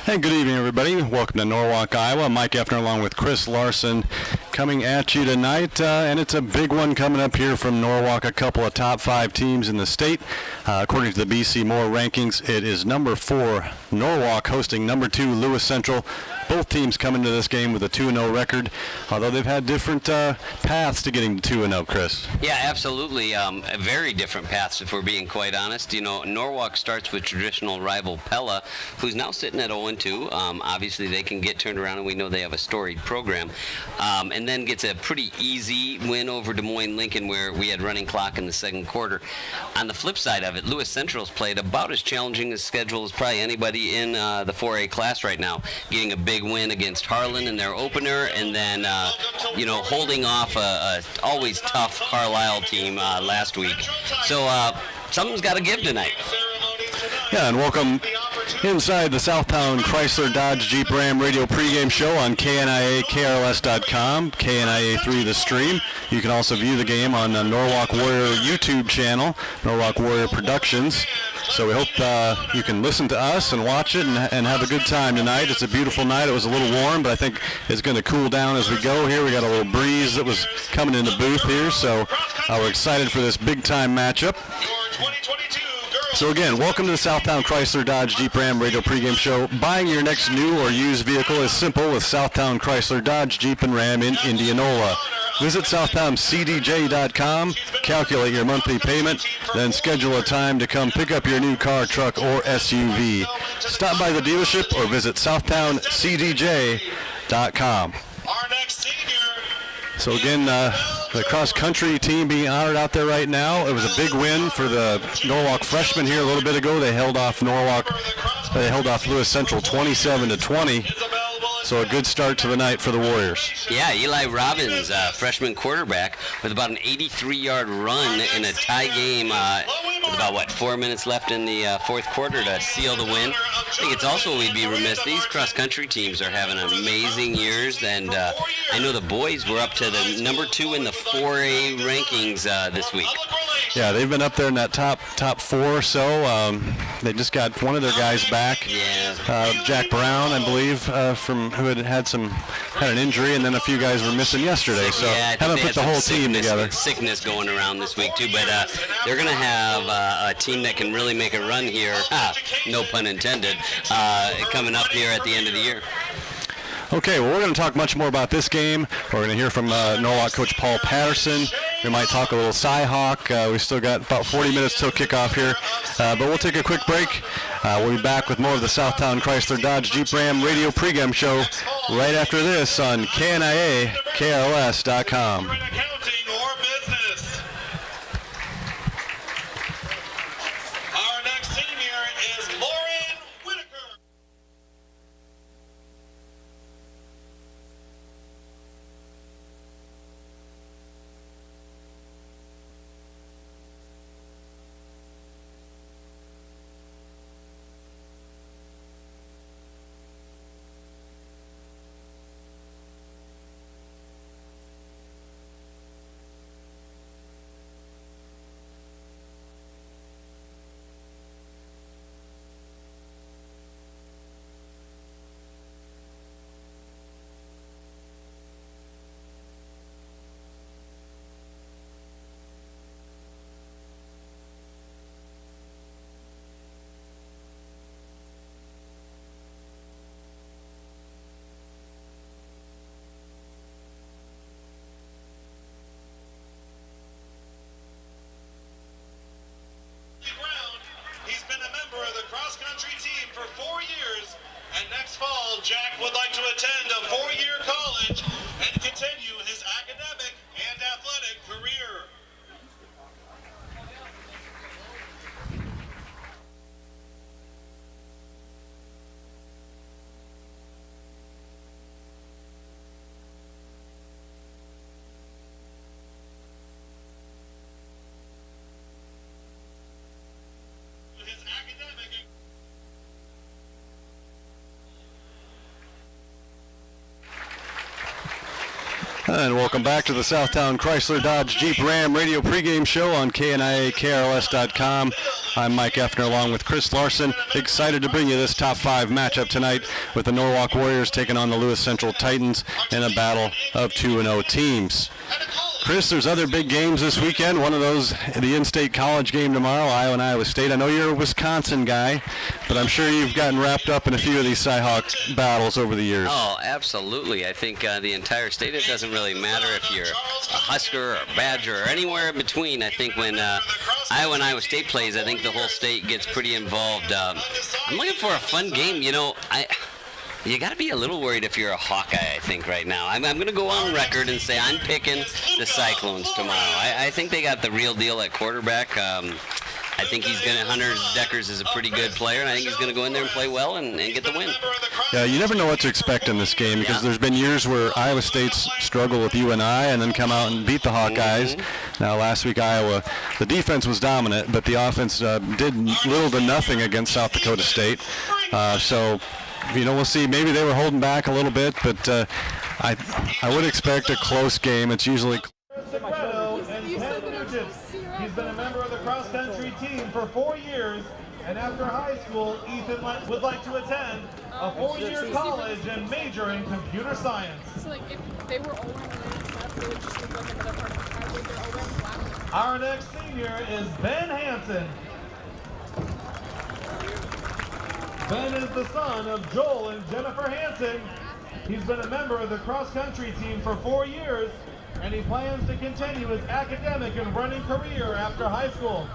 Hey, good evening, everybody. Welcome to Norwalk, Iowa. Mike Effner along with Chris Larson coming at you tonight, and it's a big one coming up here from Norwalk, a couple of top 5 teams in the state. According to the BC Moore rankings, it is number 4 Norwalk hosting number 2 Lewis Central. Both teams come into this game with a 2-0 record, although they've had different paths to getting to 2-0, Chris. Yeah, absolutely. Very different paths, if we're being quite honest. You know, Norwalk starts with traditional rival Pella, who's now sitting at 0-2. Obviously, they can get turned around, and we know they have a storied program. And then gets a pretty easy win over Des Moines Lincoln, where we had running clock in the second quarter. On the flip side of it, Lewis Central's played about as challenging a schedule as probably anybody in the 4A class right now, getting a big win against Harlan in their opener, and then holding off a always tough Carlisle team last week. So something's got to give tonight. Yeah, and welcome inside the Southtown Chrysler Dodge Jeep Ram radio pregame show on KNIA-KRLS.com, KNIA3 the stream. You can also view the game on the Norwalk Warrior YouTube channel, Norwalk Warrior Productions. So we hope you can listen to us and watch it and have a good time tonight. It's a beautiful night. It was a little warm, but I think it's going to cool down as we go here. We got a little breeze that was coming in the booth here, so we're excited for this big-time matchup. So again, welcome to the Southtown Chrysler Dodge Jeep Ram radio pregame show. Buying your next new or used vehicle is simple with Southtown Chrysler Dodge Jeep and Ram in Indianola. Visit SouthtownCDJ.com, calculate your monthly payment, then schedule a time to come pick up your new car, truck, or SUV. Stop by the dealership or visit SouthtownCDJ.com. So again, the cross-country team being honored out there right now. It was a big win for the Norwalk freshmen here a little bit ago. They held off Lewis Central 27-20. So a good start to the night for the Warriors. Yeah, Eli Robbins, freshman quarterback, with about an 83-yard run in a tie game with about, 4 minutes left in the fourth quarter to seal the win. I think it's also, we'd be remiss, these cross-country teams are having amazing years, and I know the boys were up to the number 2 in the 4A rankings this week. Yeah, they've been up there in that top 4 or so. They just got one of their guys back. Yeah. Jack Brown, I believe, from who had an injury, and then a few guys were missing yesterday. So yeah, haven't put the whole team together. Sickness going around this week too, but they're going to have a team that can really make a run here. No pun intended. Coming up here at the end of the year. Okay, well, we're going to talk much more about this game. We're going to hear from Norwalk coach Paul Patterson. We might talk a little Cy-Hawk. We still got about 40 minutes till kickoff here, but we'll take a quick break. We'll be back with more of the Southtown Chrysler Dodge Jeep Ram radio pregame show right after this on KNIA-KRLS.com. Cross-country team for 4 years, and next fall Jack would like to attend a 4-year college and continue his academic and athletic career. And welcome back to the Southtown Chrysler Dodge Jeep Ram radio pregame show on KNIA-KRLS.com. I'm Mike Effner along with Chris Larson. Excited to bring you this top 5 matchup tonight with the Norwalk Warriors taking on the Lewis Central Titans in a battle of 2-0 teams. Chris, there's other big games this weekend. One of those, the in-state college game tomorrow, Iowa and Iowa State. I know you're a Wisconsin guy, but I'm sure you've gotten wrapped up in a few of these Cyhawk battles over the years. Oh, absolutely. I think the entire state, it doesn't really matter if you're a Husker or a Badger or anywhere in between. I think when Iowa and Iowa State plays, I think the whole state gets pretty involved. I'm looking for a fun game. You know, you got to be a little worried if you're a Hawkeye, I think, right now. I'm going to go on record and say I'm picking the Cyclones tomorrow. I think they got the real deal at quarterback. I think Hunter Deckers is a pretty good player, and I think he's going to go in there and play well and get the win. Yeah, you never know what to expect in this game because there's been years where Iowa State's struggle with UNI and then come out and beat the Hawkeyes. Now, last week, Iowa, the defense was dominant, but the offense did little to nothing against South Dakota State. So, you know, we'll see. Maybe they were holding back a little bit, but I would expect a close game. It's usually. He's been a member of the cross-country team for 4 years, and after high school, Ethan would like to attend a 4-year college and major in computer science. So, like, if they were older and stuff, they would just look like another part of the crowd with their older. Our next senior is Ben Hanson. Ben is the son of Joel and Jennifer Hanson. He's been a member of the cross-country team for 4 years, and he plans to continue his academic and running career after high school.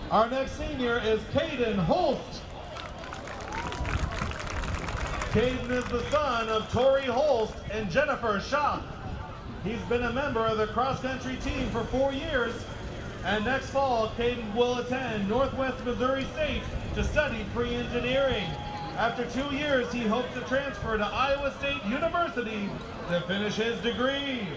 Our next senior is Kaden Holt. Kaden is the son of Tori Holt and Jennifer Schaaf. He's been a member of the cross-country team for 4 years, and next fall, Kaden will attend Northwest Missouri State to study pre-engineering. After 2 years, he hopes to transfer to Iowa State University to finish his degree.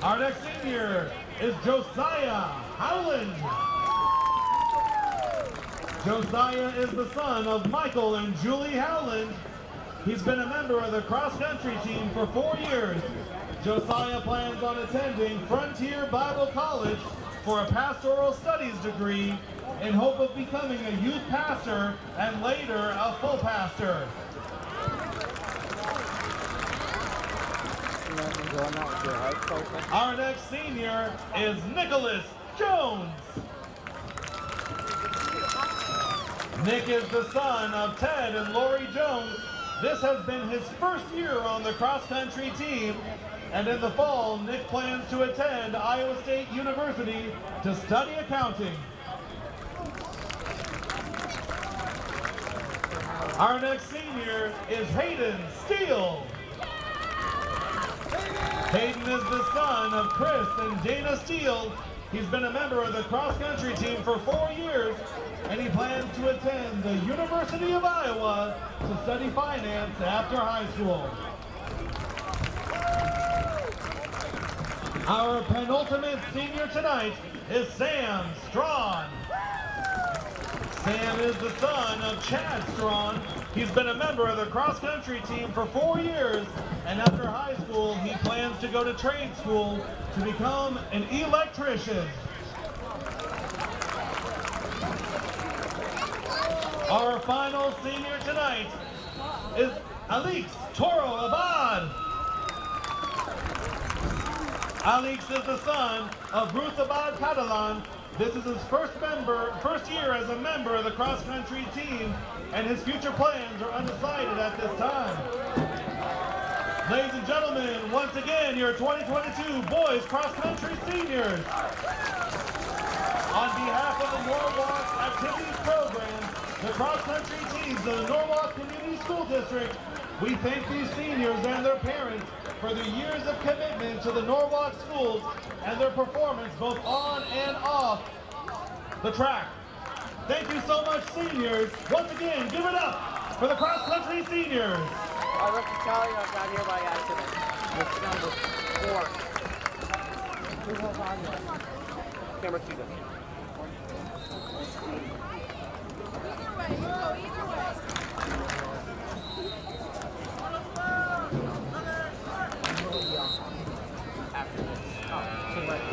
Our next senior is Josiah Howland. Josiah is the son of Michael and Julie Howland. He's been a member of the cross-country team for 4 years. Josiah plans on attending Frontier Bible College for a pastoral studies degree in hope of becoming a youth pastor and later a full pastor. Our next senior is Nicholas Jones. Nick is the son of Ted and Lori Jones. This has been his first year on the cross-country team, and in the fall, Nick plans to attend Iowa State University to study accounting. Our next senior is Hayden Steele. Hayden is the son of Chris and Dana Steele. He's been a member of the cross-country team for 4 years, and he plans to attend the University of Iowa to study finance after high school. Our penultimate senior tonight is Sam Strawn. Sam is the son of Chad Strawn. He's been a member of the cross-country team for 4 years, and after high school, he plans to go to trade school to become an electrician. Our final senior tonight is Alix Toro Abad. Alix is the son of Ruth Abad Catalan. This is his first year as a member of the cross-country team, and his future plans are undecided at this time. Ladies and gentlemen, once again, your 2022 boys cross-country seniors. On behalf of the Norwalk Activities Program, the cross-country teams of the Norwalk Community School District, we thank these seniors and their parents for their years of commitment to the Norwalk schools and their performance both on and off the track. Thank you so much, seniors. Once again, give it up for the cross-country seniors. I wrote to tell you I got here by accident. It's number 4. Who was on there? camera 2 does. Either way, you go either way. After this. Oh, team right.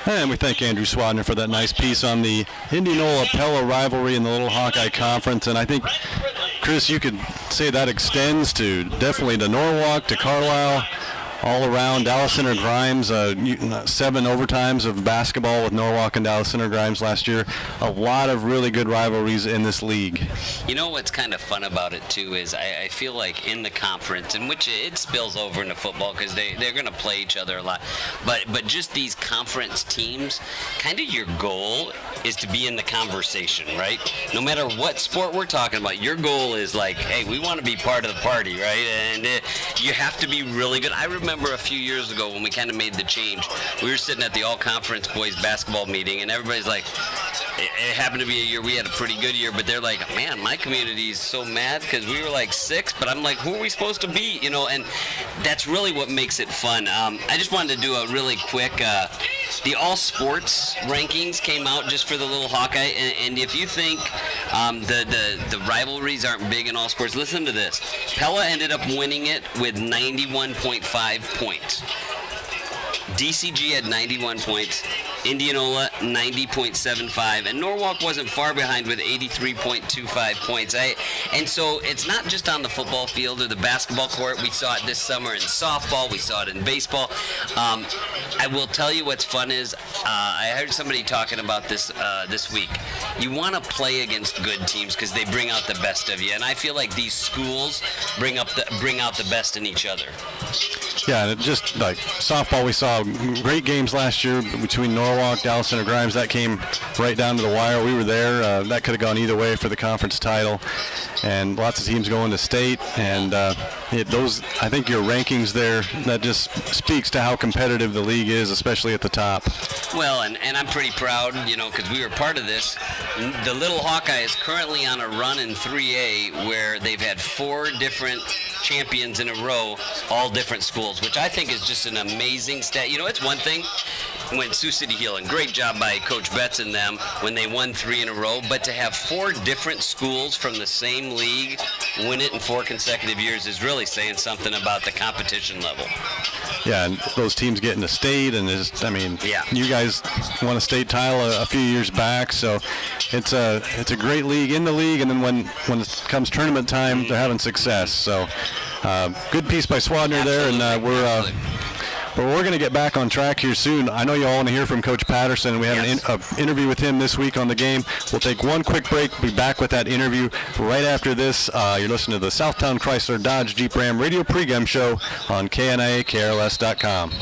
And we thank Andrew Swadner for that nice piece on the Indianola-Pella rivalry in the Little Hawkeye Conference. And I think, Chris, you could say that extends to definitely to Norwalk, to Carlisle, all around. Dallas Center Grimes, 7 overtimes of basketball with Norwalk and Dallas Center Grimes last year. A lot of really good rivalries in this league. You know what's kind of fun about it, too, is I feel like in the conference, in which it spills over into football because they're going to play each other a lot, but just these conference teams, kind of your goal is to be in the conversation, right? No matter what sport we're talking about, your goal is like, hey, we want to be part of the party, right? And you have to be really good. I remember a few years ago when we kind of made the change, we were sitting at the all-conference boys basketball meeting, and everybody's like, it happened to be a year we had a pretty good year, but they're like, man, my community is so mad because we were like 6, but I'm like, who are we supposed to be? You know, and that's really what makes it fun. I just wanted to do a really quick, the all sports rankings came out just for the Little Hawkeye, and if you think the rivalries aren't big in all sports, listen to this. Pella ended up winning it with 91.5 points. DCG had 91 points, Indianola 90.75, and Norwalk wasn't far behind with 83.25 points. And so it's not just on the football field or the basketball court. We saw it this summer in softball. We saw it in baseball. I will tell you what's fun is I heard somebody talking about this this week. You want to play against good teams because they bring out the best of you, and I feel like these schools bring out the best in each other. Yeah, and it just like softball, we saw great games last year between Norwalk, Dallas Center Grimes. That came right down to the wire. We were there. That could have gone either way for the conference title, and lots of teams going to state. And I think your rankings there, that just speaks to how competitive the league is, especially at the top. Well, and I'm pretty proud, because we were part of this. The Little Hawkeye is currently on a run in 3A where they've had 4 different champions in a row, all different schools, which I think is just an amazing stat. It's one thing when Sioux City Hill, and great job by Coach Betts and them when they won 3 in a row, but to have 4 different schools from the same league win it in 4 consecutive years is really saying something about the competition level. Yeah, and those teams getting to state, and you guys won a state title a few years back, so it's a great league in the league, and then when it comes tournament time, they're having success. So good piece by Swadner there, and we're going to get back on track here soon. I know you all want to hear from Coach Patterson. We have an interview with him this week on the game. We'll take one quick break. Be back with that interview right after this. You're listening to the Southtown Chrysler Dodge Jeep Ram Radio pregame show on KNIA KRLS.com.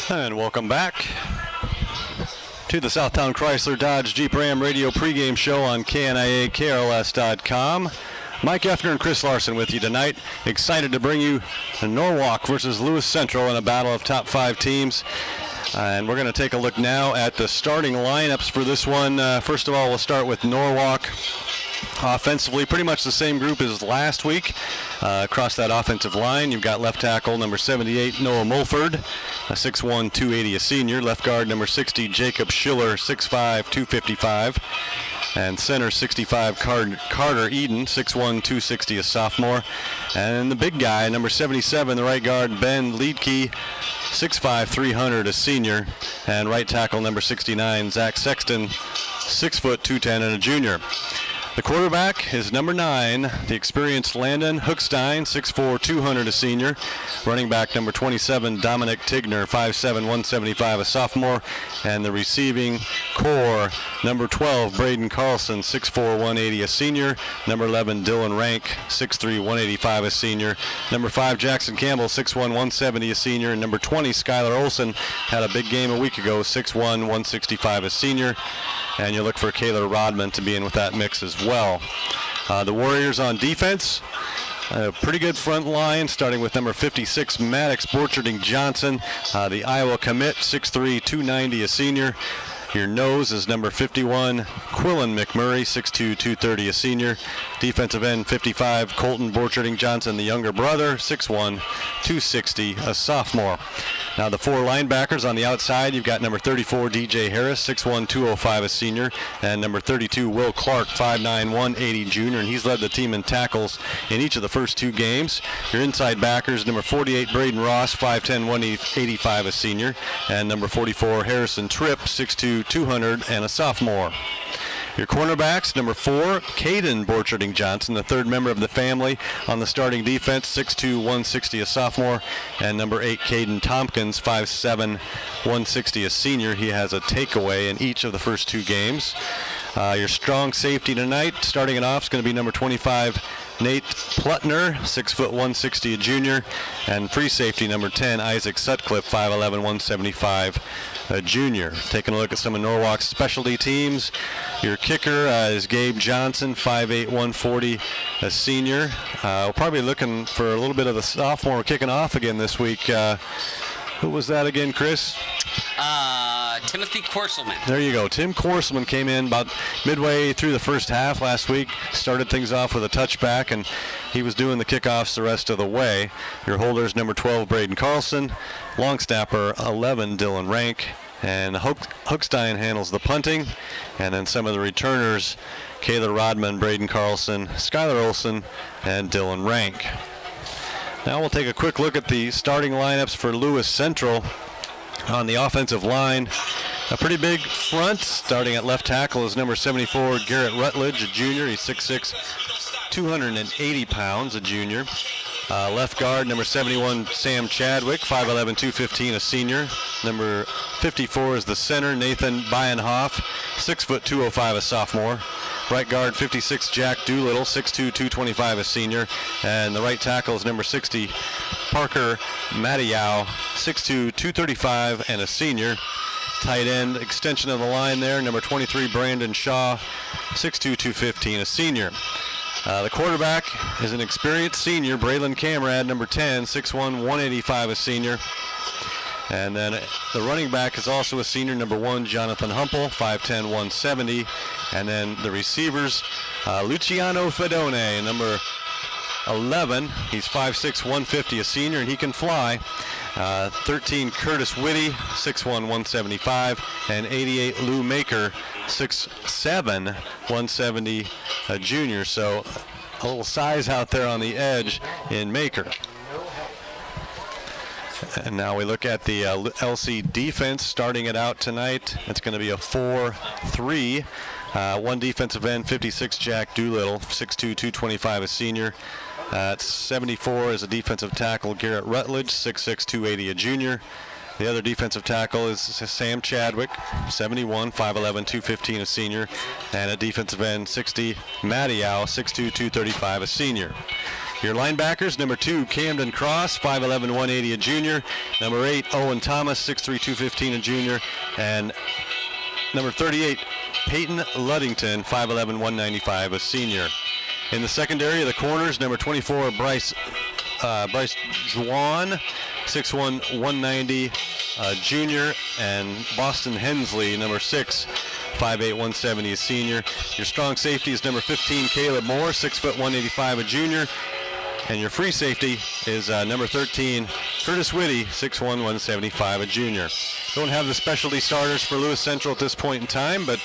And welcome back to the Southtown Chrysler Dodge Jeep Ram radio pregame show on KNIA KRLS.com. Mike Effner and Chris Larson with you tonight. Excited to bring you Norwalk versus Lewis Central in a battle of top 5 teams. And we're going to take a look now at the starting lineups for this one. First of all, we'll start with Norwalk. Offensively, pretty much the same group as last week. Across that offensive line, you've got left tackle number 78, Noah Mulford, 6'1", 280, a senior. Left guard number 60, Jacob Schiller, 6'5", 255. And center 65, Carter Eden, 6'1", 260, a sophomore. And the big guy, number 77, the right guard, Ben Liedke, 6'5", 300, a senior. And right tackle number 69, Zach Sexton, 6 foot 210, and a junior. The quarterback is number 9, the experienced Landon Hookstein, 6'4", 200, a senior. Running back number 27, Dominic Tigner, 5'7", 175, a sophomore. And the receiving core, number 12, Braden Carlson, 6'4", 180, a senior. Number 11, Dylan Rank, 6'3", 185, a senior. Number 5, Jackson Campbell, 6'1", 170, a senior. And number 20, Skylar Olson, had a big game a week ago, 6'1", 165, a senior. And you look for Kayla Rodman to be in with that mix as well. The Warriors on defense, a pretty good front line, starting with number 56, Maddox Borcherding Johnson, the Iowa commit, 6'3", 290, a senior. Your nose is number 51, Quillen McMurray, 6'2", 230, a senior. Defensive end 55, Colton Borcherding Johnson, the younger brother, 6'1", 260, a sophomore. Now the 4 linebackers on the outside, you've got number 34, DJ Harris, 6'1", 205, a senior, and number 32, Will Clark, 5'9", 180, junior, and he's led the team in tackles in each of the first 2 games. Your inside backers, number 48, Braden Ross, 5'10", 185, a senior, and number 44, Harrison Tripp, 6'2", 200, and a sophomore. Your cornerbacks, number 4, Kaden Borcherding Johnson, the 3rd member of the family on the starting defense, 6'2", 160, a sophomore. And number 8, Caden Tompkins, 5'7", 160, a senior. He has a takeaway in each of the first 2 games. Your strong safety tonight, starting it off, is going to be number 25, Nate Plutner, 6'1", 160, a junior. And free safety, number 10, Isaac Sutcliffe, 5'11", 175, a junior. Taking a look at some of Norwalk's specialty teams. Your kicker is Gabe Johnson, 5'8", 140, a senior. We're probably looking for a little bit of the sophomore kicking off again this week. Who was that again, Chris? Timothy Korselman. There you go. Tim Korselman came in about midway through the first half last week, started things off with a touchback, and he was doing the kickoffs the rest of the way. Your holders, number 12, Braden Carlson, long snapper, 11, Dylan Rank, and Hookstein handles the punting, and then some of the returners, Kayla Rodman, Braden Carlson, Skylar Olson, and Dylan Rank. Now we'll take a quick look at the starting lineups for Lewis Central. On the offensive line, a pretty big front. Starting at left tackle is number 74, Garrett Rutledge, a junior. He's 6'6", 280 pounds, a junior. Left guard, number 71, Sam Chadwick, 5'11", 215, a senior. Number 54 is the center, Nathan Bienhoff, 6 foot 205, a sophomore. Right guard, 56, Jack Doolittle, 6'2", 225, a senior. And the right tackle is number 60, Parker Mattiau, 6'2", 235, and a senior. Tight end, extension of the line there, number 23, Brandon Shaw, 6'2", 215, a senior. The quarterback is an experienced senior, Braylon Camrad, number 10, 6'1", 185, a senior. And then the running back is also a senior, number 1, Jonathan Humpel, 5'10", 170. And then the receivers, Luciano Fedone, number 11. He's 5'6", 150, a senior, and he can fly. 13, Curtis Whitty, 6'1", 175. And 88, Lou Maker, 6'7", 170, a junior. So a little size out there on the edge in Maker. And now we look at the LC defense starting it out tonight. It's going to be a 4-3. One defensive end, 56, Jack Doolittle, 6'2", 225, a senior. At 74 is a defensive tackle, Garrett Rutledge, 6'6", 280, a junior. The other defensive tackle is Sam Chadwick, 71, 5'11", 215, a senior. And at defensive end, 60, Matty Yao, 6'2", 235, a senior. Your linebackers, number 2, Camden Cross, 5'11", 180, a junior. Number 8, Owen Thomas, 6'3", 215, a junior. And number 38, Peyton Luddington, 5'11", 195, a senior. In the secondary, the corners, number 24, Bryce Juan, 6'1", 190, junior, and Boston Hensley, number 6, 5'8", 170, a senior. Your strong safety is number 15, Caleb Moore, 6 foot 185, a junior. And your free safety is number 13, Curtis Whitty, 6'1", 175, a junior. Don't have the specialty starters for Lewis Central at this point in time, but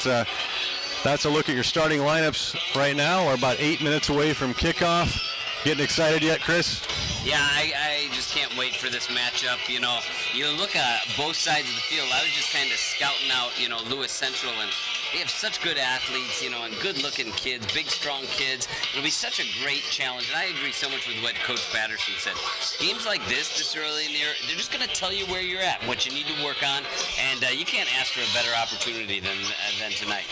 that's a look at your starting lineups right now. We're about 8 minutes away from kickoff. Getting excited yet, Chris? Yeah, I just can't wait for this matchup. You know, you look at both sides of the field. I was just kind of scouting out, you know, Lewis Central, and they have such good athletes, you know, and good-looking kids, big, strong kids. It'll be such a great challenge, and I agree so much with what Coach Patterson said. Games like this early in the year, they're just going to tell you where you're at, what you need to work on, and you can't ask for a better opportunity than tonight.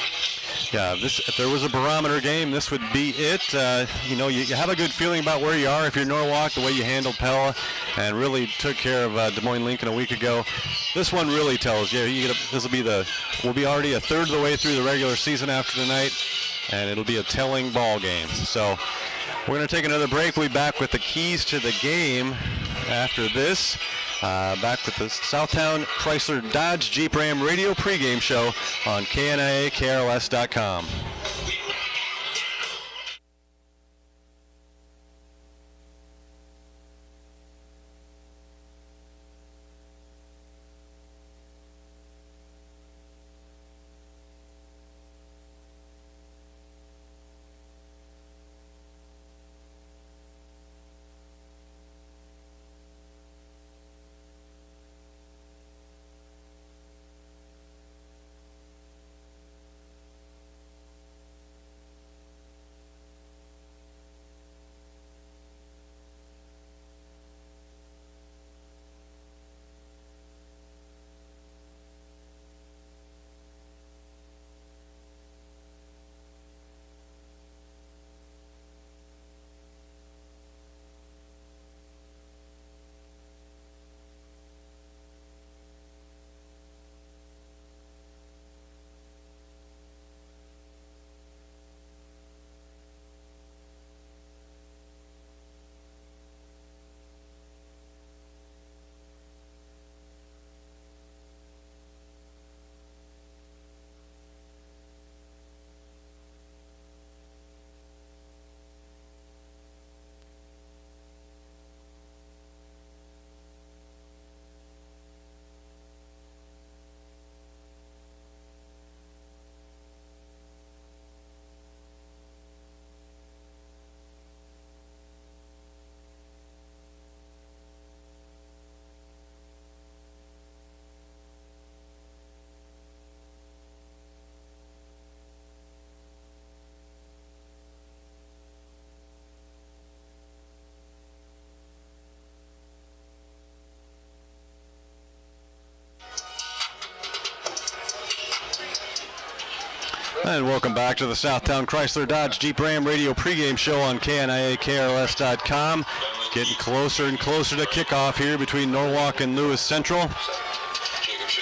Yeah, if there was a barometer game, this would be it. You know, you have a good feeling about where you are if you're Norwalk, the way you handled Pella and really took care of Des Moines Lincoln a week ago. This one really tells you, we'll be already a third of the way through the regular season after tonight, and it'll be a telling ball game. So we're going to take another break. We'll be back with the keys to the game after this. Back with the Southtown Chrysler Dodge Jeep Ram radio pregame show on KNIA-KRLS.com. And welcome back to the Southtown Chrysler Dodge Jeep Ram radio pregame show on KNIA-KRLS.com. Getting closer and closer to kickoff here between Norwalk and Lewis Central.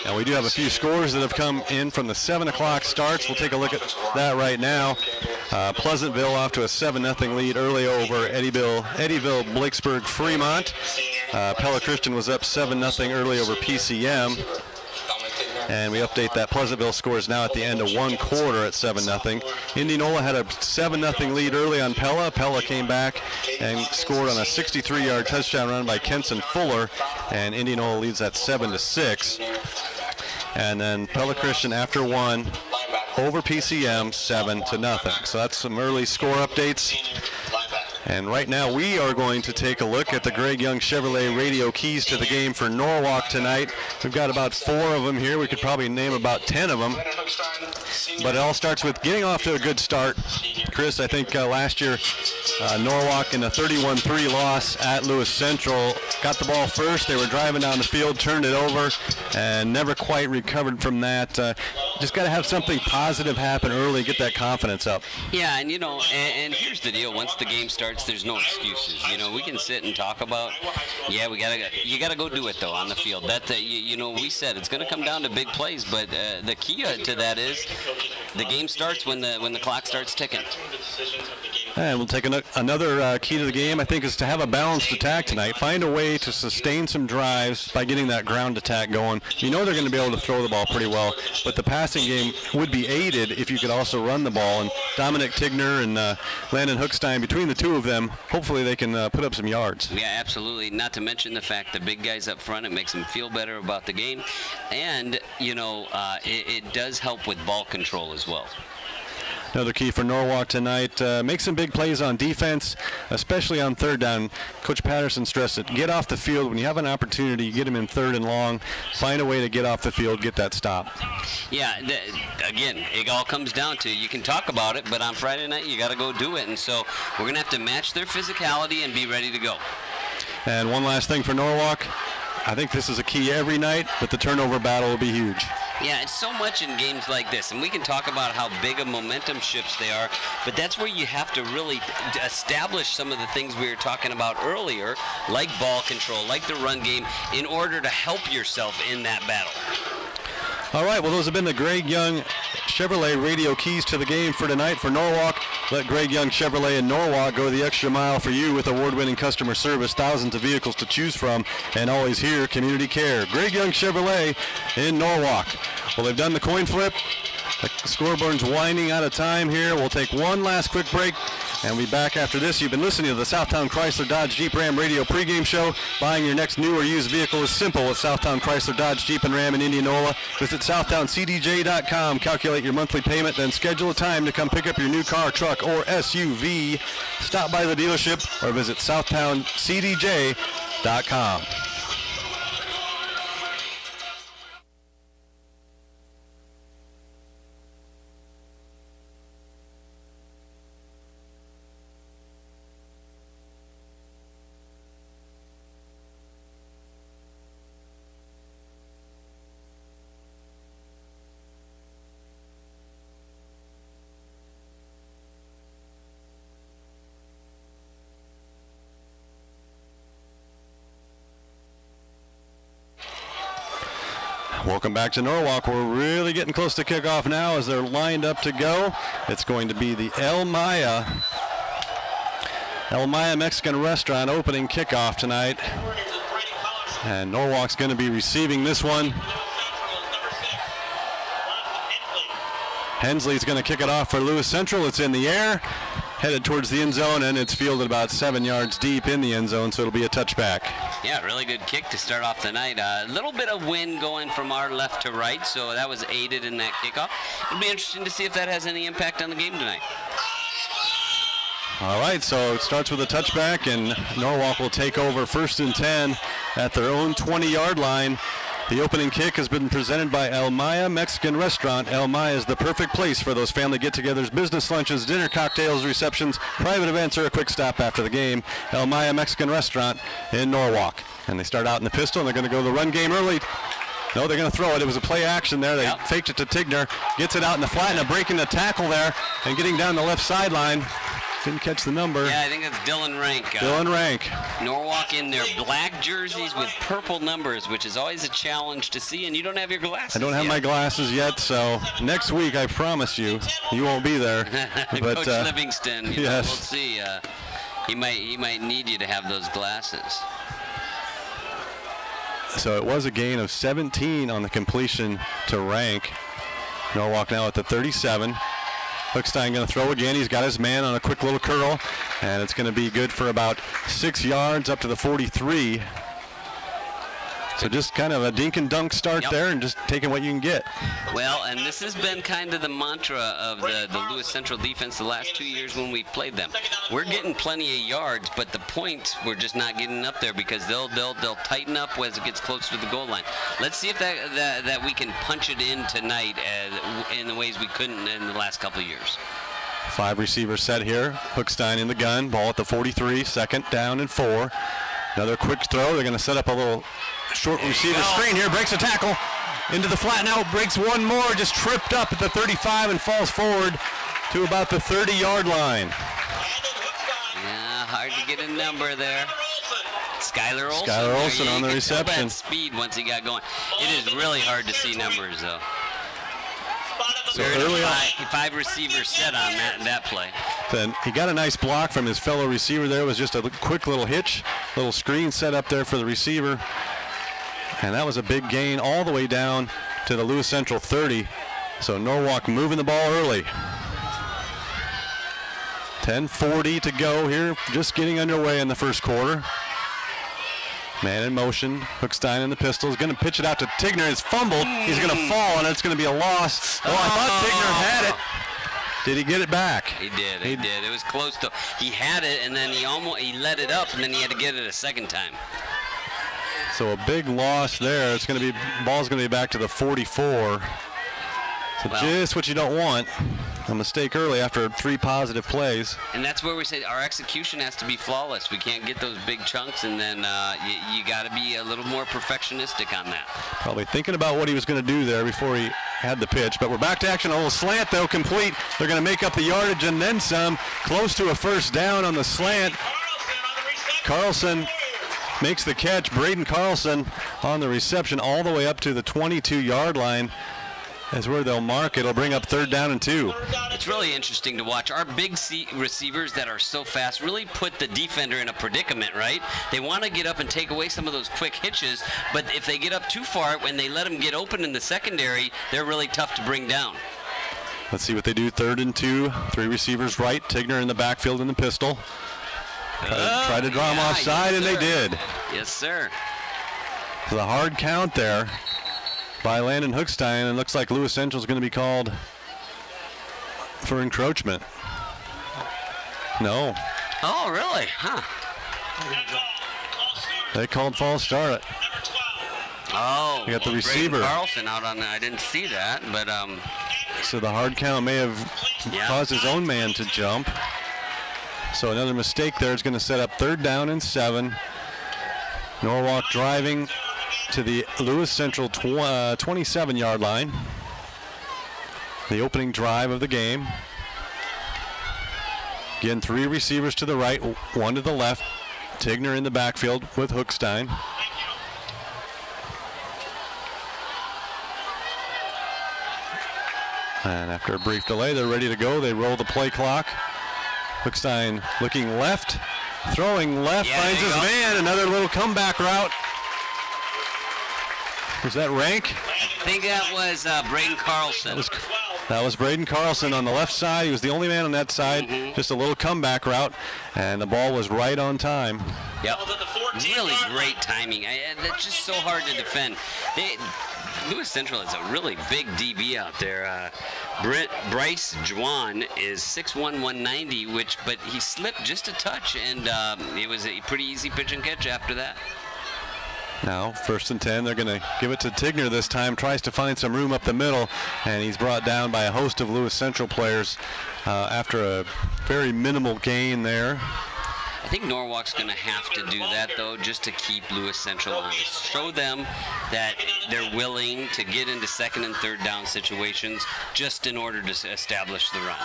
And we do have a few scores that have come in from the 7 o'clock starts. We'll take a look at that right now. Pleasantville off to a 7-0 lead early over Eddyville, Blakesburg, Fremont. Pella Christian was up 7-0 early over PCM. And we update that. Pleasantville scores now at the end of one quarter at 7-0. Indianola had a 7-0 lead early on Pella. Pella came back and scored on a 63-yard touchdown run by Kenson Fuller, and Indianola leads at 7-6. And then Pella Christian after one over PCM 7-0. So that's some early score updates. And right now we are going to take a look at the Greg Young Chevrolet radio keys to the game for Norwalk tonight. We've got about 4 of them here. We could probably name about 10 of them. But it all starts with getting off to a good start. Chris, I think last year Norwalk in a 31-3 loss at Lewis Central got the ball first. They were driving down the field, turned it over, and never quite recovered from that. Just got to have something positive happen early, get that confidence up. Yeah, and and here's the deal. Once the game starts, there's no excuses. We can sit and talk about, yeah, you gotta go do it though on the field. That we said it's going to come down to big plays, but the key to that is the game starts when the clock starts ticking. And we'll take another key to the game, I think, is to have a balanced attack tonight. Find a way to sustain some drives by getting that ground attack going. They're going to be able to throw the ball pretty well, but the passing game would be aided if you could also run the ball. And Dominic Tigner and Landon Hookstein, between the two of them, hopefully they can put up some yards. Yeah, absolutely. Not to mention the fact the big guys up front, it makes them feel better about the game. And, it does help with ball control as well. Another key for Norwalk tonight, make some big plays on defense, especially on third down. Coach Patterson stressed it. Get off the field. When you have an opportunity, get them in third and long. Find a way to get off the field, get that stop. Yeah, again, it all comes down to you can talk about it, but on Friday night you got to go do it. And so we're going to have to match their physicality and be ready to go. And one last thing for Norwalk. I think this is a key every night, but the turnover battle will be huge. Yeah, it's so much in games like this, and we can talk about how big of momentum shifts they are, but that's where you have to really establish some of the things we were talking about earlier, like ball control, like the run game, in order to help yourself in that battle. All right, well, those have been the Greg Young Chevrolet radio keys to the game for tonight for Norwalk. Let Greg Young Chevrolet in Norwalk go the extra mile for you with award-winning customer service, thousands of vehicles to choose from, and always here, community care. Greg Young Chevrolet in Norwalk. Well, they've done the coin flip. The scoreboard's winding out of time here. We'll take one last quick break, and we'll be back after this. You've been listening to the Southtown Chrysler Dodge Jeep Ram radio pregame show. Buying your next new or used vehicle is simple with Southtown Chrysler Dodge Jeep and Ram in Indianola. Visit SouthtownCDJ.com. Calculate your monthly payment, then schedule a time to come pick up your new car, truck, or SUV. Stop by the dealership or visit SouthtownCDJ.com. Welcome back to Norwalk. We're really getting close to kickoff now as they're lined up to go. It's going to be the El Maya Mexican Restaurant opening kickoff tonight. And Norwalk's going to be receiving this one. Hensley's going to kick it off for Lewis Central. It's in the air, headed towards the end zone, and it's fielded about 7 yards deep in the end zone, so it'll be a touchback. Yeah, really good kick to start off the night. A little bit of wind going from our left to right, so that was aided in that kickoff. It'll be interesting to see if that has any impact on the game tonight. All right, so it starts with a touchback, and Norwalk will take over 1st and 10 at their own 20-yard line. The opening kick has been presented by El Maya Mexican Restaurant. El Maya is the perfect place for those family get-togethers, business lunches, dinner, cocktails, receptions, private events, or a quick stop after the game. El Maya Mexican Restaurant in Norwalk. And they start out in the pistol, and they're going to go the run game early. No, they're going to throw it. It was a play action there. They faked it to Tigner. Gets it out in the flat, and a breaking the tackle there, and getting down the left sideline. Didn't catch the number. Yeah, I think it's Dylan Rank. Dylan Rank. Norwalk in their black jerseys with purple numbers, which is always a challenge to see, and you don't have your glasses I don't have my glasses yet, so next week, I promise you, you won't be there. But, Coach Livingston, yes. We'll see. He might need you to have those glasses. So it was a gain of 17 on the completion to Rank. Norwalk now at the 37. Hookstein going to throw again. He's got his man on a quick little curl, and it's going to be good for about 6 yards up to the 43. So just kind of a dink and dunk start there and just taking what you can get. Well, and this has been kind of the mantra of the Lewis Central defense the last 2 years when we played them. We're getting plenty of yards, but the points we're just not getting up there because they'll tighten up as it gets closer to the goal line. Let's see if that we can punch it in tonight in the ways we couldn't in the last couple of years. 5 receivers set here. Hookstein in the gun. Ball at the 43. 2nd down and 4. Another quick throw. They're going to set up a little short receiver screen here. Breaks a tackle into the flat. Now breaks one more. Just tripped up at the 35 and falls forward to about the 30-yard line. Yeah, hard to get a number there. Skylar Olson. Skylar Olson on the reception. Speed once he got going. It is really hard to see numbers, though. So early on, 5 receivers set on that play. Then he got a nice block from his fellow receiver there. It was just a quick little hitch, little screen set up there for the receiver. And that was a big gain all the way down to the Lewis Central 30. So Norwalk moving the ball early. 10:40 to go here, just getting underway in the first quarter. Man in motion. Hookstein in the pistol. Is going to pitch it out to Tigner. It's fumbled. He's going to fall, and it's going to be a loss. Oh, I thought Tigner had it. Did he get it back? He did. He did. It was close to. He had it, and then he let it up, and then he had to get it a second time. So a big loss there. It's going to be ball's going to be back to the 44. So just what you don't want. A mistake early after 3 positive plays. And that's where we say our execution has to be flawless. We can't get those big chunks, and then you got to be a little more perfectionistic on that. Probably thinking about what he was going to do there before he had the pitch. But we're back to action. A little slant, though, complete. They're going to make up the yardage and then some. Close to a first down on the slant. Carlson makes the catch. Braden Carlson on the reception all the way up to the 22-yard line. That's where they'll mark it. It'll bring up 3rd down and 2. It's really interesting to watch. Our big receivers that are so fast really put the defender in a predicament, right? They want to get up and take away some of those quick hitches, but if they get up too far, when they let them get open in the secondary, they're really tough to bring down. Let's see what they do. 3rd and 2. 3 receivers right. Tigner in the backfield in the pistol. Try to draw him offside, and they did. Yes, sir. So the hard count there by Landon Hookstein, and looks like Lewis Central is going to be called for encroachment. No. Oh, really? Huh. They called false start. Oh. You got the receiver. Braden Carlson out on that. I didn't see that, but so the hard count may have caused his own man to jump. So another mistake there is going to set up 3rd down and 7. Norwalk driving to the Lewis Central 27-yard line. The opening drive of the game. Again, 3 receivers to the right, 1 to the left. Tigner in the backfield with Hookstein. And after a brief delay, they're ready to go. They roll the play clock. Hookstein looking left, throwing left, finds his man. Another little comeback route. Was that Rank? I think that was Braden Carlson. That was Braden Carlson on the left side. He was the only man on that side. Just a little comeback route, and the ball was right on time. Yep. Really great timing. That's just so hard to defend. Lewis Central is a really big DB out there. Bryce Juan is 6'1", 190, but he slipped just a touch, and it was a pretty easy pitch and catch after that. Now, 1st and 10, they're going to give it to Tigner this time. Tries to find some room up the middle, and he's brought down by a host of Lewis Central players after a very minimal gain there. I think Norwalk's going to have to do that, though, just to keep Lewis Central honest. Show them that they're willing to get into 2nd and 3rd down situations just in order to establish the run.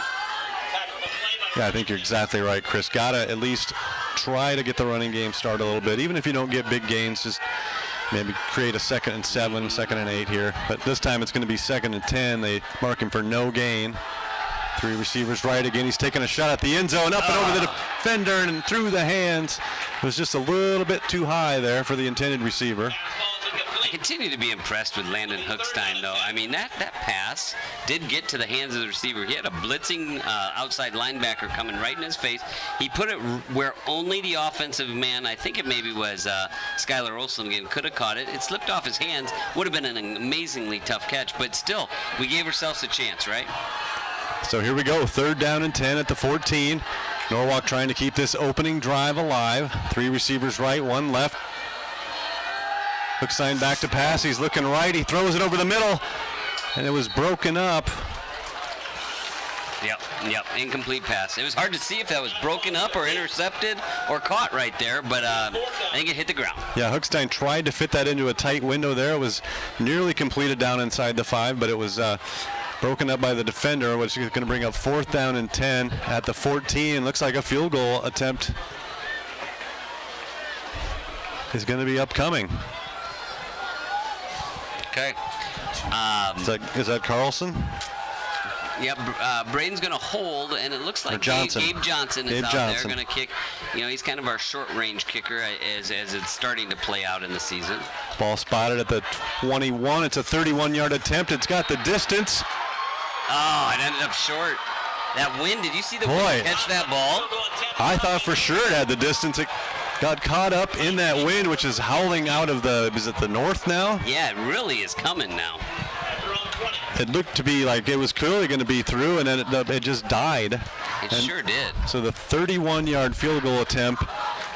Yeah, I think you're exactly right, Chris. Got to at least try to get the running game started a little bit. Even if you don't get big gains, just maybe create a 2nd and 7, 2nd and 8 here. But this time it's going to be 2nd and 10. They mark him for no gain. 3 receivers right again. He's taking a shot at the end zone, up and over the defender and through the hands. It was just a little bit too high there for the intended receiver. I continue to be impressed with Landon Hookstein, though. I mean, that pass did get to the hands of the receiver. He had a blitzing outside linebacker coming right in his face. He put it where only the offensive man, I think it maybe was Skylar Olson again, could have caught it. It slipped off his hands. Would have been an amazingly tough catch, but still, we gave ourselves a chance, right? So here we go, 3rd down and 10 at the 14. Norwalk trying to keep this opening drive alive. 3 receivers right, 1 left. Hookstein back to pass. He's looking right. He throws it over the middle, and it was broken up. Yep. Incomplete pass. It was hard to see if that was broken up or intercepted or caught right there, but I think it hit the ground. Yeah, Hookstein tried to fit that into a tight window there. It was nearly completed down inside the 5, but it was broken up by the defender, which is going to bring up 4th down and 10 at the 14. Looks like a field goal attempt is going to be upcoming. Okay. Is that Carlson? Yep, Braden's going to hold, and it looks like Gabe Johnson is out there going to kick. You know, he's kind of our short-range kicker as it's starting to play out in the season. Ball spotted at the 21. It's a 31-yard attempt. It's got the distance. Oh, it ended up short. That wind, did you see the wind catch that ball? I thought for sure it had the distance. It got caught up in that wind, which is howling out of is it the north now? Yeah, it really is coming now. It looked to be like it was clearly going to be through, and then it just died. Sure did. So the 31-yard field goal attempt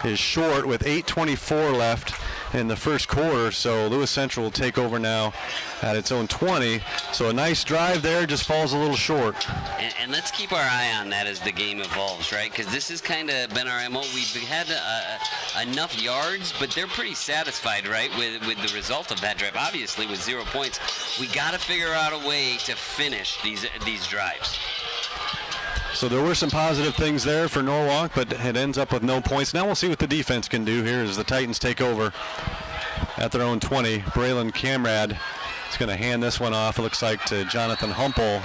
is short with 8:24 left in the first quarter. So Lewis Central will take over now at its own 20. So a nice drive there, just falls a little short. And let's keep our eye on that as the game evolves, right? Because this has kind of been our MO. We've had enough yards, but they're pretty satisfied, right, with the result of that drive. Obviously, with 0 points, we got to figure out a way to finish these drives. So there were some positive things there for Norwalk, but it ends up with no points. Now we'll see what the defense can do here as the Titans take over at their own 20. Braylon Camrad is going to hand this one off, it looks like, to Jonathan Humpel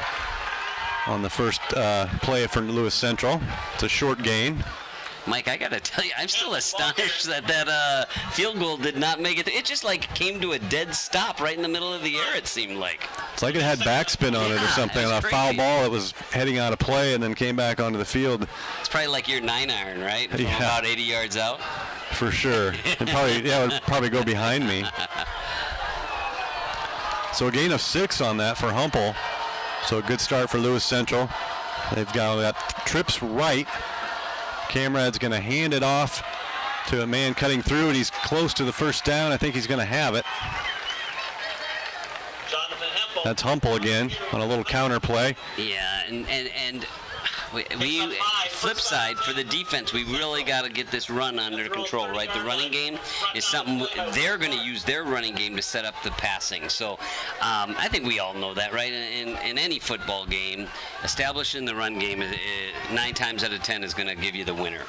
on the first play for Lewis Central. It's a short gain. Mike, I got to tell you, I'm still astonished that field goal did not make it. It just came to a dead stop right in the middle of the air, it seemed like. It's like it had backspin on it or something. On a foul ball, it was heading out of play and then came back onto the field. It's probably like your 9-iron, right? From about 80 yards out. For sure. It would probably go behind me. So a gain of 6 on that for Humpel. So a good start for Lewis Central. They've got trips right. Camrad's going to hand it off to a man cutting through, and he's close to the first down. I think he's going to have it. That's Humpel again on a little counter play. Yeah, and we flip side for the defense, we really got to get this run under control, right? The running game is something they're going to use their running game to set up the passing. So I think we all know that, right? In any football game, establishing the run game 9 times out of 10 is going to give you the winner.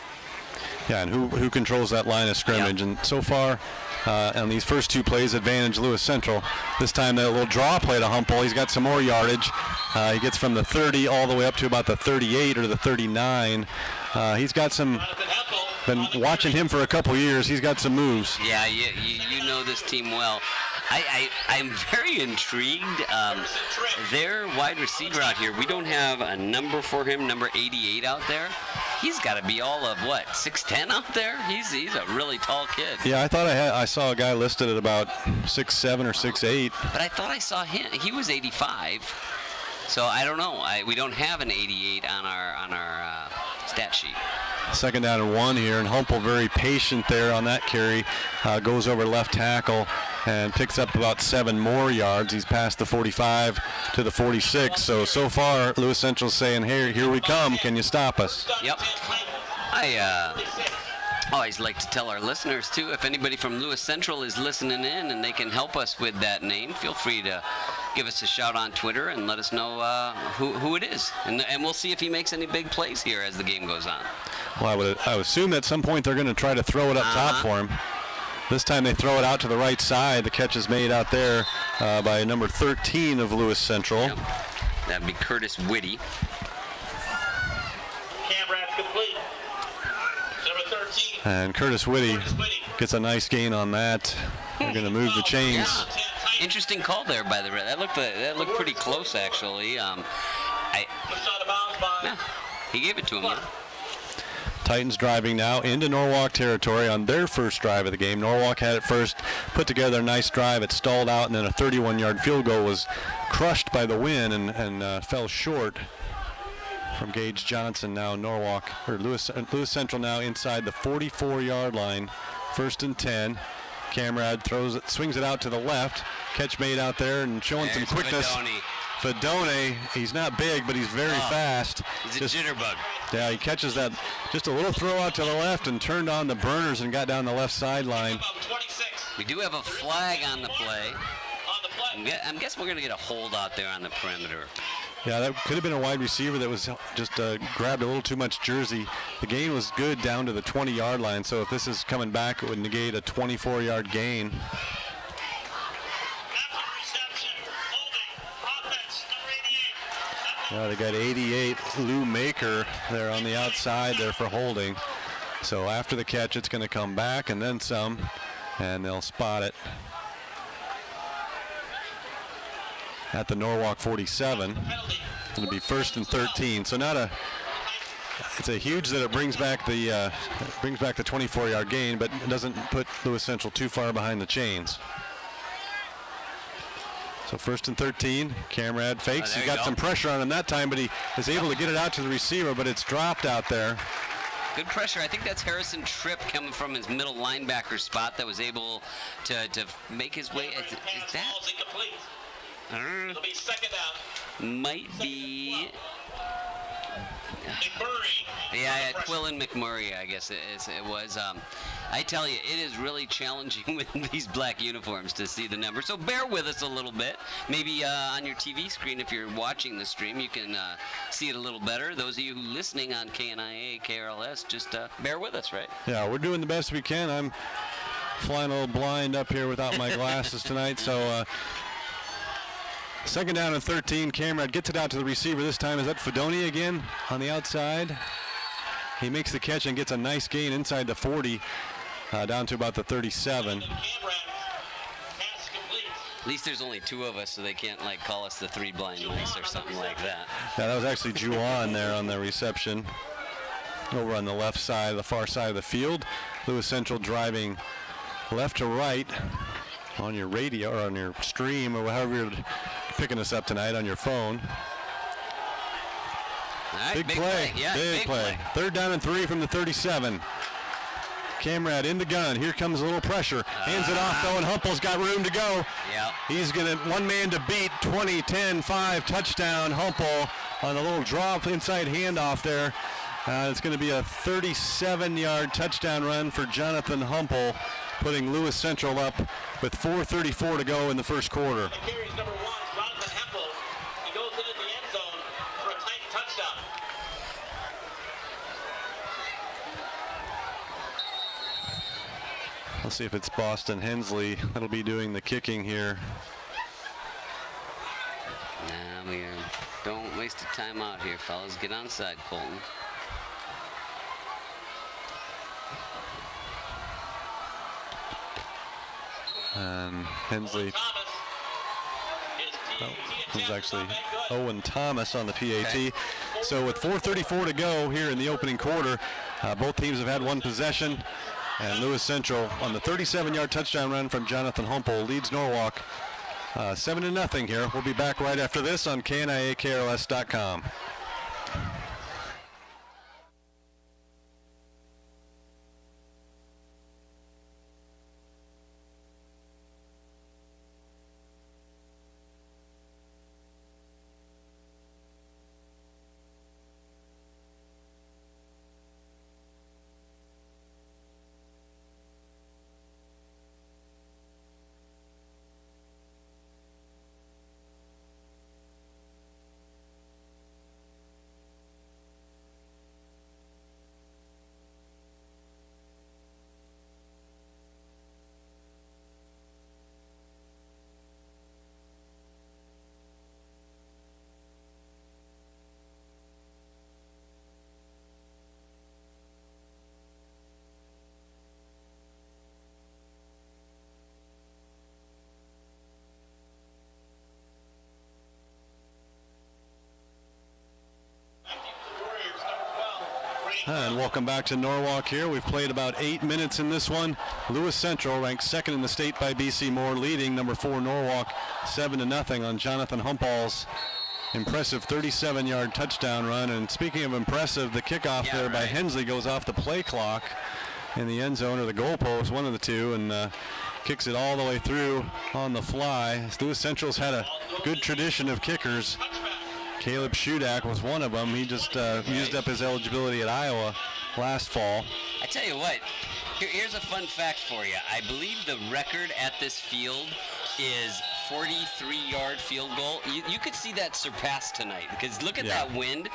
Yeah, and who controls that line of scrimmage? Yep. And so far, on these first 2 plays, advantage Lewis Central. This time, that little draw play to Humpel. He's got some more yardage. He gets from the 30 all the way up to about the 38 or the 39. He's got some. Been watching him for a couple years. He's got some moves. Yeah, you know this team well. I'm very intrigued. Their wide receiver out here, we don't have a number for him, number 88 out there. He's got to be all of, 6'10" out there? He's a really tall kid. Yeah, I thought I saw a guy listed at about 6'7" or 6'8". But I thought I saw him. He was 85. So I don't know. We don't have an 88 on our stat sheet. 2nd down and 1 here, and Humpel very patient there on that carry. Goes over left tackle and picks up about 7 more yards. He's past the 45 to the 46. So far, Lewis Central's saying, hey, here we come. Can you stop us? Yep. I always like to tell our listeners, too, if anybody from Lewis Central is listening in and they can help us with that name, feel free to give us a shout on Twitter and let us know who it is. And we'll see if he makes any big plays here as the game goes on. Well, I would assume at some point they're going to try to throw it up top for him. This time they throw it out to the right side. The catch is made out there by number 13 of Lewis Central. Yep. That'd be Curtis Whitty. Camrad's complete. Number 13. And Curtis Whitty gets a nice gain on that. They're going to move the chains. Yeah. Interesting call there by the that looked pretty close actually. He gave it to him. Huh? Titans driving now into Norwalk territory on their first drive of the game. Norwalk had it first, put together a nice drive. It stalled out, and then a 31-yard field goal was crushed by the wind and fell short from Gage Johnson. Now Norwalk, or Lewis Central now inside the 44-yard line. 1st and 10. Camrad throws it, swings it out to the left. Catch made out there and showing some quickness. Fedone, he's not big, but he's very fast. He's a jitterbug. Yeah, he catches that, just a little throw out to the left and turned on the burners and got down the left sideline. We do have a flag on the play. I'm guessing we're going to get a hold out there on the perimeter. Yeah, that could have been a wide receiver that was just grabbed a little too much jersey. The gain was good down to the 20-yard line, so if this is coming back, it would negate a 24-yard gain. Yeah, they got 88, Lou Maker there on the outside there for holding. So after the catch, it's going to come back and then some, and they'll spot it at the Norwalk 47. It'll be 1st and 13. So it's a huge that it brings back the 24-yard gain, but it doesn't put Lewis Central too far behind the chains. So 1st and 13, Camrad fakes. He got some pressure on him that time, but he is able to get it out to the receiver, but it's dropped out there. Good pressure. I think that's Harrison Tripp coming from his middle linebacker spot that was able to make his way. Is that? It'll be second down. Might be. McMurray. Yeah, Quillen McMurray, I guess it was. I tell you, it is really challenging with these black uniforms to see the numbers. So bear with us a little bit. Maybe on your TV screen, if you're watching the stream, you can see it a little better. Those of you who are listening on KNIA, KRLS, just bear with us, right? Yeah, we're doing the best we can. I'm flying a little blind up here without my glasses tonight, so... Second down and 13. Camrad gets it out to the receiver this time. Is that Fedone again on the outside? He makes the catch and gets a nice gain inside the 40, down to about the 37. At least there's only two of us, so they can't call us the three blind mice or something like that. Yeah, that was actually Juwan there on the reception. Over on the left side, the far side of the field. Lewis Central driving left to right on your radio or on your stream or however you're picking us up tonight on your phone. Right, big play. Yeah, big play. 3rd down and 3 from the 37. Camrad in the gun. Here comes a little pressure. Hands it off though, and Humple's got room to go. Yeah. He's going to one man to beat. 20, 10, 5 touchdown. Humple on a little drop inside handoff there. It's going to be a 37-yard touchdown run for Jonathan Humple, putting Lewis Central up with 4:34 to go in the first quarter. Carries number 1, Jonathan Hempel. He goes into the end zone for a tight touchdown. Let's see if it's Boston Hensley that'll be doing the kicking here. Nah, don't waste a timeout here, fellas. Get on side, Colton. And Hensley, it was actually Owen Thomas on the PAT. Okay. So with 4:34 to go here in the opening quarter, both teams have had one possession, and Lewis Central on the 37-yard touchdown run from Jonathan Humple leads Norwalk 7-0 here. We'll be back right after this on KNIAKRLS.com. And welcome back to Norwalk here. We've played about 8 minutes in this one. Lewis Central ranked 2nd in the state by BC Moore, leading number 4 Norwalk 7-0 on Jonathan Humple's impressive 37-yard touchdown run. And speaking of impressive, the kickoff by Hensley goes off the play clock in the end zone or the goal post, one of the two. And kicks it all the way through on the fly. Lewis Central's had a good tradition of kickers. Caleb Shudak was one of them. He just used up his eligibility at Iowa last fall. I tell you what, here's a fun fact for you. I believe the record at this field is 43-yard field goal. You could see that surpassed tonight because look at that wind.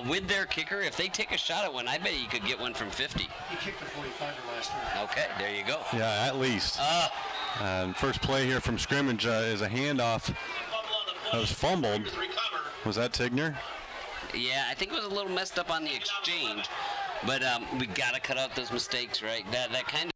With their kicker, if they take a shot at one, I bet you could get one from 50. He kicked a 45 last year. Okay, there you go. Yeah, at least. First play here from scrimmage is a handoff that was fumbled. Was that Tigner? Yeah, I think it was a little messed up on the exchange, but we got to cut out those mistakes, right? That kind of.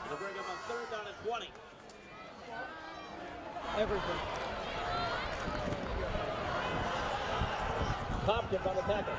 They'll bring him on 3rd down and 20. Everything. Hopkins on the tackle.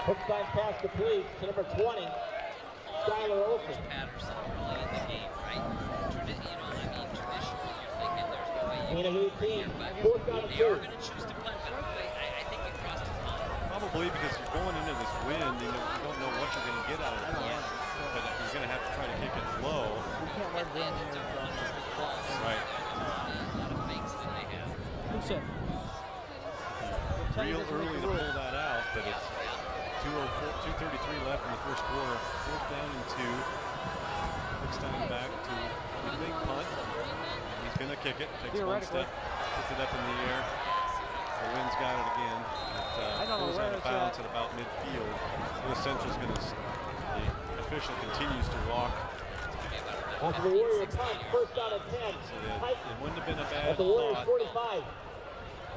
Hook side pass complete to number 20, Skylar Olsen. Patterson early in the game, right? Traditionally, you're thinking there's no way you Gain of 18, but 4th down and they are 2. going to choose to punt, but I think we crossed his mind. Probably because you're going into this wind, you don't know what you're going to get out of it. But you're going to have to try to kick it low. It landed there on his balls. Right. A lot of fakes that they have. Who said? Real early to pull that out, but it's 2:33 left in the first quarter. 4th down and 2. Looks time back to a big punt. He's going to kick it. Takes one step. Puts it up in the air. The wind's got it again. It goes out of bounds at about midfield. Lewis Central's going to. The official continues to walk. After the Warriors punt, 1st down and 10. It wouldn't have been a bad At the Warriors thought. 45.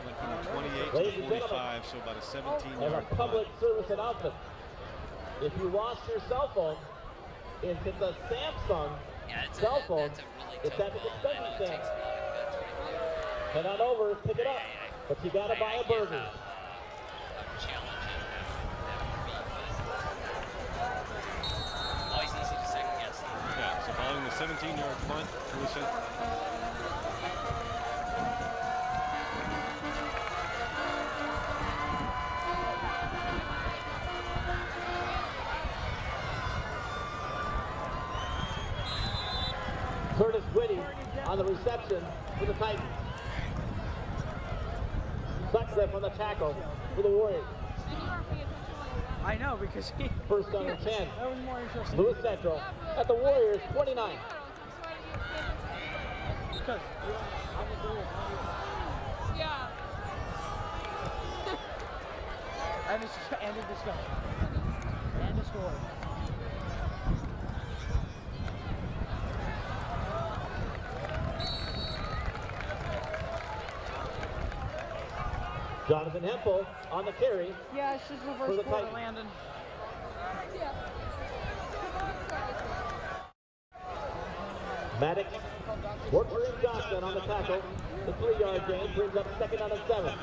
Went from 28 to 45, so about a As 17-yard a public service announcement, if you lost your cell phone, if it's a Samsung cell phone, it's at the extension stand. Head on over, pick it up, but you gotta buy a burger. Always easy to second guess. Yeah, so following the 17-yard punt, Lewis Central. Curtis Whitty on the reception for the Titans. Sutcliffe on the tackle for the Warriors. I know because he. 1st down and 10. That was more interesting. Lewis Central at the Warriors 29. Because Yeah. end of discussion. End of story. Jonathan Hempel on the carry. Yeah, it's just For reverse the quarter Titans. landing. Yeah. Maddox, Worker and Johnson on the tackle. The 3-yard gain brings up 2nd down and 7.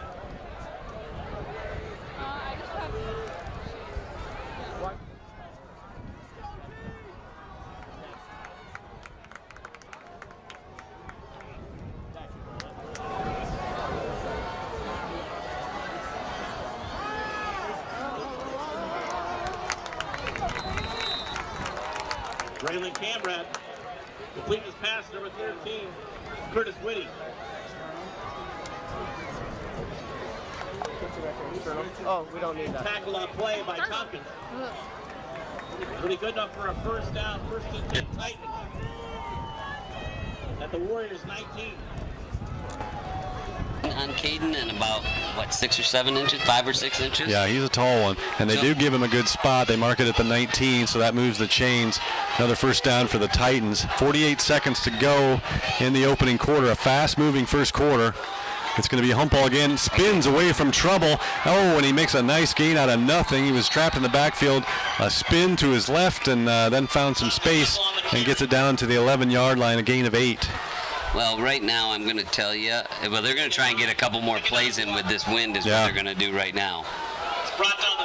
I just have What? Braylon Camrad completes his pass, number 13, Curtis Whitty. Oh, we don't need that. Tackle on play by Tompkins. It'll be good enough for a first down, first and 10 Titans. At the Warriors 19. On Kaden and about, 6 or 7 inches, 5 or 6 inches? Yeah, he's a tall one. And they do give him a good spot. They mark it at the 19, so that moves the chains. Another first down for the Titans. 48 seconds to go in the opening quarter. A fast-moving first quarter. It's going to be a hump ball again. Spins away from trouble. Oh, and he makes a nice gain out of nothing. He was trapped in the backfield. A spin to his left and then found some space and gets it down to the 11-yard line, a gain of 8. Well, right now I'm going to tell you, they're going to try and get a couple more plays in with this wind is what they're going to do right now.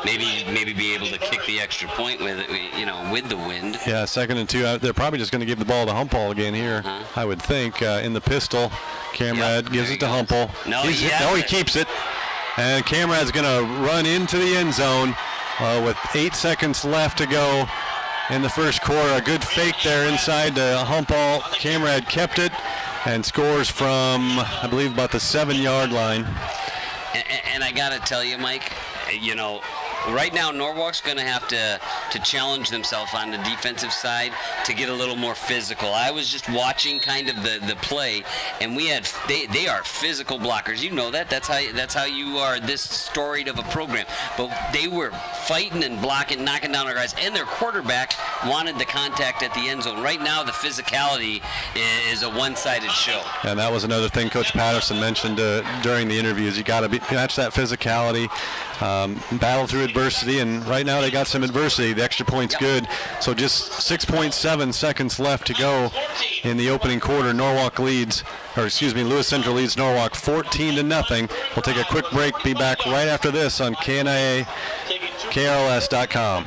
Maybe be able to kick the extra point with the wind. Yeah, 2nd and 2. They're probably just going to give the ball to Humple again here, I would think. In the pistol, Camrad gives it to Humple. No, he keeps it. And Camrad's going to run into the end zone with 8 seconds left to go in the first quarter. A good fake there inside to Humple. Camrad kept it and scores from, I believe, about the 7-yard line. And I got to tell you, Mike, right now Norwalk's going to have to challenge themselves on the defensive side to get a little more physical. I was just watching kind of the play, and they are physical blockers. You know that. That's how you are this storied of a program. But they were fighting and blocking, knocking down our guys, and their quarterback wanted the contact at the end zone. Right now the physicality is a one-sided show. And that was another thing Coach Patterson mentioned during the interviews. You got to match that physicality, battle through adversity, and right now they got some adversity. The extra point's good. So just 6.7 seconds left to go in the opening quarter. Lewis Central leads Norwalk 14-0. We'll take a quick break. Be back right after this on KNIA, KRLS.com.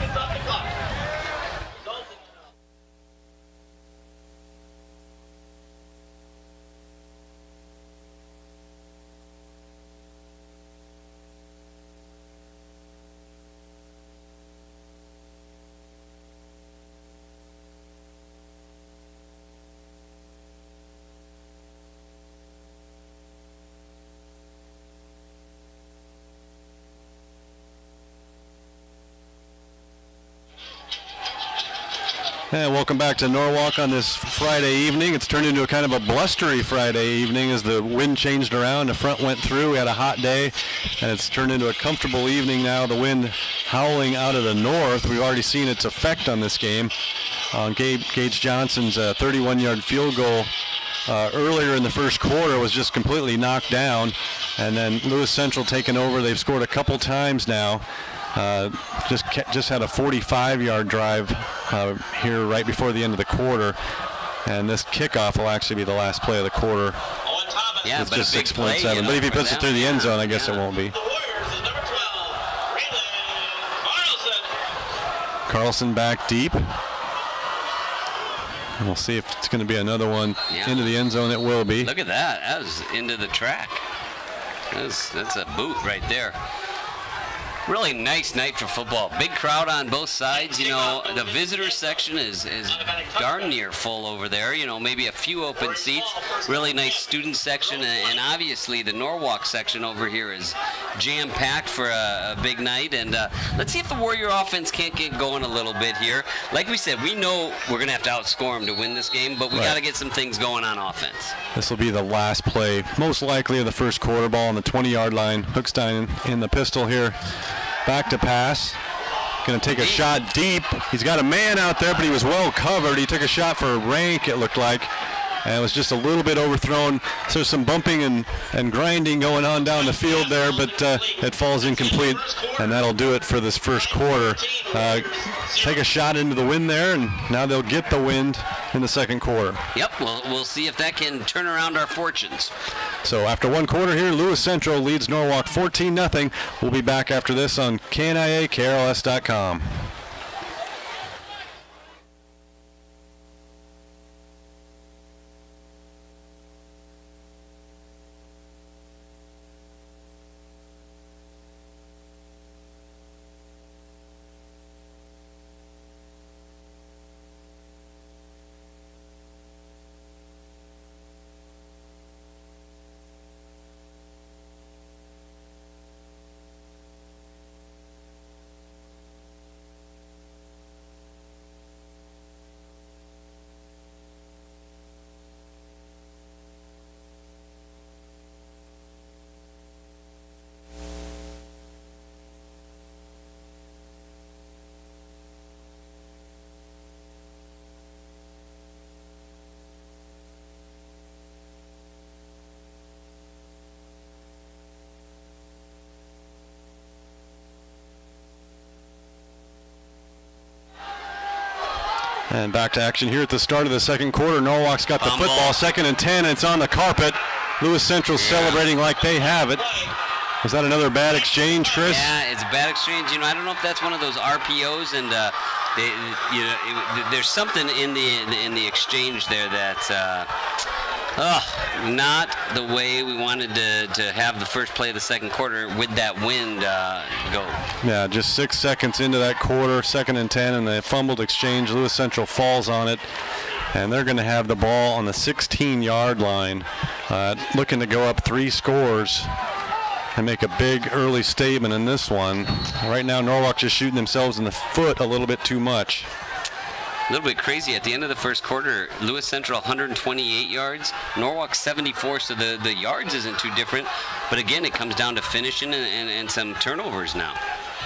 And welcome back to Norwalk on this Friday evening. It's turned into a kind of a blustery Friday evening as the wind changed around. The front went through. We had a hot day, and it's turned into a comfortable evening now. The wind howling out of the north. We've already seen its effect on this game. Gage Johnson's 31-yard field goal earlier in the first quarter was just completely knocked down, and then Lewis Central taken over. They've scored a couple times now. Just had a 45-yard drive here right before the end of the quarter, and this kickoff will actually be the last play of the quarter. Yeah, it's just 6.7. But if he puts it through the end zone, I guess it won't be. Carlson back deep. And we'll see if it's going to be another one into the end zone. It will be. Look at that. That was into the track. That's a boot right there. Really nice night for football. Big crowd on both sides. The visitor section is darn near full over there. Maybe a few open seats. Really nice student section, and obviously the Norwalk section over here is jam-packed for a big night. And let's see if the Warrior offense can't get going a little bit here. Like we said, we know we're going to have to outscore them to win this game, but we got to get some things going on offense. This will be the last play, most likely of the first quarter. Ball on the 20-yard line. Hookstein in the pistol here. Back to pass. Going to take a shot deep. He's got a man out there, but he was well covered. He took a shot for a rank, it looked like, and it was just a little bit overthrown. So there's some bumping and grinding going on down the field there, but it falls incomplete, and that'll do it for this first quarter. Take a shot into the wind there, and now they'll get the wind in the second quarter. Yep, we'll see if that can turn around our fortunes. So after one quarter here, Lewis Central leads Norwalk 14-0. We'll be back after this on KNIA, KRLS.com. And back to action here at the start of the second quarter. Norwalk's got the football, 2nd and 10. It's on the carpet. Lewis Central celebrating like they have it. Was that another bad exchange, Chris? Yeah, it's a bad exchange. I don't know if that's one of those RPOs, and there's something in the exchange there that's not the way we wanted to have the first play of the second quarter with that wind go. Yeah, just 6 seconds into that quarter, 2nd and 10, and the fumbled exchange. Lewis Central falls on it, and they're going to have the ball on the 16-yard line, looking to go up 3 scores and make a big early statement in this one. Right now, Norwalk just shooting themselves in the foot a little bit too much. A little bit crazy. At the end of the first quarter, Lewis Central 128 yards, Norwalk 74, so the yards isn't too different. But again, it comes down to finishing and some turnovers now.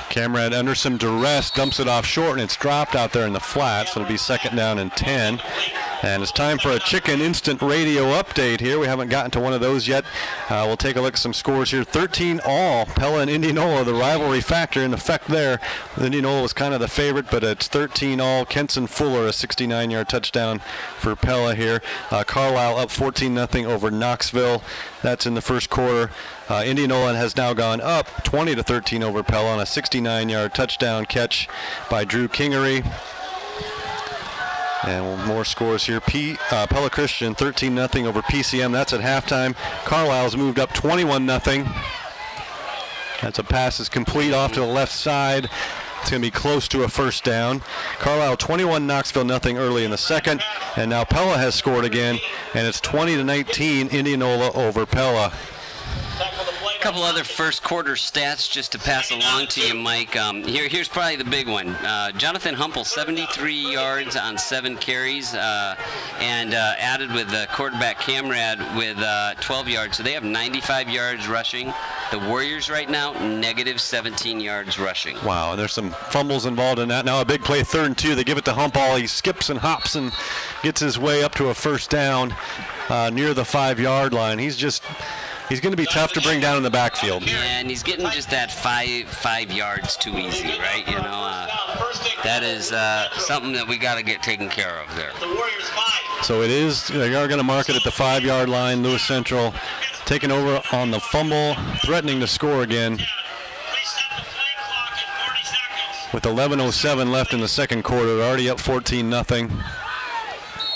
Camrad under some duress dumps it off short, and it's dropped out there in the flat, so it'll be 2nd down and 10. And it's time for a Chicken Instant Radio update here. We haven't gotten to one of those yet. We'll take a look at some scores here. 13-all, Pella and Indianola, the rivalry factor in effect there. Indianola was kind of the favorite, but it's 13-all. Kenson Fuller, a 69-yard touchdown for Pella here. Carlisle up 14-0 over Knoxville. That's in the first quarter. Indianola has now gone up 20-13 over Pella on a 69-yard touchdown catch by Drew Kingery. And more scores here. Pella Christian 13-0 over PCM. That's at halftime. Carlisle's moved up 21-0. That's a pass is complete off to the left side. It's going to be close to a first down. Carlisle 21, Knoxville nothing early in the second. And now Pella has scored again, and it's 20-19 Indianola over Pella. A couple other first quarter stats just to pass along to you, Mike. Here's probably the big one. Jonathan Humpel, 73 yards on 7 carries, and added with quarterback Camrad with 12 yards. So they have 95 yards rushing. The Warriors right now, negative 17 yards rushing. Wow, and there's some fumbles involved in that. Now a big play, 3rd and 2. They give it to Humpel. He skips and hops and gets his way up to a first down near the 5-yard line. He's going to be tough to bring down in the backfield. Yeah, and he's getting just that five yards too easy, right? That is something that we got to get taken care of there. So it is, they are going to mark it at the 5-yard line. Lewis Central taking over on the fumble, threatening to score again. With 11:07 left in the second quarter, they're already up 14-0.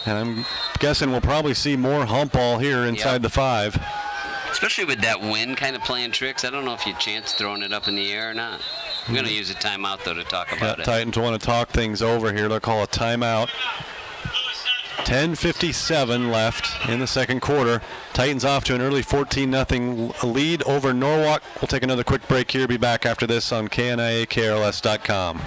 And I'm guessing we'll probably see more Humpal here inside the 5. Especially with that wind kind of playing tricks. I don't know if you chance throwing it up in the air or not. I'm going to use a timeout, though, to talk about it. Titans want to talk things over here. They'll call a timeout. 10:57 left in the second quarter. Titans off to an early 14-0 lead over Norwalk. We'll take another quick break here. Be back after this on KNIA-KRLS.com.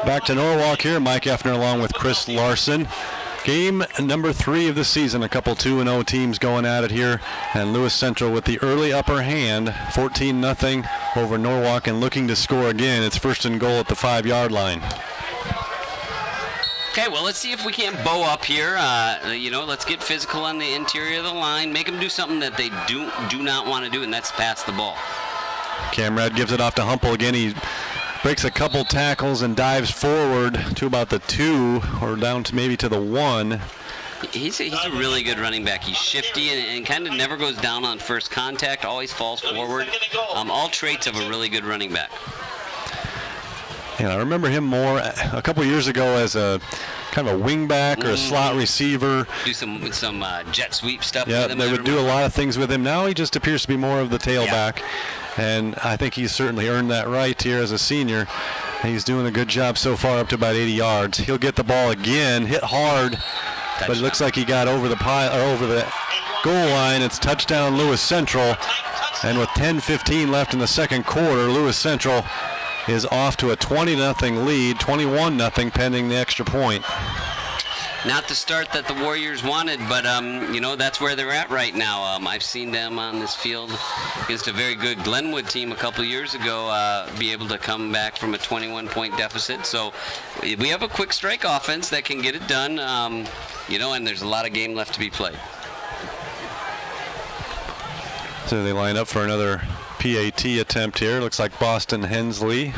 Back to Norwalk here. Mike Effner along with Chris Larson. Game number 3 of the season. A couple 2-0 teams going at it here. And Lewis Central with the early upper hand. 14-0 over Norwalk and looking to score again. It's 1st and goal at the 5-yard line. Okay, well, let's see if we can't bow up here. Let's get physical on the interior of the line. Make them do something that they do not want to do, and that's pass the ball. Camrad gives it off to Humpel again. He breaks a couple tackles and dives forward to about the 2 or down to maybe to the 1. He's a really good running back. He's shifty and kind of never goes down on first contact, always falls forward. All traits of a really good running back. Yeah, I remember him more a couple years ago as a kind of a wingback or a slot receiver. Do some jet sweep stuff yeah, with him. They would do a lot of things with him. Now he just appears to be more of the tailback. Yeah. And I think he's certainly earned that right here as a senior. He's doing a good job so far, up to about 80 yards. He'll get the ball again, hit hard, but it looks like he got over the goal line. It's touchdown Lewis Central. And with 10:15 left in the second quarter, Lewis Central is off to a 20-0 lead, 21-0 pending the extra point. Not the start that the Warriors wanted, but that's where they're at right now. I've seen them on this field against a very good Glenwood team a couple years ago be able to come back from a 21-point deficit. So we have a quick strike offense that can get it done, and there's a lot of game left to be played. So they line up for another PAT attempt here. Looks like Boston Hensley.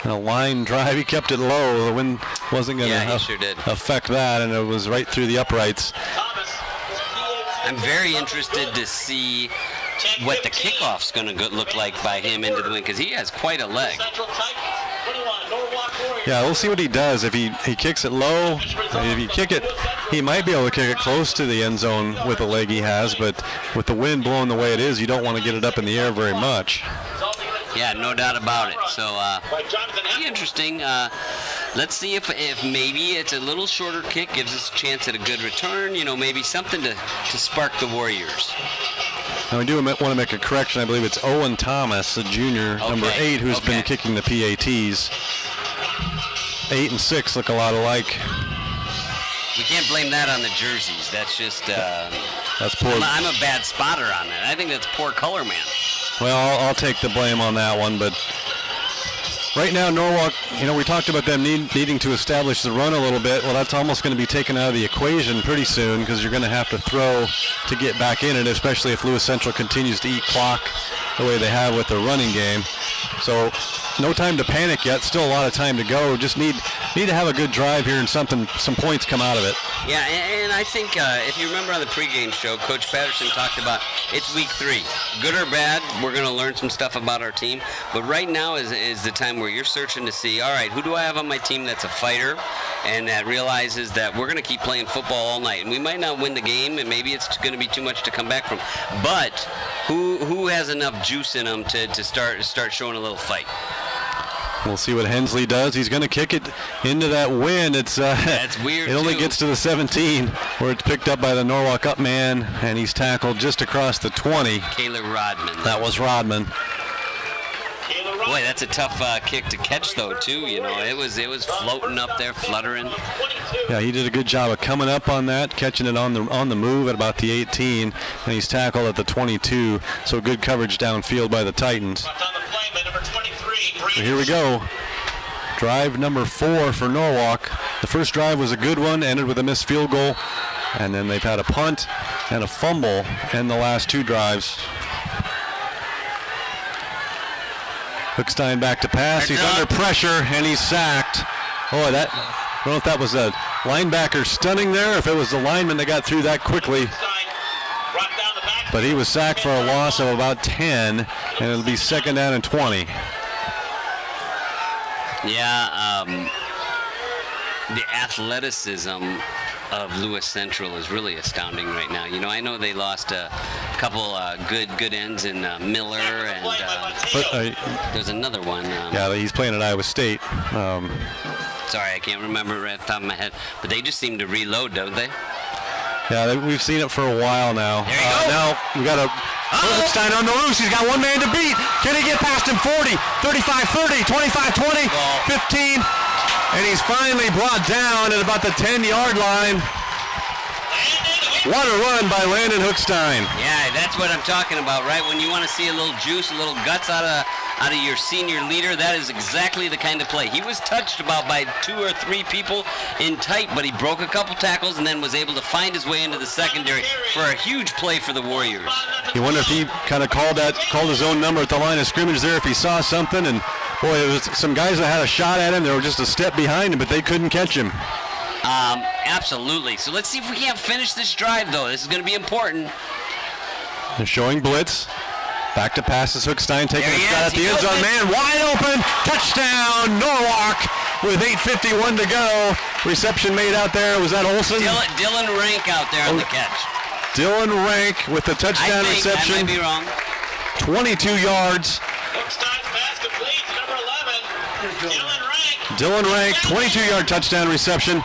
A line drive, he kept it low. The wind wasn't going to sure did. affect that, and it was right through the uprights. I'm very interested to see what the kickoff's going to look like by him into the wind, because he has quite a leg. Yeah, we'll see what he does. If he kicks it low, if he kick it, he might be able to kick it close to the end zone with the leg he has, but with the wind blowing the way it is, you don't want to get it up in the air very much. Yeah, no doubt about it. So, be interesting. Let's see if maybe it's a little shorter kick, gives us a chance at a good return. Maybe something to spark the Warriors. Now, we do want to make a correction. I believe it's Owen Thomas, a junior, number 8, who's been kicking the PATs. 8 and 6 look a lot alike. We can't blame that on the jerseys. That's just... that's poor. I'm a bad spotter on that. I think that's poor color, man. Well, I'll take the blame on that one, but right now Norwalk, we talked about them needing to establish the run a little bit. Well, that's almost going to be taken out of the equation pretty soon because you're going to have to throw to get back in it, especially if Lewis Central continues to eat clock the way they have with their running game. So no time to panic yet. Still a lot of time to go. Just need to have a good drive here and some points come out of it. Yeah, and I think if you remember on the pregame show, Coach Patterson talked about it's week 3. Good or bad, we're going to learn some stuff about our team. But right now is the time where you're searching to see, all right, who do I have on my team that's a fighter and that realizes that we're going to keep playing football all night. And we might not win the game, and maybe it's going to be too much to come back from. But who has enough juice in them to start showing a little fight? We'll see what Hensley does. He's going to kick it into that wind. That's weird. It only gets to the 17, where it's picked up by the Norwalk up man, and he's tackled just across the 20. Kayla Rodman. That was Rodman. Boy, that's a tough kick to catch, though, too. It was floating up there, fluttering. Yeah, he did a good job of coming up on that, catching it on the move at about the 18, and he's tackled at the 22. So good coverage downfield by the Titans. So here we go. Drive number 4 for Norwalk. The first drive was a good one, ended with a missed field goal, and then they've had a punt and a fumble in the last 2 drives. Hookstein back to pass. He's under pressure, and he's sacked. Oh, I don't know if that was a linebacker stunning there, or if it was the lineman that got through that quickly. But he was sacked for a loss of about 10, and it'll be 2nd down and 20. Yeah, the athleticism of Lewis Central is really astounding right now. I know they lost a couple good ends in Miller, and there's another one. Yeah, he's playing at Iowa State. Sorry, I can't remember right off the top of my head. But they just seem to reload, don't they? Yeah, we've seen it for a while now. There you go. Now we got a Hookstein on the loose. He's got one man to beat. Can he get past him? 40, 35, 30, 25, 20, 15. And he's finally brought down at about the 10-yard line. What a run by Landon Hookstein. Yeah, that's what I'm talking about, right? When you want to see a little juice, a little guts out of your senior leader, that is exactly the kind of play. He was touched about by 2 or 3 people in tight, but he broke a couple tackles and then was able to find his way into the secondary for a huge play for the Warriors. You wonder if he kind of called his own number at the line of scrimmage there, if he saw something. And boy, it was some guys that had a shot at him. They were just a step behind him, but they couldn't catch him. Absolutely. So let's see if we can't finish this drive, though. This is going to be important. They're showing blitz. Back to passes. Hookstein taking a shot at the end zone. Man, wide open. Touchdown, Norwalk, with 8:51 to go. Reception made out there. Was that Olsen? Dylan Rank out there on the catch. Dylan Rank with the touchdown reception. I might be wrong. 22 yards. Hookstein's pass complete to number 11, Dylan Rank. Dylan Rank, 22-yard touchdown reception.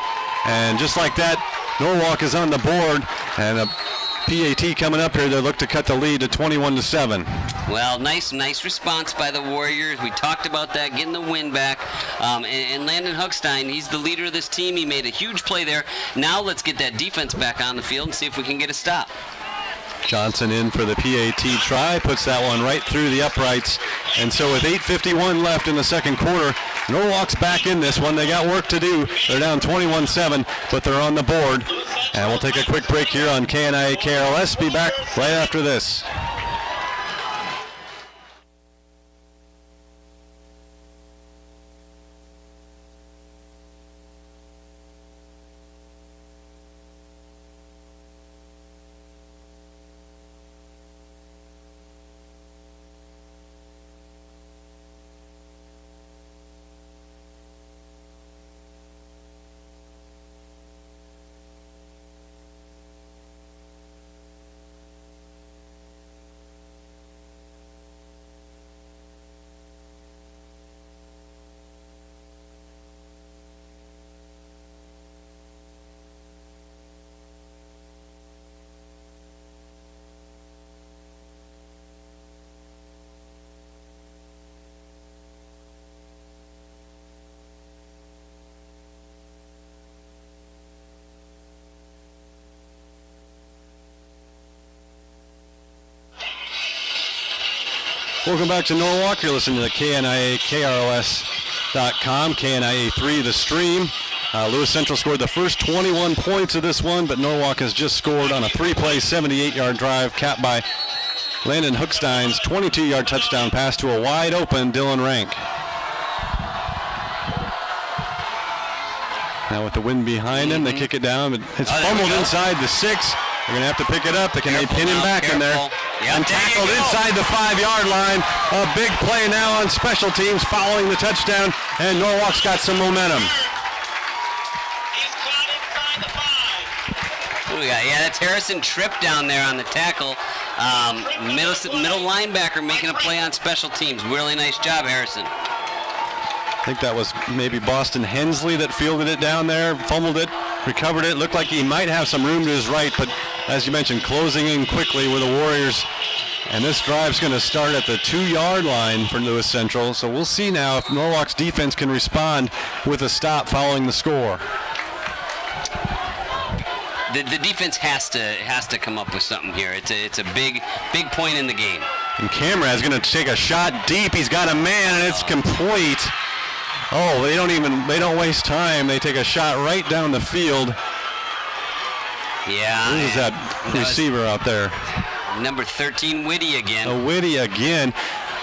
And just like that, Norwalk is on the board. And PAT coming up here. They look to cut the lead to 21-7. Well, nice response by the Warriors. We talked about that, getting the win back. And Landon Huckstein, he's the leader of this team. He made a huge play there. Now let's get that defense back on the field and see if we can get a stop. Johnson in for the PAT try, puts that one right through the uprights. And so with 8:51 left in the second quarter, Norwalk's back in this one. They got work to do. They're down 21-7, but they're on the board. And we'll take a quick break here on KNIA KRLS. Be back right after this. Welcome back to Norwalk. You're listening to the KNIA KRLS.com, KNIA 3, the stream. Lewis Central scored the first 21 points of this one, but Norwalk has just scored on a three-play, 78-yard drive capped by Landon Huckstein's 22-yard touchdown pass to a wide-open Dylan Rank. Now with the wind behind him, they kick it down. It's fumbled inside the 6. They're going to have to pick it up. They pin him back in there. Yep, and tackled inside the 5-yard line. A big play now on special teams following the touchdown, and Norwalk's got some momentum. He's caught inside the 5. What do we got? Yeah, that's Harrison Tripp down there on the tackle. Middle linebacker making a play on special teams. Really nice job, Harrison. I think that was maybe Boston Hensley that fielded it down there, fumbled it, recovered it. Looked like he might have some room to his right, but as you mentioned, closing in quickly with the Warriors. And this drive's going to start at the 2-yard line for Lewis Central. So we'll see now if Norwalk's defense can respond with a stop following the score. The defense has to come up with something here. It's a big point in the game. And Camrad's going to take a shot deep. He's got a man, and it's complete. Oh, they don't waste time. They take a shot right down the field. Yeah. Who's that receiver out there? Number 13, Whitty again. Whitty again.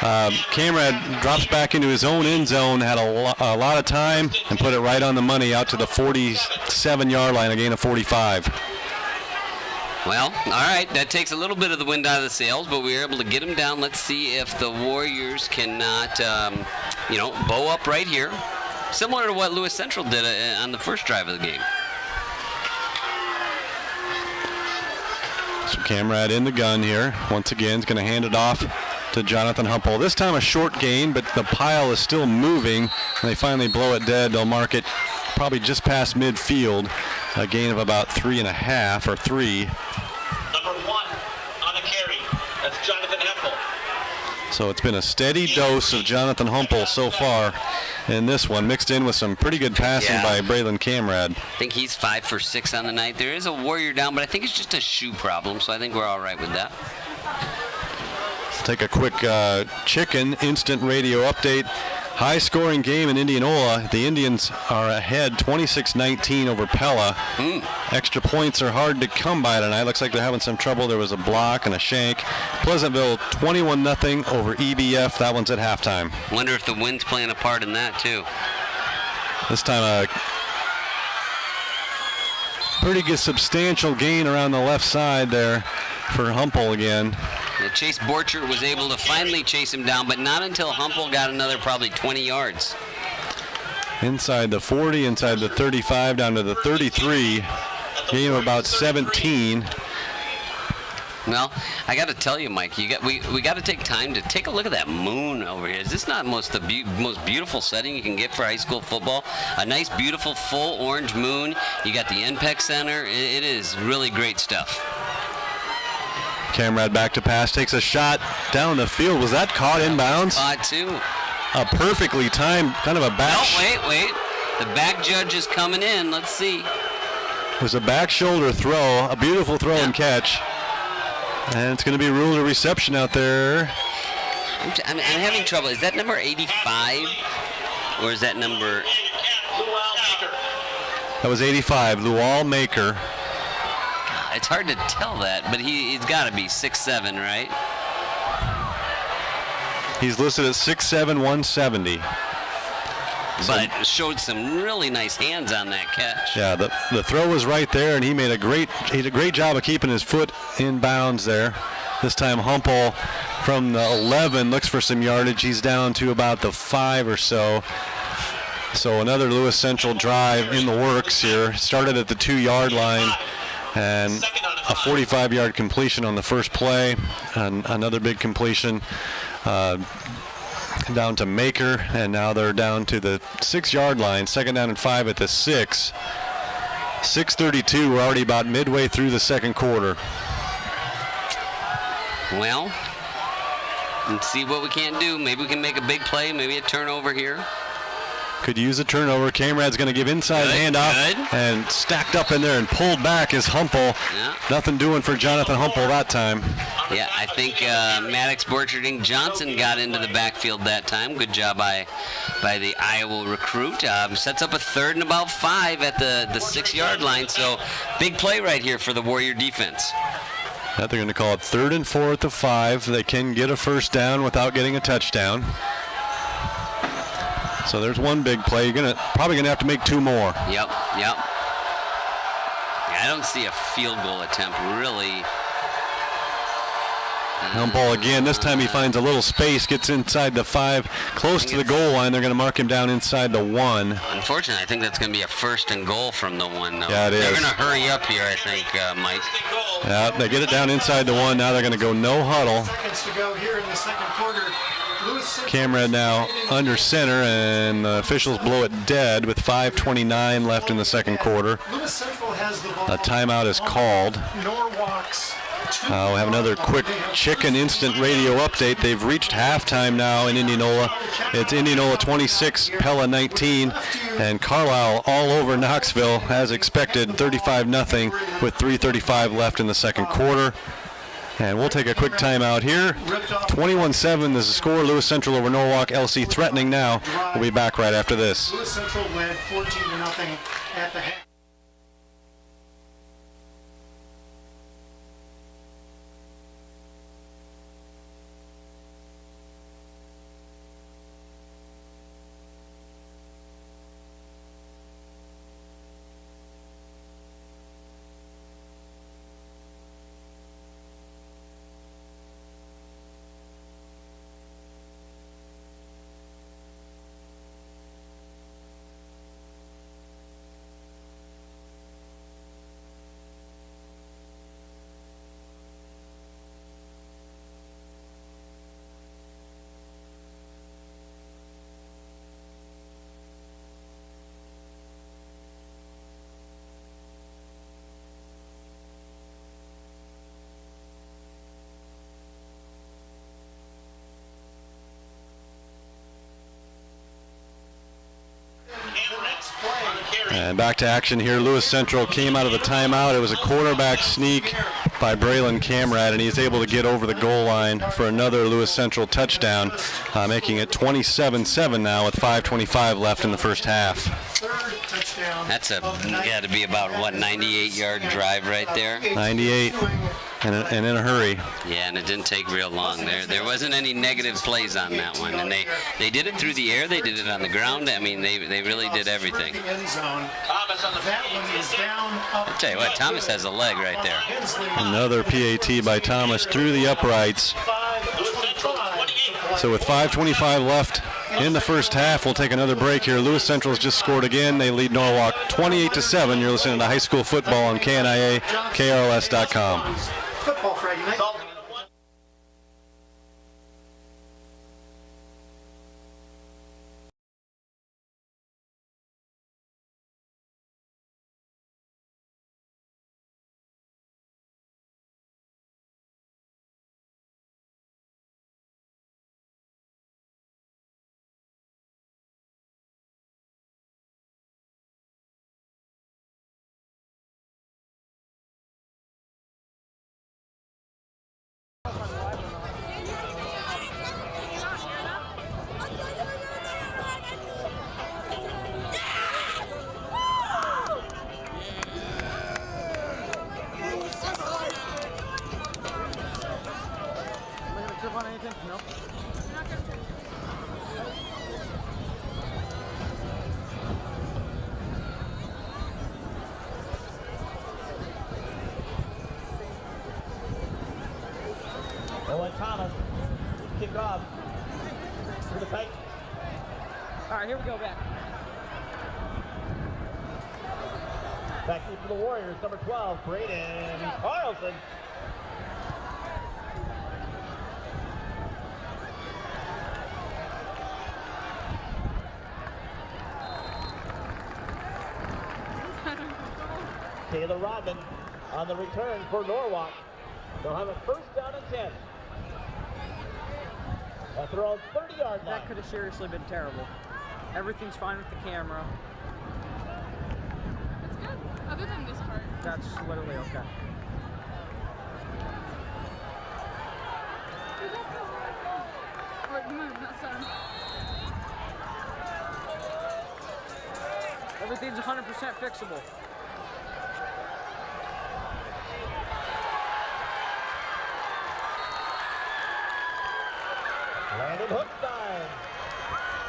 Camrad drops back into his own end zone, had a lot of time, and put it right on the money out to the 47-yard line, a gain of 45. Well, all right, that takes a little bit of the wind out of the sails, but we were able to get him down. Let's see if the Warriors cannot, bow up right here, similar to what Lewis Central did on the first drive of the game. So Camrad in the gun here. Once again, is going to hand it off to Jonathan Humple. This time a short gain, but the pile is still moving. When they finally blow it dead, they'll mark it probably just past midfield. A gain of about 3.5 or 3. Number 1 on the carry. That's Jonathan Hempel. So it's been a steady dose of Jonathan Humple so far in this one, mixed in with some pretty good passing by Braylon Camrad. I think he's 5 for 6 on the night. There is a Warrior down, but I think it's just a shoe problem, so I think we're all right with that. Let's take a quick Chicken Instant Radio update. High-scoring game in Indianola. The Indians are ahead 26-19 over Pella. Extra points are hard to come by tonight. Looks like they're having some trouble. There was a block and a shank. Pleasantville 21-0 over EBF. That one's at halftime. Wonder if the wind's playing a part in that, too. This time a pretty good substantial gain around the left side there for Humple again. Chase Borchert was able to finally chase him down, but not until Humple got another probably 20 yards. Inside the 40, inside the 35, down to the 33. Gain of about 17. Well, I got to tell you, Mike, we got to take time to take a look at that moon over here. Is this not most beautiful setting you can get for high school football? A nice, beautiful, full orange moon. You got the NPEC Center. It is really great stuff. Camrad back to pass, takes a shot down the field. Was that caught inbounds? Too. A perfectly timed, kind of a back. No, wait. The back judge is coming in. Let's see. It was a back shoulder throw, a beautiful throw and catch. And it's going to be ruled a reception out there. I'm having trouble. Is that number 85? Or is that number... That was 85, Lual Maker. It's hard to tell that, but he's got to be 6'7", right? He's listed at 6'7", 170. But showed some really nice hands on that catch. Yeah, the throw was right there, and he did a great job of keeping his foot in bounds there. This time Humple from the 11 looks for some yardage. He's down to about the 5 or so. So another Lewis Central drive in the works here. Started at the 2-yard line, and a 45-yard completion on the first play, and another big completion down to Maker, and now they're down to the 6-yard line. 2nd down and 5 at the 6. 6:32. We're already about midway through the second quarter. Well, let's see what we can do. Maybe we can make a big play, maybe a turnover here. Could use a turnover. Camrad's going to give inside handoff, and stacked up in there and pulled back is Humple. Yeah. Nothing doing for Jonathan Humple that time. Yeah, I think Maddox Borcherding Johnson got into the backfield that time. Good job by the Iowa recruit. Sets up a 3rd and about 5 at the 6-yard line. So big play right here for the Warrior defense. They're going to call it 3rd and 4 at the 5. They can get a first down without getting a touchdown. So there's one big play. You're probably gonna have to make 2 more. Yep. Yeah, I don't see a field goal attempt really. Humble again. This time he finds a little space, gets inside the 5, close to the goal line. They're going to mark him down inside the 1. Unfortunately, I think that's going to be a 1st and goal from the 1. Though. Yeah, it is. They're going to hurry up here, I think, Mike. Yeah, they get it down inside the 1. Now they're going to go no huddle. Seconds to go here in the second quarter. Camera now under center, and the officials blow it dead with 5:29 left in the second quarter. A timeout is called. We'll have another quick Chicken Instant Radio update. They've reached halftime now in Indianola. It's Indianola 26, Pella 19, and Carlisle all over Knoxville as expected, 35-0 with 3:35 left in the second quarter. And we'll take a quick timeout here. 21-7 is the score. Lewis Central over Norwalk. LC threatening now. We'll be back right after this. Lewis Central led 14-0 at the half. And back to action here. Lewis Central came out of the timeout. It was a quarterback sneak by Braylon Camrad, and he's able to get over the goal line for another Lewis Central touchdown, making it 27-7 now with 5:25 left in the first half. That's got to be about, 98-yard drive right there? 98, and in a hurry. Yeah, and it didn't take real long. There wasn't any negative plays on that one, and they did it through the air, they did it on the ground. I mean, they really did everything. I'll tell you what, Thomas has a leg right there. Another PAT by Thomas through the uprights. So with 5:25 left in the first half, we'll take another break here. Lewis Central has just scored again. They lead Norwalk 28-7. You're listening to high school football on KNIA, KRLS.com. Football Friday night. anything? No? You're not going to change it. Owen Thomas, kick off to the paint. All right, here we go back. Back in for the Warriors, number 12, Kaden Carlson. Taylor Rodman on the return for Norwalk. They'll have a first down and 10. After all, 30-yard line. That could have seriously been terrible. Everything's fine with the camera. It's good. Other than this part. That's literally okay. Or move, not sun. Everything's 100% fixable. Landon Hookstein.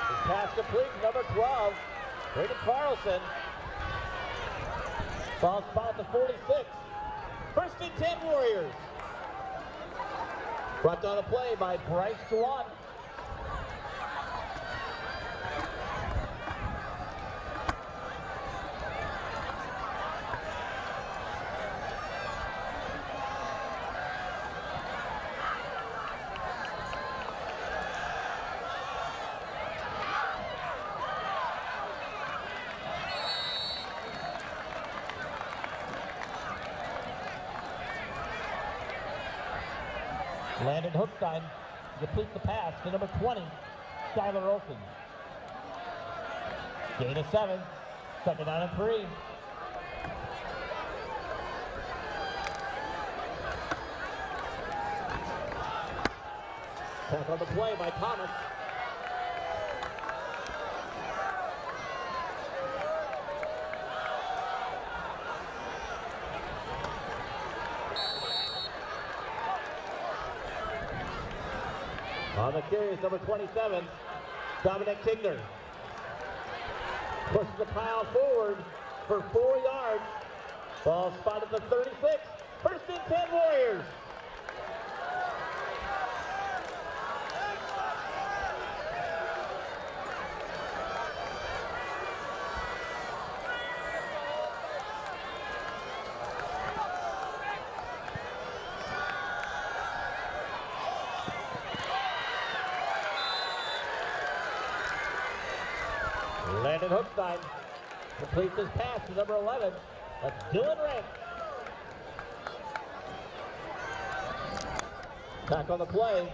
His pass complete, number 12, Kaden Carlson. Ball spot at the 46. First and 10 Warriors. Brought down a play by Bryce Swan. Landon Hookstein completes the pass to number 20, Skylar Olsen. Gain of 7, second down and 3. Pass on the play by Thomas. On the carry is number 27, Dominic Tigner. Pushes the pile forward for 4 yards. Ball spotted at the 36. First and 10 Warriors. Landon Hookstein completes his pass to number 11. That's Dylan Rank. Back on the play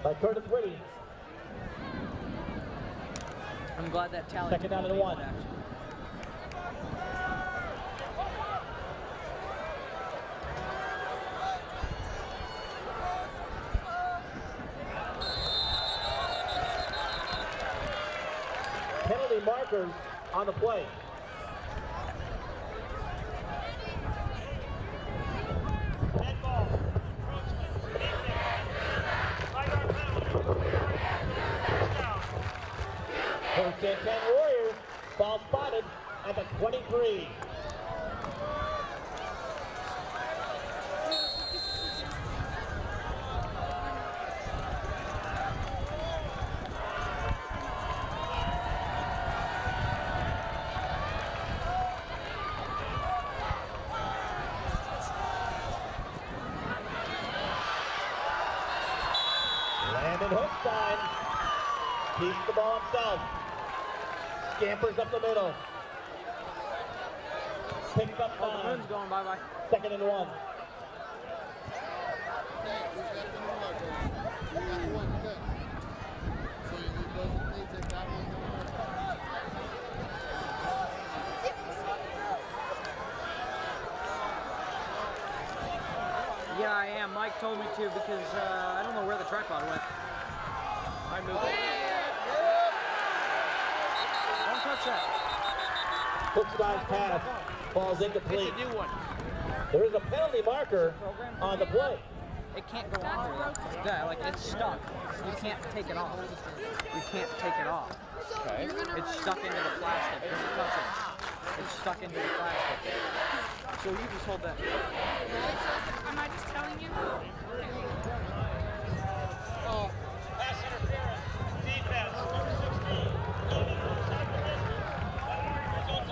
by Curtis Whitty. I'm glad that tally. Second down and 1. Penalty markers on the play. Head ball. First and 10 Warriors. Ball spotted at the 23. Landon Hookstein keeps the ball himself. Scampers up the middle. Picks up Oh, the moon's going bye-bye. second and 1. Yeah, I am. Mike told me to because I don't know where the tripod went. I moved it. Don't touch that. Hookstein's pass falls It's incomplete. a new one. There is a penalty marker on the play. It can't go on there. Yeah, like it's stuck. You can't take it off. You can't take it off. Okay. It's stuck into the plastic. Don't touch it. It's stuck into the plastic. So you just hold that. Am I just telling you? Oh. Pass interference. Defense, number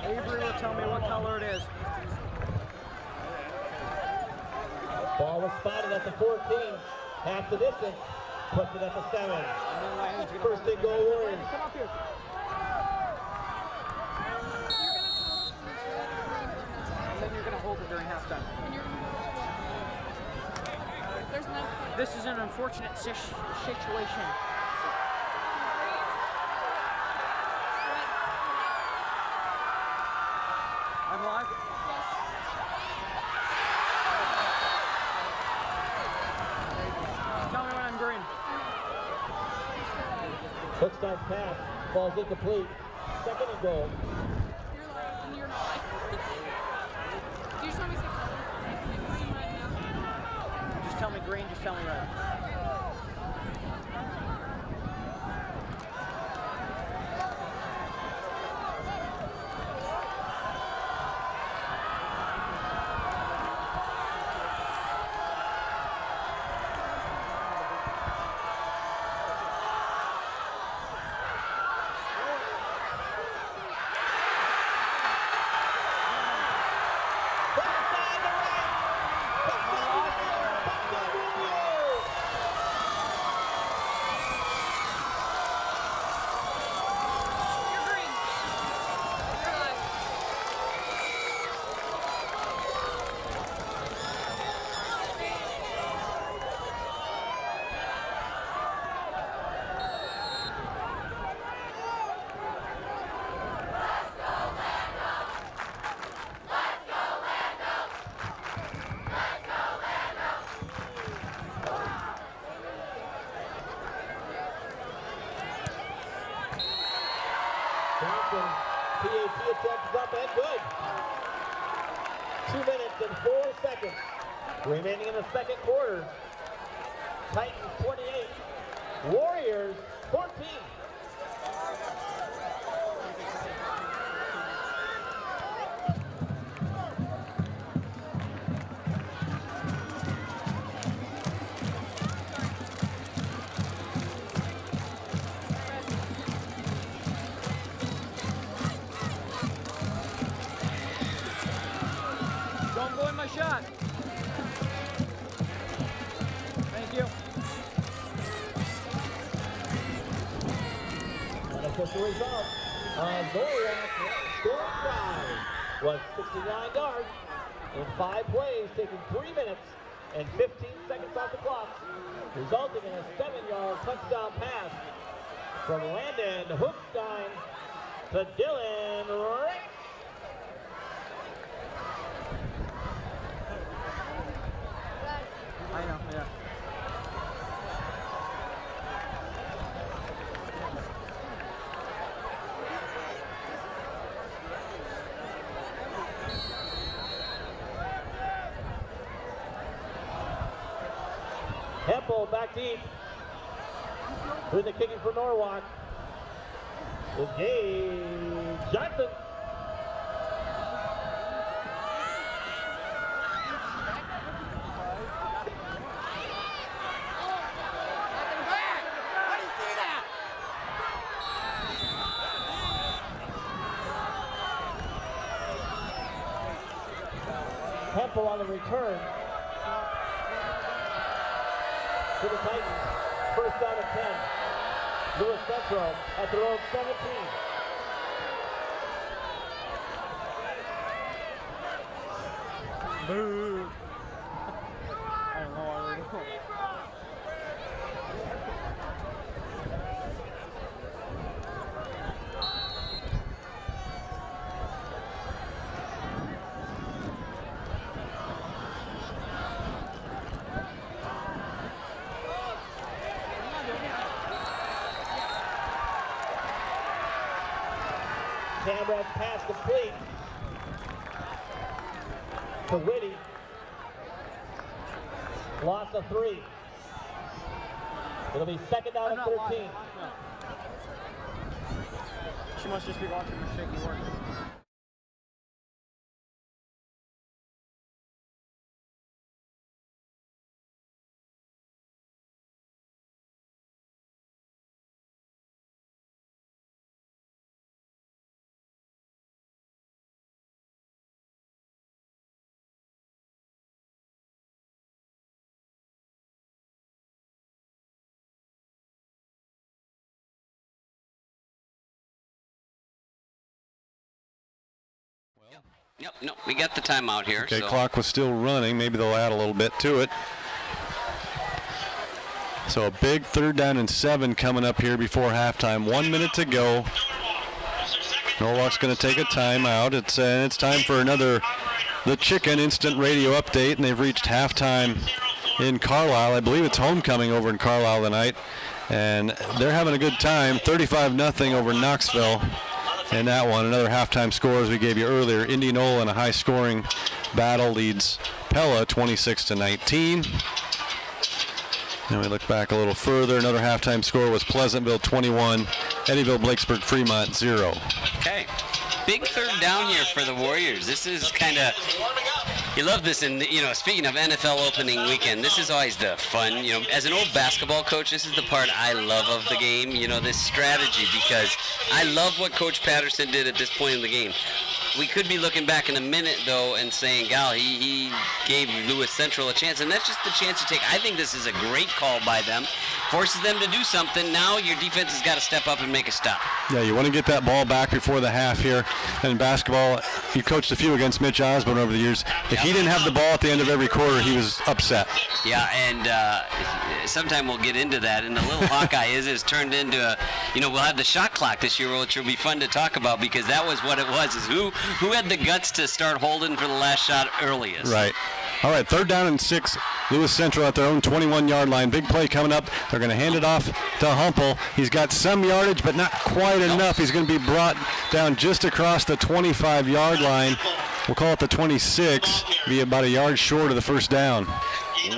16. Avery will tell me what color it is. Ball was spotted at the 14. Half the distance. Puts it at the 7. First and goal Warriors. Come up here. And then you're going to hold it during halftime. There's no point. This is an unfortunate situation. I'm live? Tell me when I'm green. Quick start pass. Ball's incomplete. Second and goal. You're lying, and you're not lying. Do you just want me to say color? Green right now. Just tell me green, just tell me red. You're green. You're live. Johnson, PAT attempt is up and good. 2 minutes and 4 seconds remaining in the second quarter. Titans 28, Warriors 14. Don't go in my shot. Thank you. Unofficial result. Norwalk scoring drive was 69 yards in 5 plays, taking 3 minutes and 15 seconds off the clock, resulting in a 7-yard touchdown pass from Landon Hookstein to Dylan Rick. I know, yeah. Hempel back deep. Doing the kicking for Norwalk. Is Gage Johnson. Hempel on the return to the Titans. First down and 10. Lewis Central at their own 17. Boo. I don't know why we're doing it. Camrad's pass complete to Whitty. Loss of 3. It'll be second down and 13. She must just be watching her shaky work. Yep, no, we got the timeout here. Okay, so. clock was still running. Maybe they'll add a little bit to it. So a big 3rd down and 7 coming up here before halftime. 1 minute to go. Norwalk's going to take a timeout. It's time for another The Chicken Instant Radio Update, and they've reached halftime in Carlisle. I believe it's homecoming over in Carlisle tonight, and they're having a good time. 35-0 over Knoxville. And that one, another halftime score as we gave you earlier. Indianola in a high-scoring battle leads Pella 26-19. And we look back a little further. Another halftime score was Pleasantville 21, Eddyville, Blakesburg, Fremont 0. Okay, big 3rd down here for the Warriors. This is kind of, you love this, and speaking of NFL opening weekend, this is always the fun. As an old basketball coach, this is the part I love of the game. This strategy, because I love what Coach Patterson did at this point in the game. We could be looking back in a minute, though, and saying, gal, he gave Lewis Central a chance, and that's just the chance you take. I think this is a great call by them. Forces them to do something. Now your defense has got to step up and make a stop. Yeah, you want to get that ball back before the half here. And in basketball, you coached a few against Mitch Osborne over the years. If he didn't have the ball at the end of every quarter, he was upset. Yeah, and sometime we'll get into that. And the little Hawkeye is turned into we'll have the shot clock this year, which will be fun to talk about, because that was what it was, is who had the guts to start holding for the last shot earliest. Right. All right, 3rd down and 6. Lewis Central at their own 21-yard line. Big play coming up. They're going to hand it off to Humple. He's got some yardage, but not quite enough. He's going to be brought down just across the 25-yard line. We'll call it the 26. Be about a yard short of the 1st down.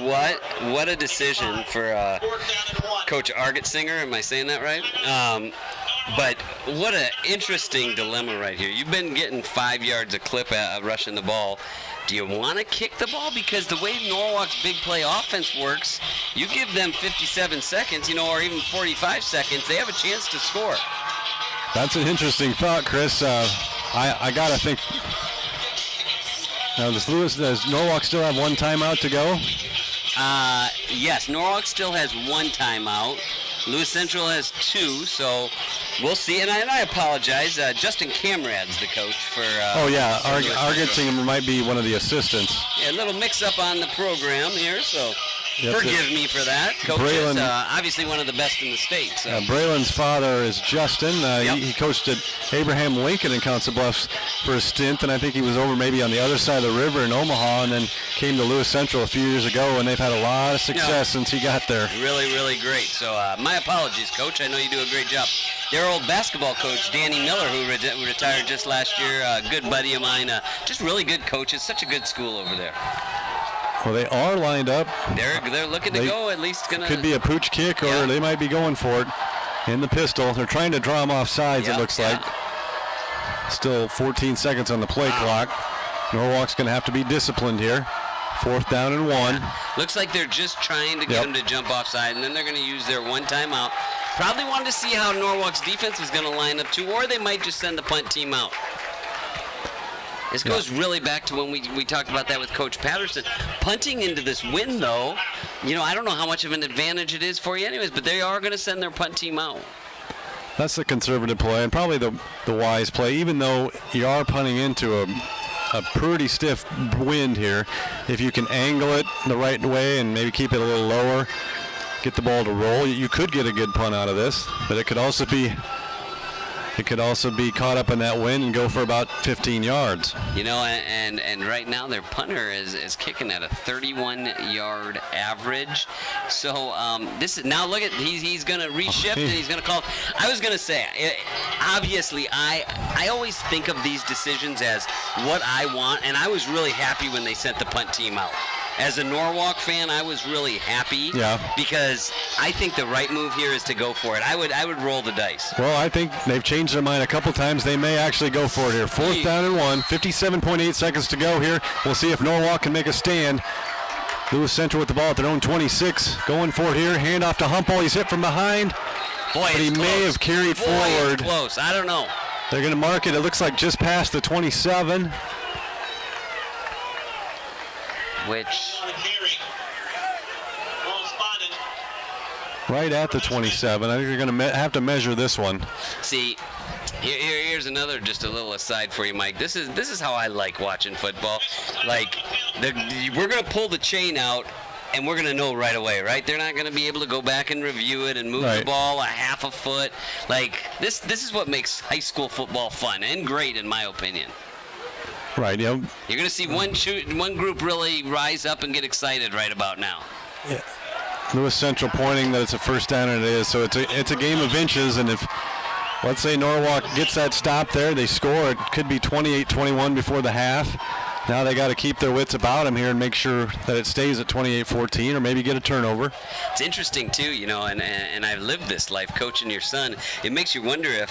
What a decision for Coach Argetsinger. Am I saying that right? But what an interesting dilemma right here. You've been getting 5 yards a clip at rushing the ball. Do you want to kick the ball? Because the way Norwalk's big play offense works, you give them 57 seconds, or even 45 seconds, they have a chance to score. That's an interesting thought, Chris. I got to think. Now, does Norwalk still have 1 timeout to go? Yes, Norwalk still has 1 timeout. Lewis Central has 2, so we'll see. And I apologize. Justin Camrad's the coach for... Argetsinger might be one of the assistants. Yeah, a little mix-up on the program here, so forgive me for that. Coach Braylon, is obviously one of the best in the state. So. Braylon's father is Justin. He coached at Abraham Lincoln in Council Bluffs for a stint, and I think he was over maybe on the other side of the river in Omaha, and then came to Lewis Central a few years ago, and they've had a lot of success since he got there. Really, really great. So my apologies, Coach. I know you do a great job. Their old basketball coach, Danny Miller, who retired just last year, a good buddy of mine, just really good coach. It's such a good school over there. Well, they are lined up. They're looking to go, at least gonna... Could be a pooch kick, or they might be going for it in the pistol. They're trying to draw him off sides, it looks like. Still 14 seconds on the play clock. Norwalk's going to have to be disciplined here. 4th down and 1. Looks like they're just trying to get him to jump offside, and then they're going to use their 1 timeout. Probably wanted to see how Norwalk's defense was going to line up too, or they might just send the punt team out. This goes really back to when we talked about that with Coach Patterson. Punting into this win, though, I don't know how much of an advantage it is for you anyways, but they are going to send their punt team out. That's the conservative play, and probably the wise play, even though you are punting into a pretty stiff wind here. If you can angle it the right way and maybe keep it a little lower, get the ball to roll, you could get a good punt out of this, but it could also be caught up in that wind and go for about 15 yards. And right now their punter is kicking at a 31-yard average. So this is now look at he's going to reshift and he's going to call. I was going to say, obviously I always think of these decisions as what I want, and I was really happy when they sent the punt team out. As a Norwalk fan, I was really happy. Yeah. Because I think the right move here is to go for it. I would roll the dice. Well, I think they've changed their mind a couple times. They may actually go for it here. 4th down and 1. 57.8 seconds to go here. We'll see if Norwalk can make a stand. Lewis Central with the ball at their own 26. Going for it here. Handoff to Humple. He's hit from behind. Boy, but he may have carried forward. It's close. I don't know. They're going to mark it. It looks like just past the 27. Which... Right at the 27. I think you're going to have to measure this one. See, here's another, just a little aside for you, Mike. This is how I like watching football. Like, we're going to pull the chain out, and we're going to know right away, right? They're not going to be able to go back and review it and move the ball a half a foot. Like, this is what makes high school football fun and great, in my opinion. Right, yeah. You're going to see one group really rise up and get excited right about now. Yeah. Lewis Central pointing that it's a first down, and it is. So it's a game of inches, and if, let's say, Norwalk gets that stop there, they score. It could be 28-21 before the half. Now they got to keep their wits about them here and make sure that it stays at 28-14 or maybe get a turnover. It's interesting, too, you know, and I've lived this life coaching your son. It makes you wonder if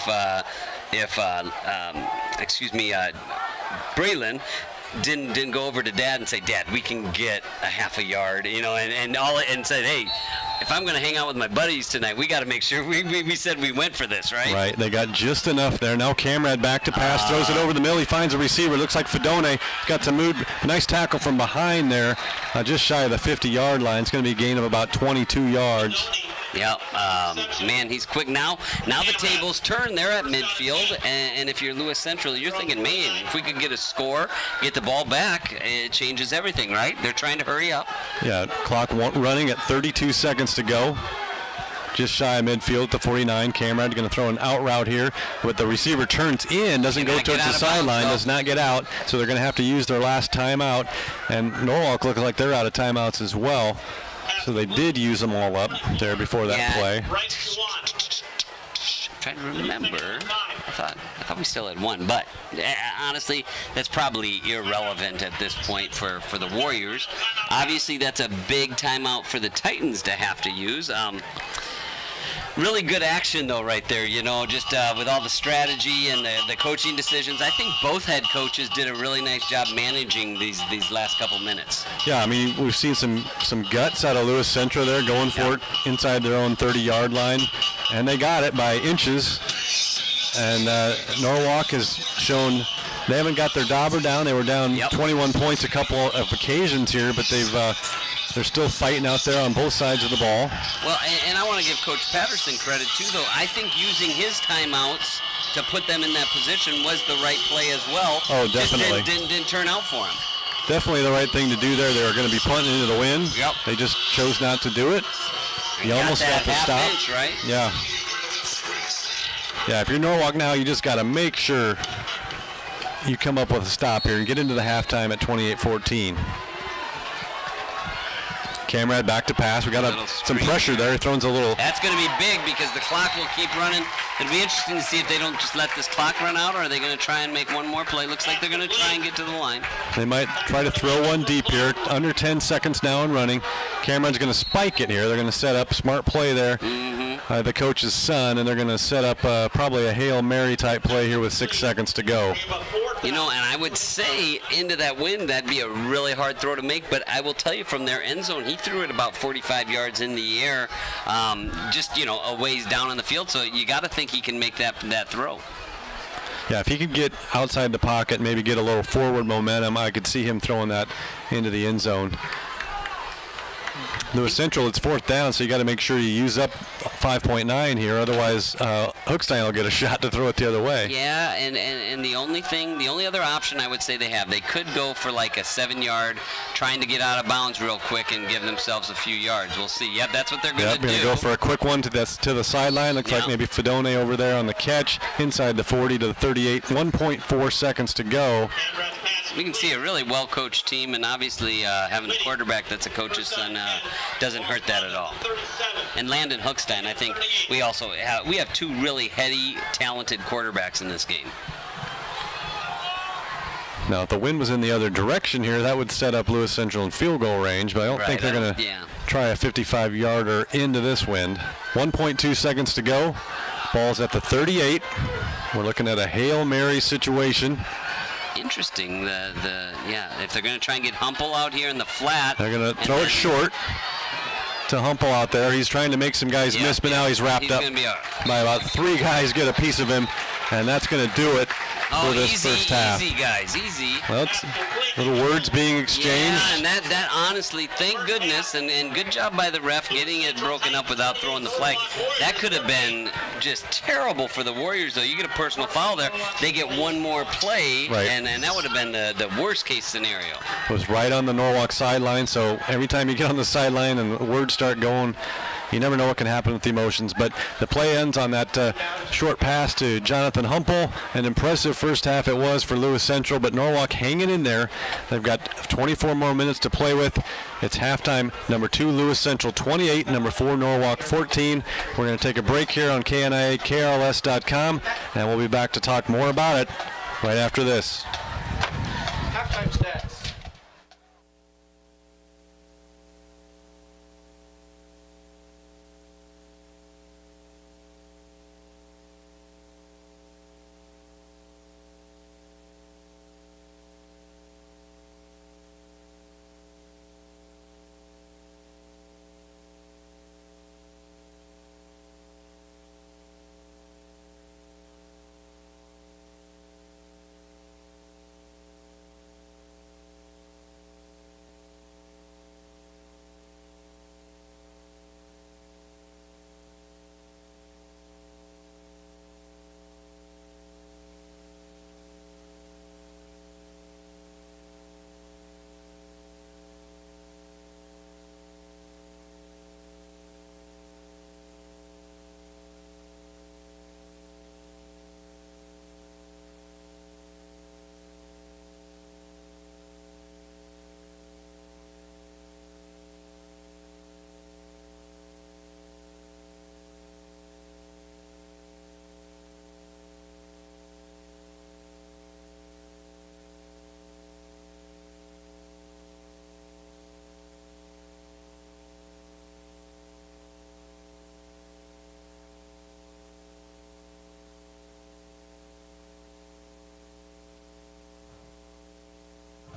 Braylon didn't go over to Dad and say, Dad, we can get a half a yard, you know, and said, hey, if I'm going to hang out with my buddies tonight, we got to make sure we said we went for this, right? Right. They got just enough there. Now Camrad back to pass, throws it over the middle. He finds a receiver. Looks like Fedone got to move. Nice tackle from behind there, just shy of the 50-yard line. It's going to be a gain of about 22 yards. Yeah, man, he's quick now. Now the tables turn there at midfield, and if you're Lewis Central, you're thinking, man, if we could get a score, get the ball back, it changes everything, right? They're trying to hurry up. Yeah, clock running at 32 seconds to go. Just shy of midfield to 49. Camrad going to throw an out route here, but the receiver turns in, doesn't go towards the sideline, does not get out, so they're going to have to use their last timeout, and Norwalk looks like they're out of timeouts as well. So they did use them all up there before that play. Trying to remember. I thought we still had one, but honestly, that's probably irrelevant at this point for the Warriors. Obviously, that's a big timeout for the Titans to have to use. Really good action, though, right there, you know, just with all the strategy and the coaching decisions. I think both head coaches did a really nice job managing these last couple minutes. Yeah, I mean, we've seen some guts out of Lewis Central there, going for it inside their own 30-yard line, and they got it by inches. And Norwalk has shown they haven't got their dauber down. They were down 21 points a couple of occasions here, but they're still fighting out there on both sides of the ball. Well, and I want to give Coach Patterson credit, too, though. I think using his timeouts to put them in that position was the right play as well. Oh, definitely. Just didn't turn out for him. Definitely the right thing to do there. They were going to be punting into the wind. Yep. They just chose not to do it. You almost got the stop. Inch, right? Yeah. Yeah, if you're Norwalk now, you just got to make sure you come up with a stop here and get into the halftime at 28-14. Camrad back to pass. We got some pressure there. He throws a little. That's going to be big because the clock will keep running. It'll be interesting to see if they don't just let this clock run out, or are they going to try and make one more play? Looks like they're going to try and get to the line. They might try to throw one deep here. Under 10 seconds now and running. Cameron's going to spike it here. They're going to set up smart play there. The coach's son, and they're going to set up probably a Hail Mary type play here with 6 seconds to go. You know, and I would say into that wind, that'd be a really hard throw to make, but I will tell you from their end zone, he threw it about 45 yards in the air, just, you know, a ways down on the field, so you got to think he can make that throw. Yeah, if he could get outside the pocket, maybe get a little forward momentum, I could see him throwing that into the end zone. Lewis Central, it's 4th down, so you got to make sure you use up 5.9 here. Otherwise, Hookstein will get a shot to throw it the other way. Yeah, and the only other option I would say they have, they could go for like a 7-yard, trying to get out of bounds real quick and give themselves a few yards. We'll see. Yep, that's what they're going to do. Going to go for a quick one to the sideline. Looks like maybe Fedone over there on the catch, inside the 40 to the 38. 1.4 seconds to go. We can see a really well-coached team, and obviously having a quarterback that's a coach's son doesn't hurt that at all. And Landon Hookstein, I think we have two really heady, talented quarterbacks in this game. Now, if the wind was in the other direction here, that would set up Lewis Central in field goal range, but I don't think they're going to try a 55-yarder into this wind. 1.2 seconds to go. Ball's at the 38. We're looking at a Hail Mary situation. Interesting. If they're going to try and get Humple out here in the flat. They're going to throw it short to Humple out there. He's trying to make some guys miss, but now he's wrapped up by about 3 guys get a piece of him, and that's going to do it for this first half. Easy, guys, easy. Well, it's little words being exchanged. Yeah, and that honestly, thank goodness, and good job by the ref getting it broken up without throwing the flag. That could have been just terrible for the Warriors, though. You get a personal foul there, they get one more play, and that would have been the worst case scenario. It was right on the Norwalk sideline, so every time you get on the sideline and the words start going, you never know what can happen with the emotions. But the play ends on that short pass to Jonathan Humple. An impressive first half it was for Lewis Central, but Norwalk hanging in there. They've got 24 more minutes to play with. It's halftime. Number 2, Lewis Central 28, number 4, Norwalk 14. We're going to take a break here on KNIA, KRLS.com, and we'll be back to talk more about it right after this. Halftime stats.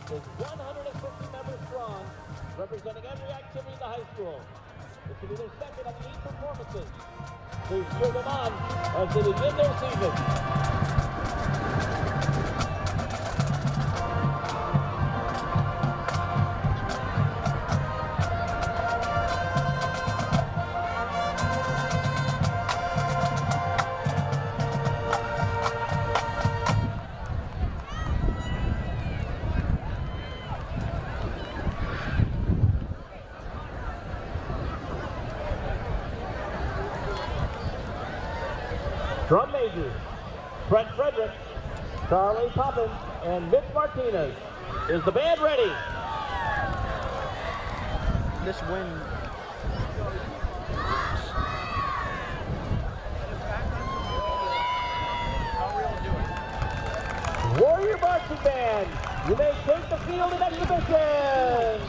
Is 150 members strong, representing every activity in the high school. This will be their second of 8 performances. Please cheer them on as they begin their season. Drum majors, Brett Frederick, Charlie Poppins, and Mitch Martinez. Is the band ready? This win. Warrior Marching Band, you may take the field in exhibition.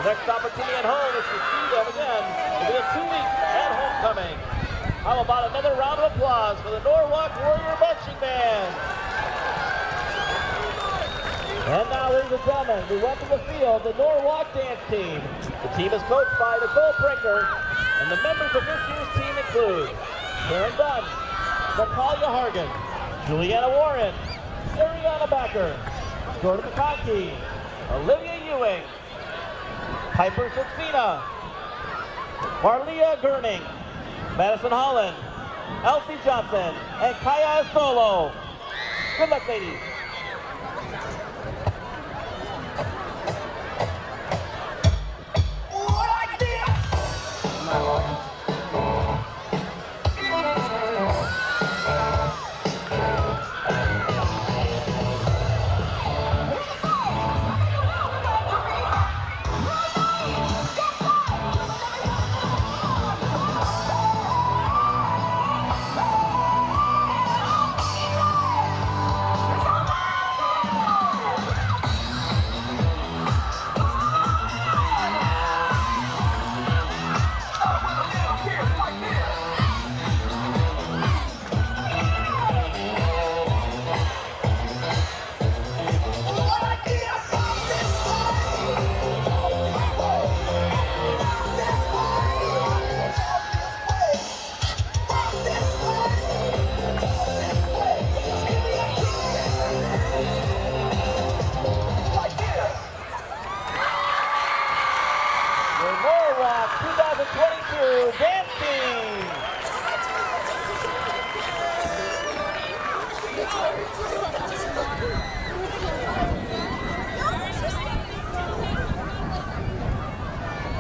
next opportunity at home is to see them again. It'll be in 2 weeks at homecoming. How about another round of applause for the Norwalk Warrior Marching Band? And now, ladies and gentlemen, we welcome to the field the Norwalk Dance Team. The team is coached by Nicole Brinkner, and the members of this year's team include Karen Dunn, Natalia Hargan, Juliana Warren, Ariana Backer, Jordan McConkey, Olivia Ewing, Piper Saxena, Marlia Gurning, Madison Holland, Elsie Johnson, and Kaya Solo. Good luck, ladies.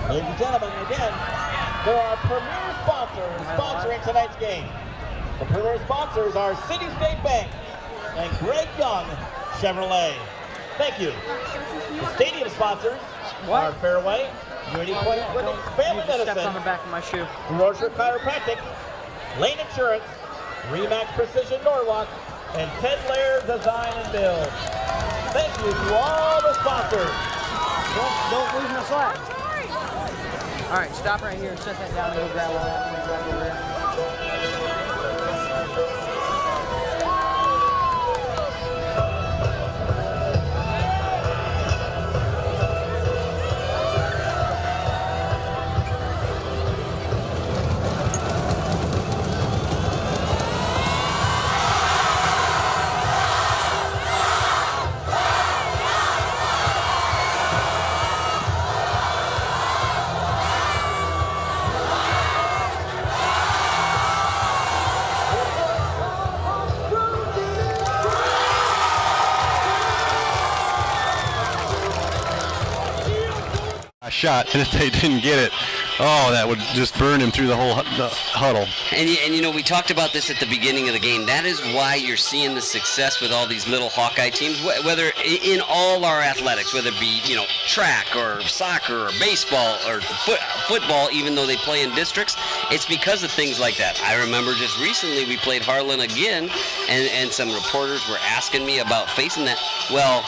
Ladies and gentlemen, again, there are premier sponsors sponsoring tonight's game. The premier sponsors are City State Bank and Greg Young Chevrolet. Thank you. The stadium sponsors are Fairway, Unity Point Clinics, Family Medicine, on the back of my shoe. Roger Chiropractic, Lane Insurance, Remax Precision Norwalk, and Ted Laird Design and Build. Thank you to all the sponsors. Don't lose my slack. All right, stop right here and set that down and go grab all that. I'm gonna grab over there. Shot, and if they didn't get it, oh, that would just burn him through the whole huddle. And you know, we talked about this at the beginning of the game. That is why you're seeing the success with all these little Hawkeye teams, whether in all our athletics, whether it be, you know, track or soccer or baseball or football, even though they play in districts. It's because of things like that. I remember just recently we played Harlan again, and some reporters were asking me about facing that. Well,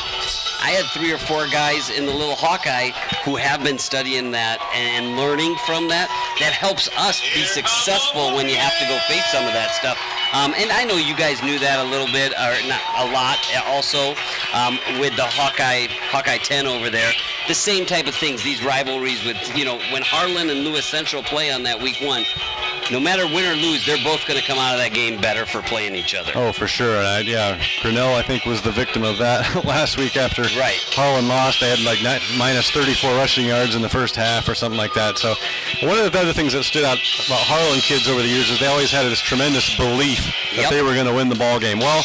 I had 3 or 4 guys in the little Hawkeye who have been studying that and learning from that. That helps us be successful when you have to go face some of that stuff. And I know you guys knew that a little bit, or not a lot also, with the Hawkeye 10 over there. The same type of things, these rivalries with, you know, when Harlan and Lewis Central play on that week 1, no matter win or lose, they're both going to come out of that game better for playing each other. Oh, for sure. Grinnell, I think, was the victim of that last week after Harlan lost. They had like minus 34 rushing yards in the first half or something like that. So one of the other things that stood out about Harlan kids over the years is they always had this tremendous belief that they were going to win the ball game. Well,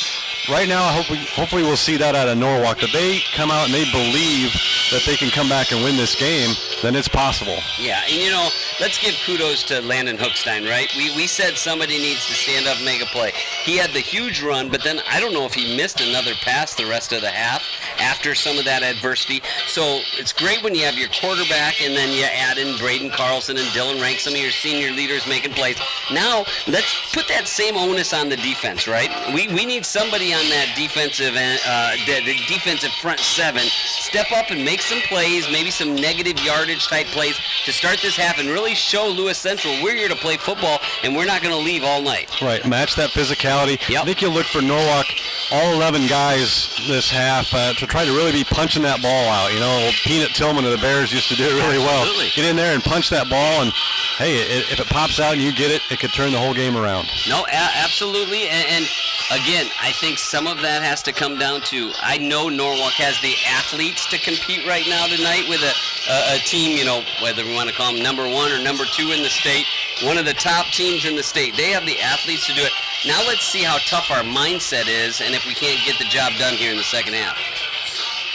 right now, hopefully we'll see that out of Norwalk, that they come out and they believe that they can come back and win this game, then it's possible. Yeah, and you know, let's give kudos to Landon Hookstein, right? We said somebody needs to stand up and make a play. He had the huge run, but then I don't know if he missed another pass the rest of the half after some of that adversity. So it's great when you have your quarterback and then you add in Braden Carlson and Dylan Rank, some of your senior leaders making plays. Now, let's put that same onus on the defense, right? We need somebody on that defensive the defensive front seven step up and make some plays, maybe some negative yardage type plays to start this half and really show Lewis Central we're here to play football and we're not going to leave all night. Right, match that physicality. Yep. I think you'll look for Norwalk, all 11 guys this half, to try to really be punching that ball out. You know, Peanut Tillman of the Bears used to do it really Absolutely. well. Get in there and punch that ball, and hey, if it pops out and you get it, it could turn the whole game around. No, absolutely. And again, I think some of that has to come down to, I know Norwalk has the athletes to compete right now tonight with a team, you know, whether we want to call them number 1 or number 2 in the state, one of the top teams in the state. They have the athletes to do it. Now let's see how tough our mindset is and if we can't get the job done here in the second half.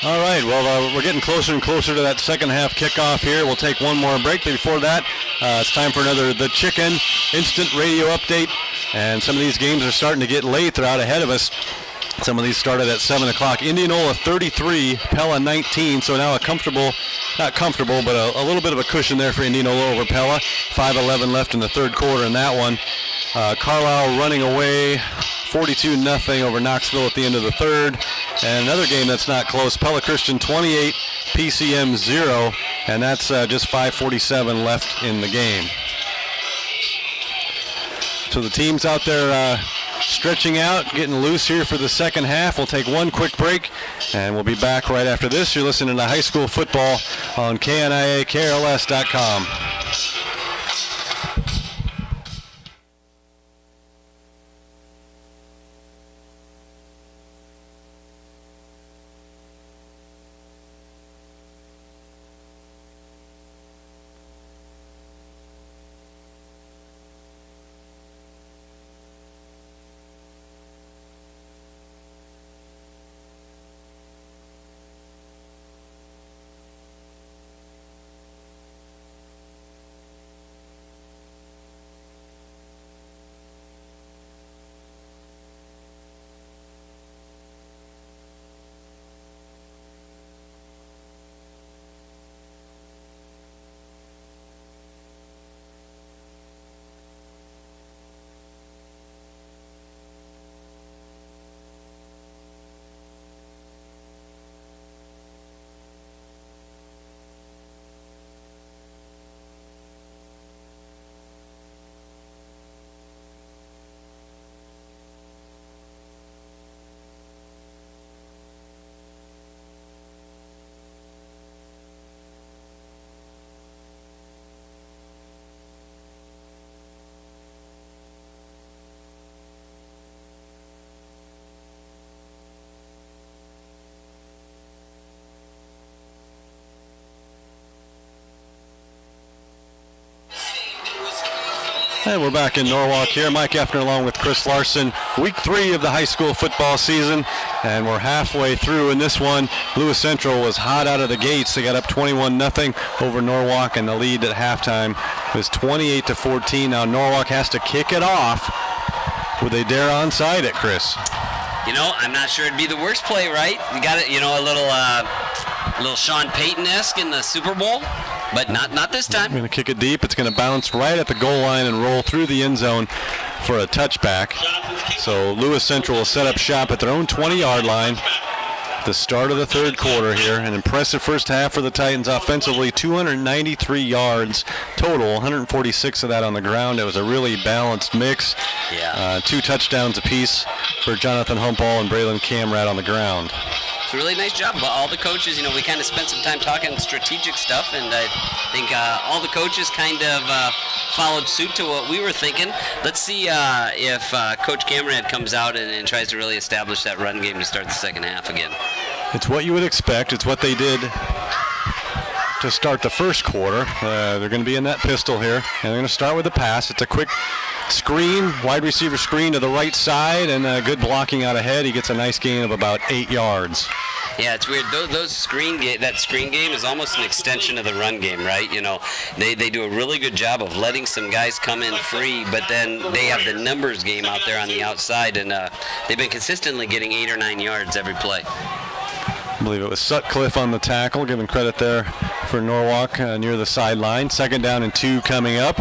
All right, well, we're getting closer and closer to that second half kickoff here. We'll take one more break, but before that, it's time for another The Chicken Instant Radio Update. And some of these games are starting to get late. They're out ahead of us. Some of these started at 7 o'clock. Indianola 33, Pella 19. So now not comfortable, but a little bit of a cushion there for Indianola over Pella. 5:11 left in the third quarter in that one. Carlisle running away 42-0 over Knoxville at the end of the third. And another game that's not close, Pella Christian 28, PCM 0. And that's just 5:47 left in the game. So the teams out there stretching out, getting loose here for the second half. We'll take one quick break, and we'll be back right after this. You're listening to High School Football on KNIA, KRLS.com. And we're back in Norwalk here. Mike Effner along with Chris Larson. Week 3 of the high school football season, and we're halfway through in this one. Lewis Central was hot out of the gates. They got up 21-0 over Norwalk, and the lead at halftime was 28-14. Now Norwalk has to kick it off. Would they dare onside it, Chris? You know, I'm not sure it'd be the worst play, right? You got it, you know, a little Sean Payton-esque in the Super Bowl. But not this time. We're going to kick it deep. It's going to bounce right at the goal line and roll through the end zone for a touchback. So Lewis Central will set up shop at their own 20-yard line at the start of the third quarter here. An impressive first half for the Titans offensively. 293 yards total, 146 of that on the ground. It was a really balanced mix. Yeah. 2 touchdowns apiece for Jonathan Humpall and Braylon Camrat on the ground. It's a really nice job. All the coaches, you know, we kind of spent some time talking strategic stuff, and I think all the coaches kind of followed suit to what we were thinking. Let's see if Coach Cameron comes out and tries to really establish that run game to start the second half again. It's what you would expect. It's what they did to start the first quarter. They're going to be in that pistol here, and they're going to start with the pass. It's a quick screen, wide receiver screen to the right side, and good blocking out ahead. He gets a nice gain of about 8 yards. Yeah, it's weird. Those that screen game is almost an extension of the run game, right? You know, they do a really good job of letting some guys come in free, but then they have the numbers game out there on the outside, and they've been consistently getting 8 or 9 yards every play. I believe it was Sutcliffe on the tackle, giving credit there for Norwalk near the sideline. 2nd down and 2 coming up.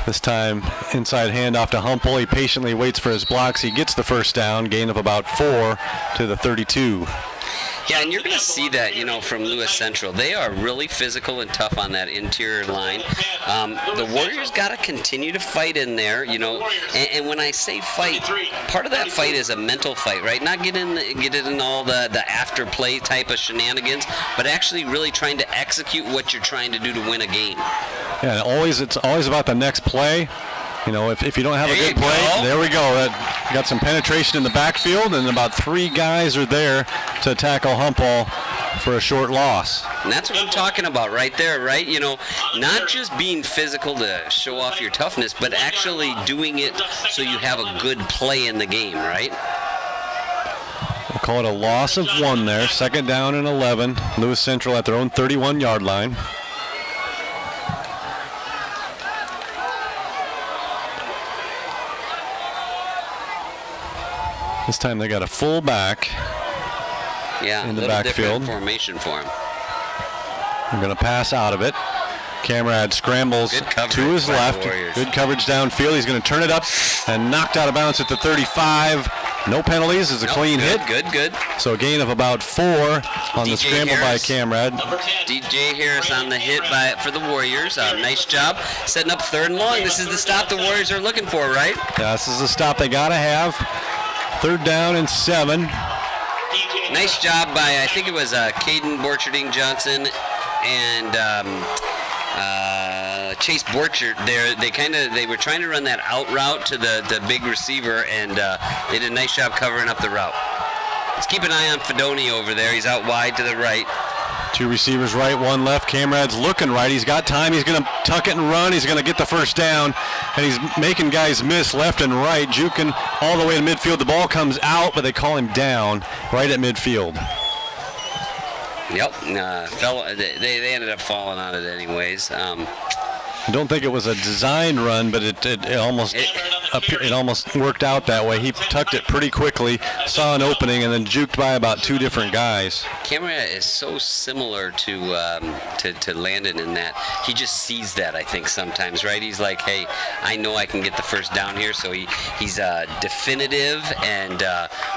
This time, inside handoff to Humple. He patiently waits for his blocks. He gets the first down, gain of about 4 to the 32. Yeah, and you're going to see that, you know, from Lewis Central. They are really physical and tough on that interior line. The Warriors got to continue to fight in there, you know. And when I say fight, part of that fight is a mental fight, right? Not get in all the after play type of shenanigans, but actually really trying to execute what you're trying to do to win a game. Yeah, and it's always about the next play. You know, if you don't have a good play, there we go. Got some penetration in the backfield, and about 3 guys are there to tackle Humple for a short loss. And that's what I'm talking about right there, right? You know, not just being physical to show off your toughness, but actually doing it so you have a good play in the game, right? We'll call it a loss of 1 there. 2nd down and 11. Lewis Central at their own 31-yard line. This time they got a full back in the backfield. Formation for him. They're going to pass out of it. Camerad scrambles to his left. Good coverage downfield. He's going to turn it up and knocked out of bounds at the 35. No penalties. It's a clean hit. Good. So a gain of about 4 on the scramble by Camerad. DJ Harris on the hit for the Warriors. Nice job setting up 3rd and long. This is the stop the Warriors are looking for, right? Yeah, this is the stop they got to have. 3rd down and 7. Nice job by, I think it was Kaden Borcherding-Johnson and Chase Borchert there. They were trying to run that out route to the big receiver, and they did a nice job covering up the route. Let's keep an eye on Fedoni over there. He's out wide to the right. 2 receivers right, 1 left. Camerad's looking right. He's got time. He's going to tuck it and run. He's going to get the first down. And he's making guys miss left and right, juking all the way to midfield. The ball comes out, but they call him down right at midfield. Yep. They ended up falling on it anyways. I don't think it was a design run, but it almost worked out that way. He tucked it pretty quickly, saw an opening, and then juked by about 2 different guys. Camera is so similar to Landon in that he just sees that, I think, sometimes, right? He's like, hey, I know I can get the first down here, so he's definitive and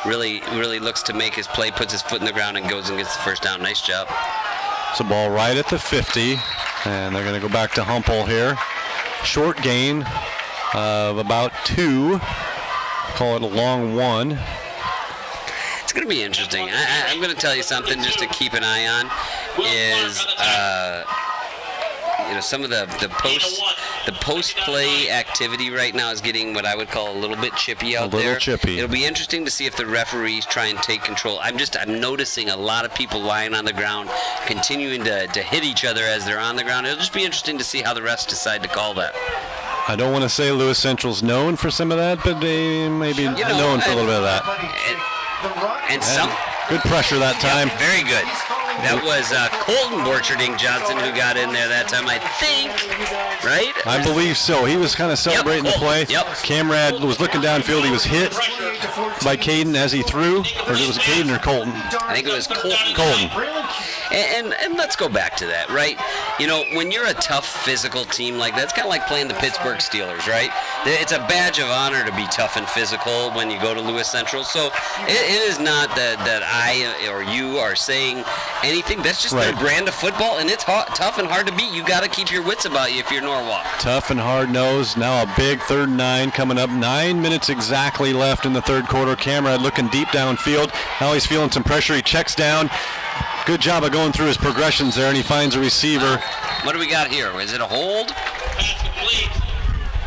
really looks to make his play, puts his foot in the ground, and goes and gets the first down. Nice job. It's a ball right at the 50, and they're going to go back to Humple here. Short gain of about 2. Call it a long 1. It's going to be interesting. I'm going to tell you something just to keep an eye on is some of the post play activity right now is getting what I would call a little bit chippy out there. A little chippy. It'll be interesting to see if the referees try and take control. I'm noticing a lot of people lying on the ground, continuing to hit each other as they're on the ground. It'll just be interesting to see how the refs decide to call that. I don't want to say Lewis Central's known for some of that, but they may be known for a little bit of that. And some good pressure that time. Yep, very good. That was Colton Borcherding-Johnson who got in there that time, I think, right? I believe so. He was kind of celebrating the play. Yep. Camerad was looking downfield. He was hit by Kaden as he threw. Or was it Kaden or Colton? I think it was Colton. Colton. And let's go back to that, right? You know, when you're a tough physical team like that, it's kind of like playing the Pittsburgh Steelers, right? It's a badge of honor to be tough and physical when you go to Lewis Central. So it is not that I or you are saying anything. That's just their brand of football, and it's tough and hard to beat. You got to keep your wits about you if you're Norwalk. Tough and hard-nosed. Now a big 3rd and 9 coming up. 9 minutes exactly left in the 3rd quarter. Camerad looking deep downfield. Now he's feeling some pressure. He checks down. Good job of going through his progressions there, and he finds a receiver. What do we got here? Is it a hold? Pass complete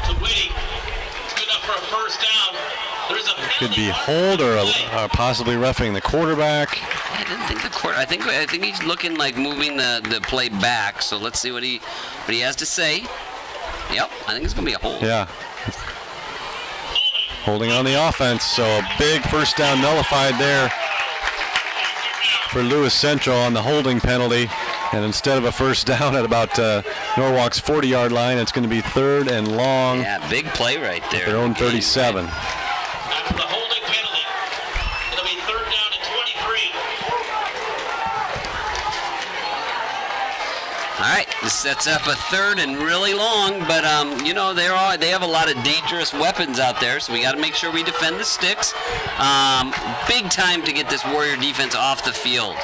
to Whitty. It's good enough for a first down. There's a Could be hold or possibly roughing the quarterback. I didn't think the quarter. I think he's looking like moving the play back. So let's see what he has to say. Yep, I think it's gonna be a hold. Yeah. Holding on the offense, so a big first down nullified there. for Lewis Central on the holding penalty. And instead of a first down at about Norwalk's 40-yard line, it's going to be 3rd and long. Yeah, big play right there. Their own 37. After the holding penalty, it'll be 3rd down and 23. All right, this sets up a 3rd and really long, but you know they have a lot of dangerous weapons out there, so we got to make sure we defend the sticks. Big time to get this Warrior defense off the field.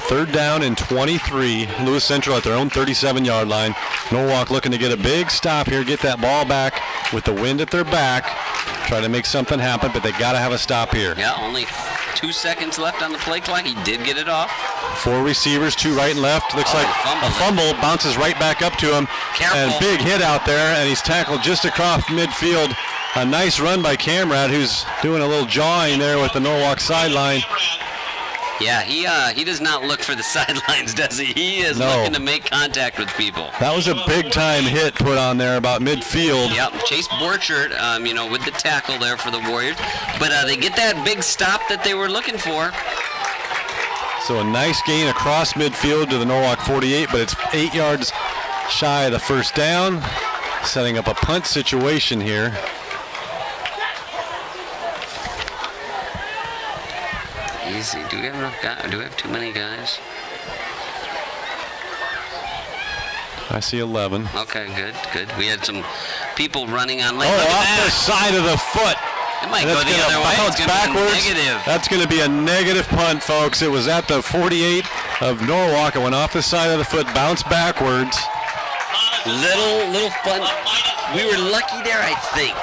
3rd down and 23. Lewis Central at their own 37-yard line. Norwalk looking to get a big stop here, get that ball back with the wind at their back. Try to make something happen, but they got to have a stop here. Yeah, only 2 seconds left on the play clock. He did get it off. 4 receivers, 2 right and left. Looks like a fumble bounces right back up to him. Careful. And big hit out there, and he's tackled just across midfield. A nice run by Camrad, who's doing a little jawing there with the Norwalk sideline. Yeah, he does not look for the sidelines, does he? He is looking to make contact with people. That was a big-time hit put on there about midfield. Yep, Chase Borchert, with the tackle there for the Warriors. But they get that big stop that they were looking for. So a nice gain across midfield to the Norwalk 48, but it's 8 yards shy of the first down, setting up a punt situation here. Easy. Do we have enough guys? Do we have too many guys? I see 11. Okay, good. We had some people running on lane. Off the side of the foot. It might go the other way. It's going to be negative. That's going to be a negative punt, folks. It was at the 48 of Norwalk. It went off the side of the foot, bounced backwards. Little fun. We were lucky there, I think.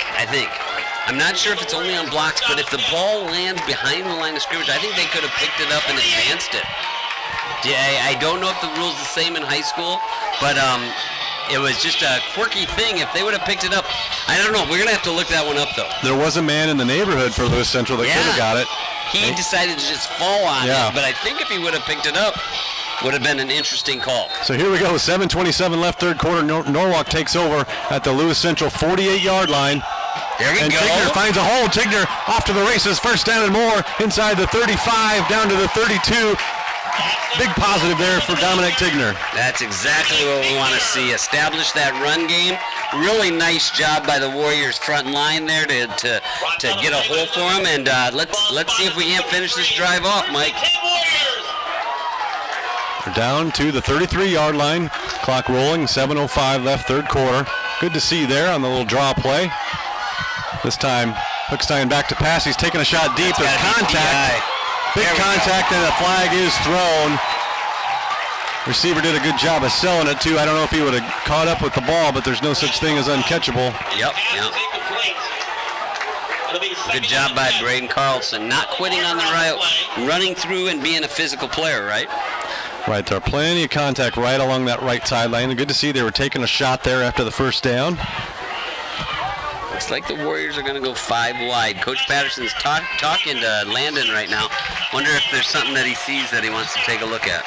I'm not sure if it's only on blocks, but if the ball lands behind the line of scrimmage, I think they could have picked it up and advanced it. Yeah, I don't know if the rule's the same in high school, but it was just a quirky thing. If they would have picked it up, I don't know. We're going to have to look that one up, though. There was a man in the neighborhood for Lewis Central that could have got it. He decided to just fall on it, but I think if he would have picked it up, would have been an interesting call. So here we go, 7:27 left, 3rd quarter. Norwalk takes over at the Lewis Central 48-yard line. There we go. Tigner finds a hole. Tigner off to the races. 1st down and more inside the 35, down to the 32. Big positive there for Dominic Tigner. That's exactly what we want to see. Establish that run game. Really nice job by the Warriors front line there to get a hole for him. And let's see if we can't finish this drive off, Mike. We're down to the 33-yard line. Clock rolling. 7:05 left, 3rd quarter. Good to see there on the little draw play. This time, Hookstein back to pass. He's taking a shot deep. There's contact. Big contact, and the flag is thrown. Receiver did a good job of selling it, too. I don't know if he would have caught up with the ball, but there's no such thing as uncatchable. Yep. Good job by Braden Carlson. Not quitting on the route, running through and being a physical player, right? Right, there are plenty of contact right along that right sideline. Good to see they were taking a shot there after the first down. Looks like the Warriors are going to go 5 wide. Coach Patterson's talking to Landon right now. Wonder if there's something that he sees that he wants to take a look at.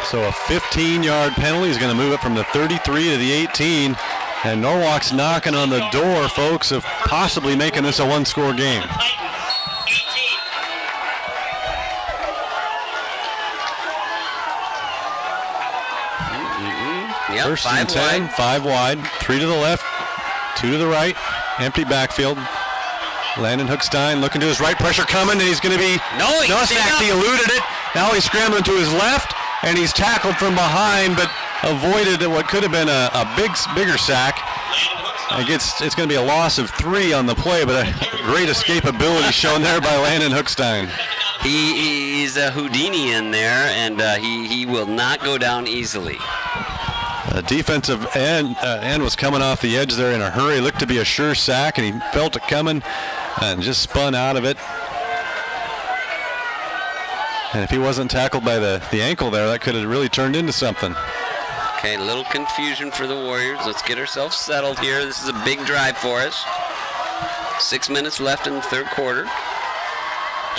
So a 15-yard penalty is going to move it from the 33 to the 18. And Norwalk's knocking on the door, folks, of possibly making this a one-score game. Yep, 1st and 10, wide. 5 wide, 3 to the left, 2 to the right, empty backfield. Landon Hookstein looking to his right, pressure coming, and he's going to be... No sacked. He eluded it. Now he's scrambling to his left, and he's tackled from behind, but avoided what could have been a bigger sack. It's going to be a loss of 3 on the play, but a great escapability shown there by Landon Hookstein. He's a Houdini in there, and he will not go down easily. The defensive end was coming off the edge there in a hurry. Looked to be a sure sack, and he felt it coming and just spun out of it. And if he wasn't tackled by the ankle there, that could have really turned into something. Okay, a little confusion for the Warriors. Let's get ourselves settled here. This is a big drive for us. 6 minutes left in the 3rd quarter.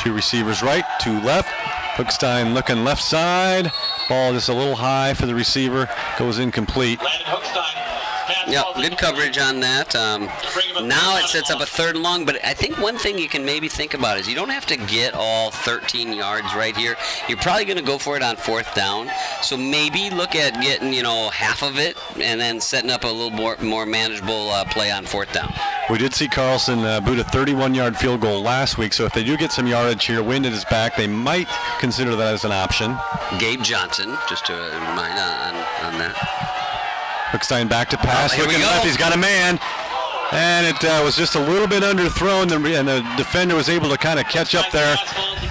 2 receivers right, 2 left. Hookstein looking left side. Ball just a little high for the receiver. Goes incomplete. Yep, good coverage on that. Now it sets up a 3rd and long, but I think one thing you can maybe think about is you don't have to get all 13 yards right here. You're probably going to go for it on 4th down, so maybe look at getting, half of it and then setting up a little more manageable play on 4th down. We did see Carlson boot a 31-yard field goal last week, so if they do get some yardage here, wind at his back, they might consider that as an option. Gabe Johnson, just to remind on that. Hookstein back to pass, Here we looking go. left, he's got a man, and it was just a little bit underthrown, and the defender was able to kind of catch up there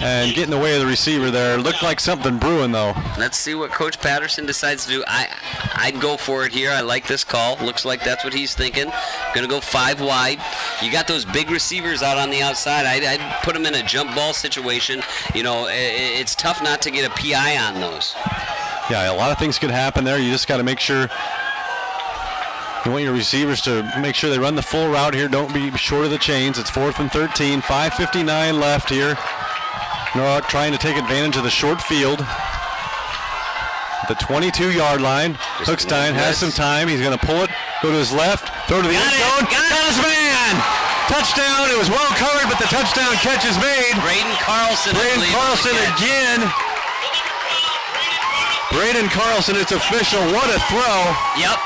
and get in the way of the receiver there. Looked like something brewing, though. Let's see what Coach Patterson decides to do. I'd go for it here. I like this call. Looks like that's what he's thinking. Going to go 5 wide. You got those big receivers out on the outside. I'd put them in a jump ball situation. It's tough not to get a PI on those. Yeah, a lot of things could happen there. You just got to make sure. You want your receivers to make sure they run the full route here. Don't be short of the chains. It's 4th and 13. 5:59 left here. Norwalk trying to take advantage of the short field. The 22-yard line. Hookstein has some time. He's going to pull it, go to his left, throw to the end zone. Got his man! Touchdown. It was well covered, but the touchdown catch is made. Braden Carlson. Again. Braden Carlson, it's official. What a throw. Yep.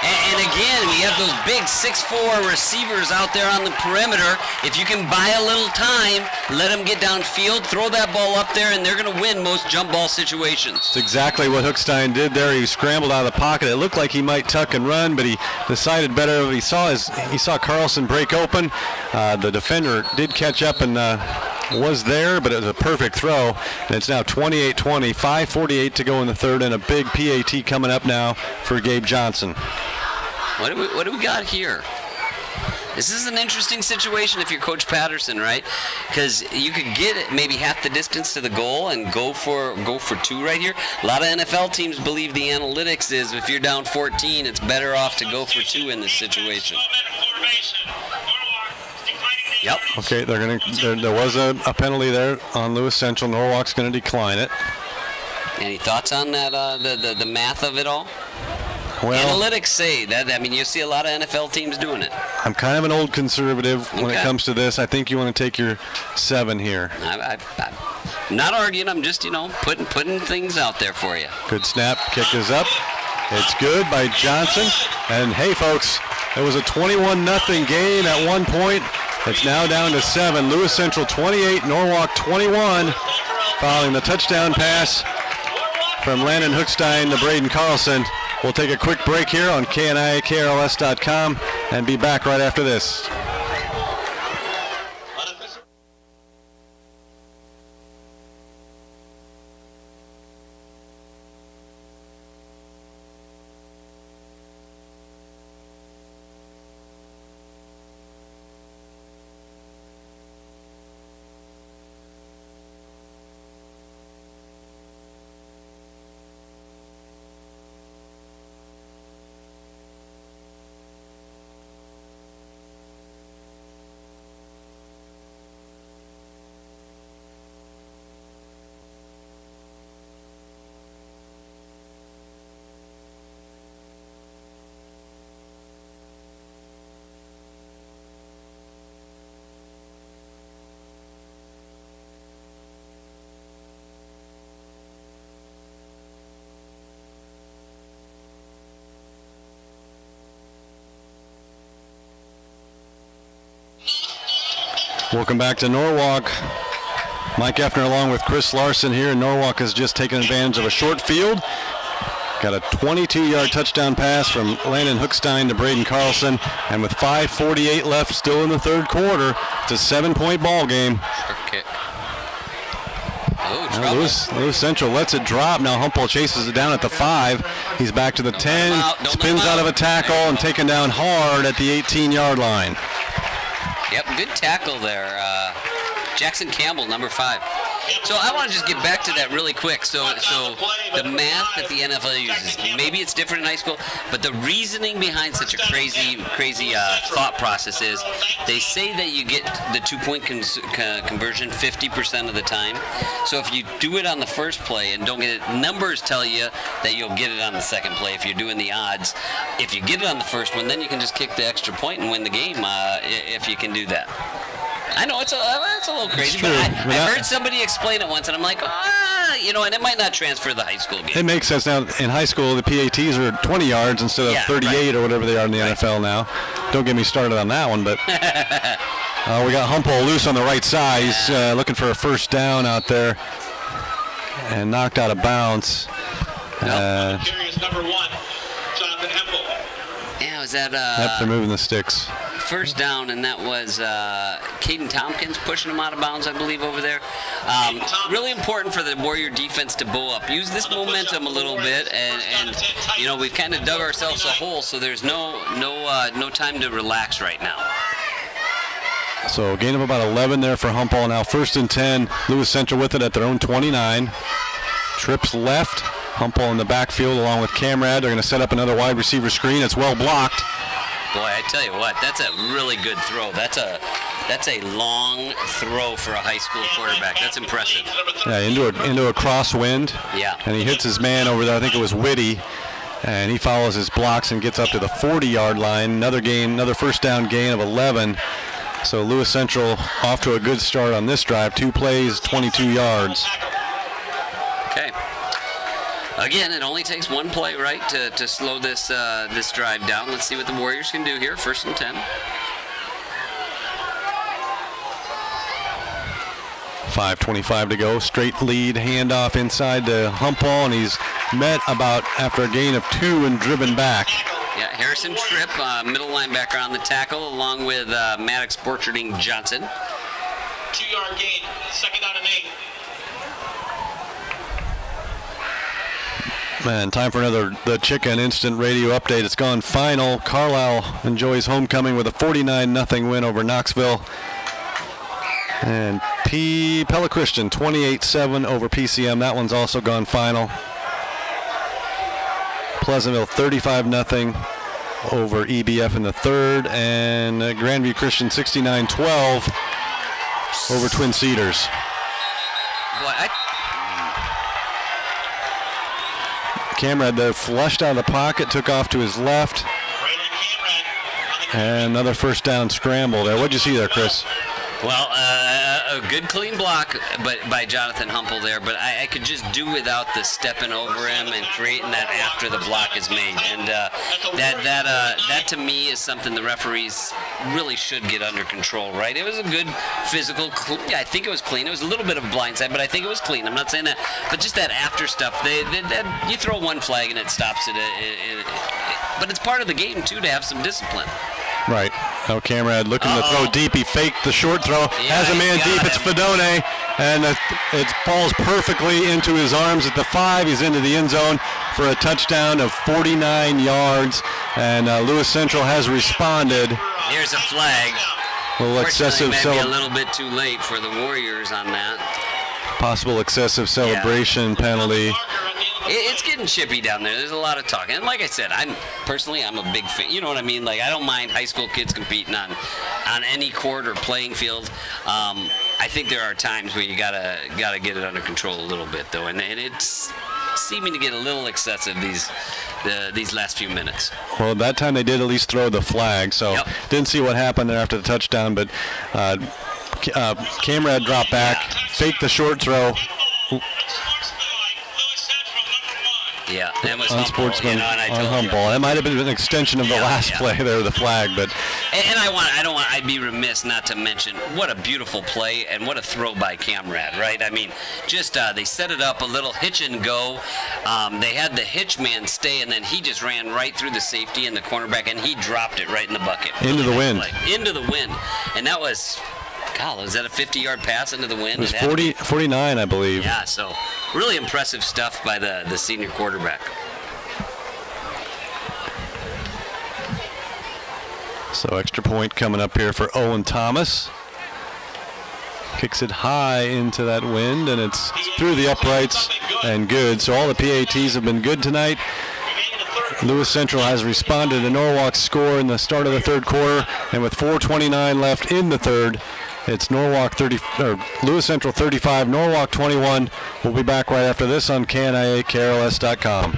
And again, we have those big 6'4" receivers out there on the perimeter. If you can buy a little time, let them get downfield, throw that ball up there, and they're going to win most jump ball situations. That's exactly what Hookstein did there. He scrambled out of the pocket. It looked like he might tuck and run, but he decided better. He saw Carlson break open. The defender did catch up and was there, but it was a perfect throw. And it's now 28-20, 5:48 to go in the 3rd, and a big PAT coming up now for Gabe Johnson. What do we got here? This is an interesting situation if you're Coach Patterson, right? Because you could get it maybe half the distance to the goal and go for 2 right here. A lot of NFL teams believe the analytics is if you're down 14, it's better off to go for 2 in this situation. Yep. Okay, there was a penalty there on Lewis Central. Norwalk's going to decline it. Any thoughts on that? The math of it all? Well, analytics say that. I mean, you see a lot of NFL teams doing it. I'm kind of an old conservative when it comes to this. I think you want to take your 7 here. I'm not arguing. I'm just putting things out there for you. Good snap. Kick is up. It's good by Johnson. And hey, folks, it was a 21-0 game at one point. It's now down to 7. Lewis Central 28, Norwalk 21. Following the touchdown pass from Landon Hookstein to Braden Carlson. We'll take a quick break here on KNIAKRLS.com and be back right after this. Welcome back to Norwalk. Mike Effner along with Chris Larson here. Norwalk has just taken advantage of a short field. Got a 22-yard touchdown pass from Landon Hookstein to Braden Carlson. And with 5:48 left still in the 3rd quarter, it's a 7-point ball game. Okay. Lewis Central lets it drop. Now Humboldt chases it down at the 5. He's back to the 10, spins out of a tackle and taken down hard at the 18-yard line. Yep, good tackle there. Jackson Campbell, number 5. So I want to just get back to that really quick. So the math that the NFL uses, maybe it's different in high school, but the reasoning behind such a crazy thought process is they say that you get the 2-point conversion 50% of the time. So if you do it on the first play and don't get it, numbers tell you that you'll get it on the second play if you're doing the odds. If you get it on the first one, then you can just kick the extra point and win the game if you can do that. I know it's a little crazy, but I heard somebody explain it once, and I'm like, and it might not transfer to the high school game. It makes sense now. In high school, the PATs are 20 yards instead of 38 or whatever they are in the NFL now. Don't get me started on that one, but we got Humple loose on the right side. He's looking for a first down out there and knocked out of bounds. Carries number 1, Jonathan Hempel. Yeah, was that? Yep, they're moving the sticks. First down, and that was Kaden Tompkins pushing him out of bounds, I believe, over there. Really important for the Warrior defense to bow up. Use this momentum a little bit, and we've kind of dug ourselves a hole, so there's no time to relax right now. So gain of about 11 there for Humble. Now 1st and 10. Lewis Central with it at their own 29. Trips left. Humble in the backfield along with Camrad. They're going to set up another wide receiver screen. It's well blocked. Boy, I tell you what, that's a really good throw. That's a long throw for a high school quarterback. That's impressive. Yeah, into a crosswind. Yeah. And he hits his man over there. I think it was Whitty. And he follows his blocks and gets up to the 40-yard line. Another first down gain of 11. So Lewis Central off to a good start on this drive. 2 plays, 22 yards. Okay. Again, it only takes 1 play, right, to slow this drive down. Let's see what the Warriors can do here. 1st and 10. 5:25 to go. Straight lead, handoff inside to Humple, and he's met about after a gain of 2 and driven back. Yeah, Harrison Tripp, middle linebacker on the tackle, along with Maddox Borcherding Johnson. 2-yard gain, 2nd down and 8. Man, time for the Chicken Instant Radio update. It's gone final. Carlisle enjoys homecoming with a 49-0 win over Knoxville. And Pella Christian 28-7 over PCM. That one's also gone final. Pleasantville 35-0 over EBF in the 3rd. And Grandview Christian 69-12 over Twin Cedars. Boy, Camrad flushed out of the pocket, took off to his left. And another first down scramble there. What'd you see there, Chris? Well, a good clean block by Jonathan Humple there, but I could just do without the stepping over him and creating that after the block is made. And that to me is something the referees really should get under control, right? It was a good physical, I think it was clean. It was a little bit of a blindside, but I think it was clean. I'm not saying that, but just that after stuff, you throw 1 flag and it stops it. But it's part of the game, too, to have some discipline. Right. Now Camrad looking to throw deep. He faked the short throw. Has a man deep. It's Fedone. And it falls perfectly into his arms at the 5. He's into the end zone for a touchdown of 49 yards. And Lewis Central has responded. Here's a flag. A little excessive. Maybe a little bit too late for the Warriors on that. Possible excessive celebration penalty. It's getting chippy down there. There's a lot of talking. And like I said, I'm a big fan. You know what I mean? Like, I don't mind high school kids competing on any court or playing field. I think there are times where you gotta get it under control a little bit, though. And it's seeming to get a little excessive these last few minutes. Well, that time they did at least throw the flag. So didn't see what happened there after the touchdown, but Camrad dropped back, faked the short throw. Yeah, that was unsportsman on Humble. That might have been an extension of the last play there, the flag, but. And I'd be remiss not to mention what a beautiful play and what a throw by Camrad, right? I mean, just they set it up a little hitch and go. They had the hitch man stay, and then he just ran right through the safety and the cornerback, and he dropped it right in the bucket. Into the wind. Into the wind, and that was. God, was that a 50-yard pass into the wind? It was 49, I believe. Yeah, so really impressive stuff by the senior quarterback. So extra point coming up here for Owen Thomas. Kicks it high into that wind, and it's through the uprights and good. So all the PATs have been good tonight. Lewis Central has responded to Norwalk's score in the start of the third quarter, and with 4:29 left in the third, it's Lewis Central 35, Norwalk 21. We'll be back right after this on KNIA, KRLS.com.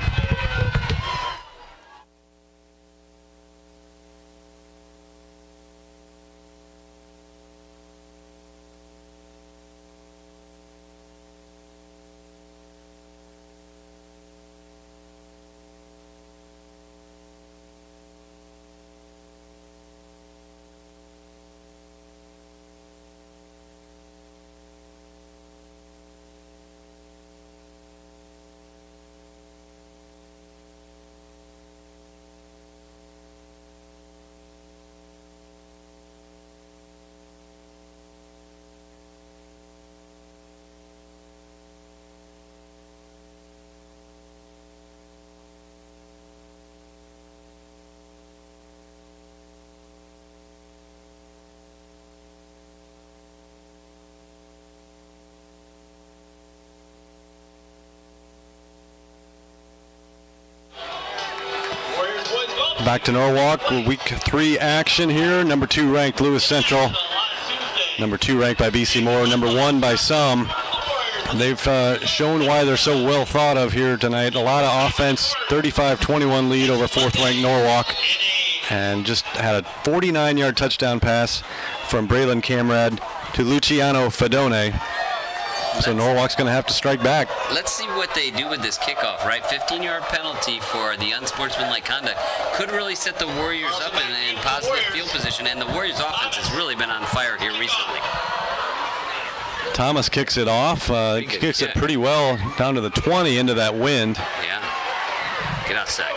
Back to Norwalk, week 3 action here. Number 2 ranked Lewis Central. Number 2 ranked by BC Moore. Number 1 by some. They've shown why they're so well thought of here tonight. A lot of offense, 35-21 lead over 4th ranked Norwalk. And just had a 49-yard touchdown pass from Braylon Camrad to Luciano Fedone. So Norwalk's going to have to strike back. Let's see what they do with this kickoff, right? 15-yard penalty for the unsportsmanlike conduct could really set the Warriors up in positive field position, and the Warriors' offense has really been on fire here recently. Thomas kicks it off. Kicks it pretty well down to the 20 into that wind. Yeah. Get outside.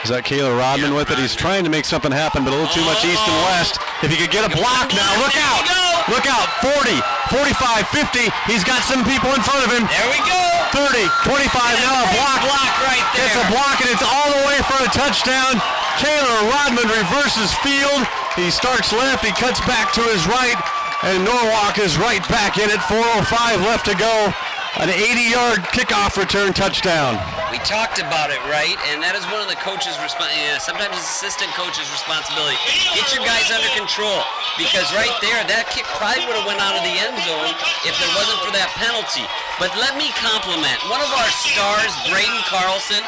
Is that Kayla Rodman with it? He's trying to make something happen, but a little too much east and west. If he could get a block now, look out! Look out, 40, 45, 50. He's got some people in front of him. There we go. 30, 25, now a block. Right there. It's a block, and it's all the way for a touchdown. Kayla Rodman reverses field. He starts left, he cuts back to his right, and Norwalk is right back in it. 4:05 left to go. An 80-yard kickoff return touchdown. We talked about it, right? And that is one of the coach's sometimes assistant coach's responsibility. Get your guys under control, because right there, that kick probably would have went out of the end zone if there wasn't for that penalty. But let me compliment one of our stars, Braden Carlson.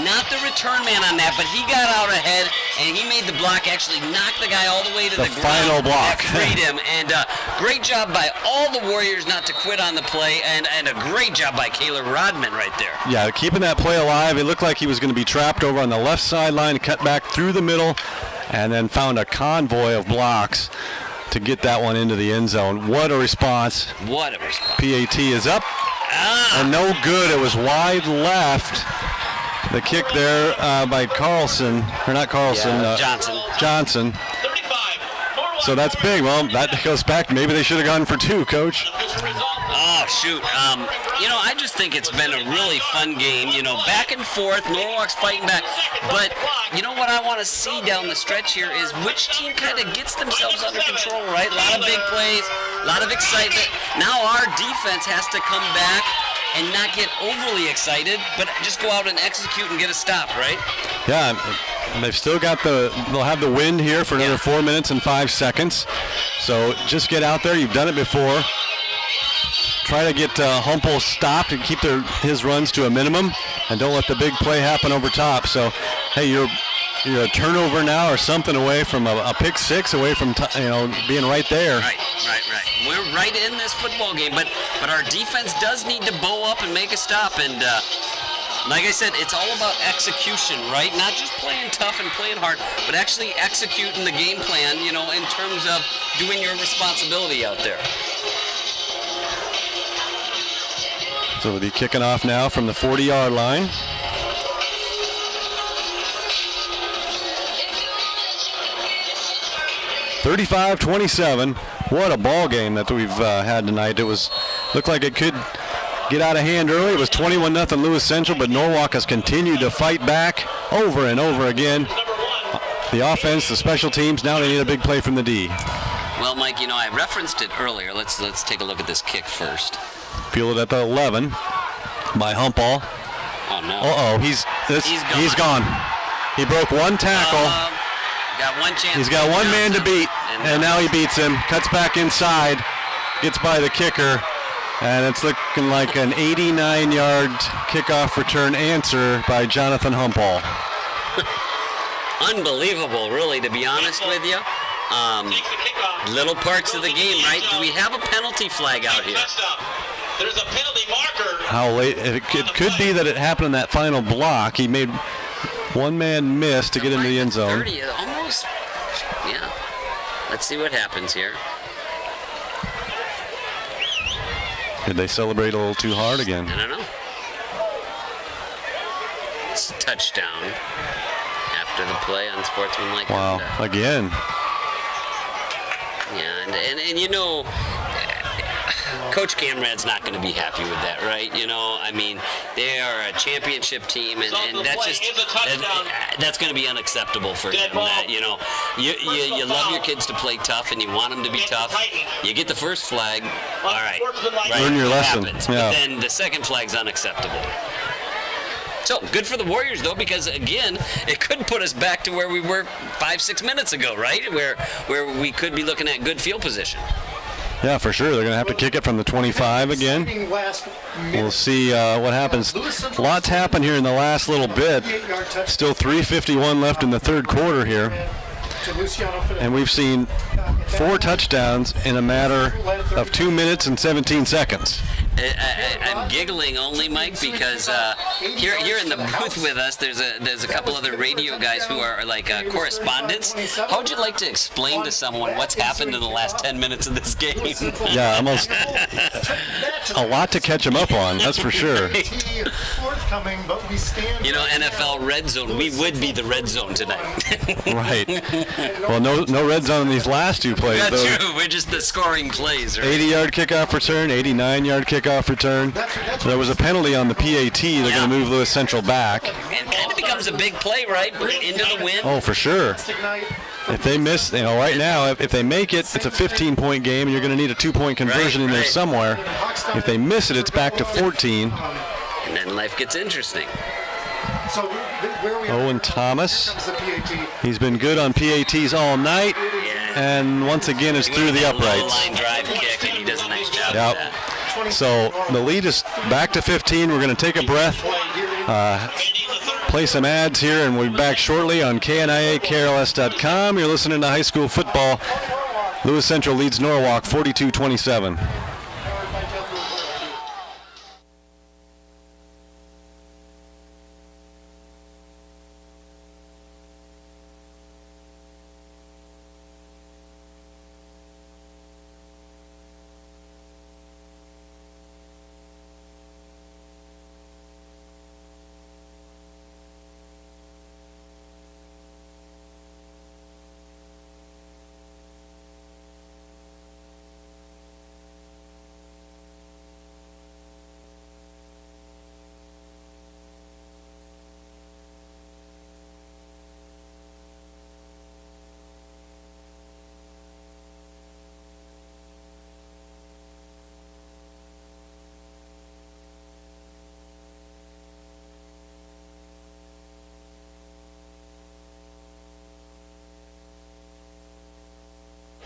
Not the return man on that, but he got out ahead and he made the block, actually knocked the guy all the way to the ground. Final block. That freed him. And great job by all the Warriors not to quit on the play, and a great job by Kayla Rodman right there. Yeah, keeping that play alive. It looked like he was going to be trapped over on the left sideline, cut back through the middle, and then found a convoy of blocks to get that one into the end zone. What a response. What a response. PAT is up. And no good. It was wide left. The kick there by Carlson, or not Carlson, Johnson. So that's big. Well, that goes back. Maybe they should have gone for 2, Coach. Oh, shoot. I just think it's been a really fun game. Back and forth. Norwalk's fighting back. But you know what I want to see down the stretch here is which team kind of gets themselves under control, right? A lot of big plays, a lot of excitement. Now our defense has to come back and not get overly excited, but just go out and execute and get a stop, right? Yeah, they've still got they'll have the wind here for another 4 minutes and 5 seconds. So just get out there. You've done it before. Try to get Humpel stopped and keep his runs to a minimum, and don't let the big play happen over top. So, hey, you're a turnover now or something away from a pick 6, away from being right there. Right. We're right in this football game, but our defense does need to bow up and make a stop. And like I said, it's all about execution, right? Not just playing tough and playing hard, but actually executing the game plan, in terms of doing your responsibility out there. So we'll be kicking off now from the 40-yard line. (35-27). What a ball game that we've had tonight. It looked like it could get out of hand early. It was 21-0 Lewis Central, but Norwalk has continued to fight back over and over again. The offense, the special teams, now they need a big play from the D. Well, Mike, I referenced it earlier. Let's take a look at this kick first. Fielded at the 11 by Humpall. Oh no. Uh-oh, he's gone. He broke one tackle. Got one chance. He's got one man to beat, and now he beats him. Cuts back inside, gets by the kicker, and it's looking like an 89-yard kickoff return answer by Jonathan Humpall. Unbelievable, really, to be honest with you. Little parts of the game, right? Do we have a penalty flag out here? There's a penalty marker. How late? It could be that it happened in that final block. He made one man miss to get into the end zone. 30, almost. Yeah. Let's see what happens here. Did they celebrate a little too hard again? I don't know. It's a touchdown after the play on sportsmanlike Wow, conduct. again. Yeah, and Coach Camrad's not going to be happy with that, right? I mean, they are a championship team, and that's going to be unacceptable for him. That, you love your kids to play tough, and you want them to be tough. You get the first flag, all right. Learn your lesson. Happens, Yeah. But then the second flag's unacceptable. So good for the Warriors, though, because again, it could put us back to where we were 5-6 minutes ago, right? Where we could be looking at good field position. Yeah, for sure. They're going to have to kick it from the 25 again. We'll see what happens. Lots happened here in the last little bit. Still 3:51 left in the third quarter here. And we've seen 4 touchdowns in a matter of 2 minutes and 17 seconds. I'm giggling only, Mike, because here in the booth with us, there's a couple other radio guys who are like correspondents. How would you like to explain to someone what's happened in the last 10 minutes of this game? Yeah, almost a lot to catch them up on, that's for sure. NFL Red Zone, we would be the Red Zone tonight. Right. Well, no red zone in these last 2 plays, That's though. true. We're just the scoring plays, right? 80-yard kickoff return, 89-yard kickoff return. There was a penalty on the PAT. They're going to move Lewis Central back. And kind of becomes a big play, right? Into the win. Oh, for sure. If they miss, right now, if they make it, it's a 15-point game, and you're going to need a 2-point conversion in there somewhere. If they miss it, it's back to 14. And then life gets interesting. Owen Thomas, he's been good on PATs all night, and once again is through the uprights. Low-line drive kick, and he does a nice job Yep. of that. So the lead is back to 15. We're going to take a breath, play some ads here, and we'll be back shortly on KNIA-KRLS.com. You're listening to high school football. Lewis Central leads Norwalk 42-27.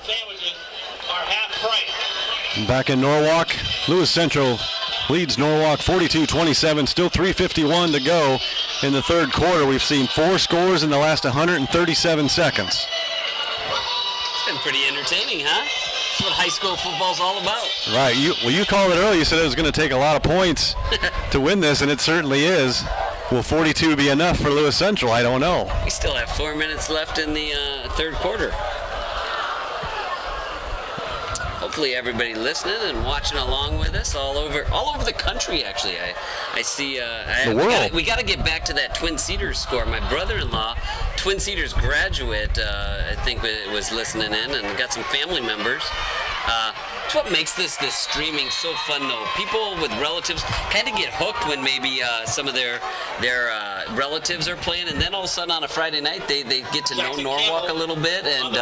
Sandwiches are half price. Back in Norwalk, Lewis Central leads Norwalk 42-27. Still 3:51 to go in the third quarter. We've seen 4 scores in the last 137 seconds. It's been pretty entertaining, huh? That's what high school football's all about. Right. You called it earlier. You said it was going to take a lot of points to win this, and it certainly is. Will 42 be enough for Lewis Central? I don't know. We still have 4 minutes left in the third quarter. Hopefully everybody listening and watching along with us all over the country. Actually, I see. The world. We got to get back to that Twin Cedars score. My brother-in-law, Twin Cedars graduate, I think was listening in and got some family members. It's what makes this streaming so fun, though. People with relatives kind of get hooked when maybe some of their relatives are playing, and then all of a sudden on a Friday night they get to know Norwalk a little bit. And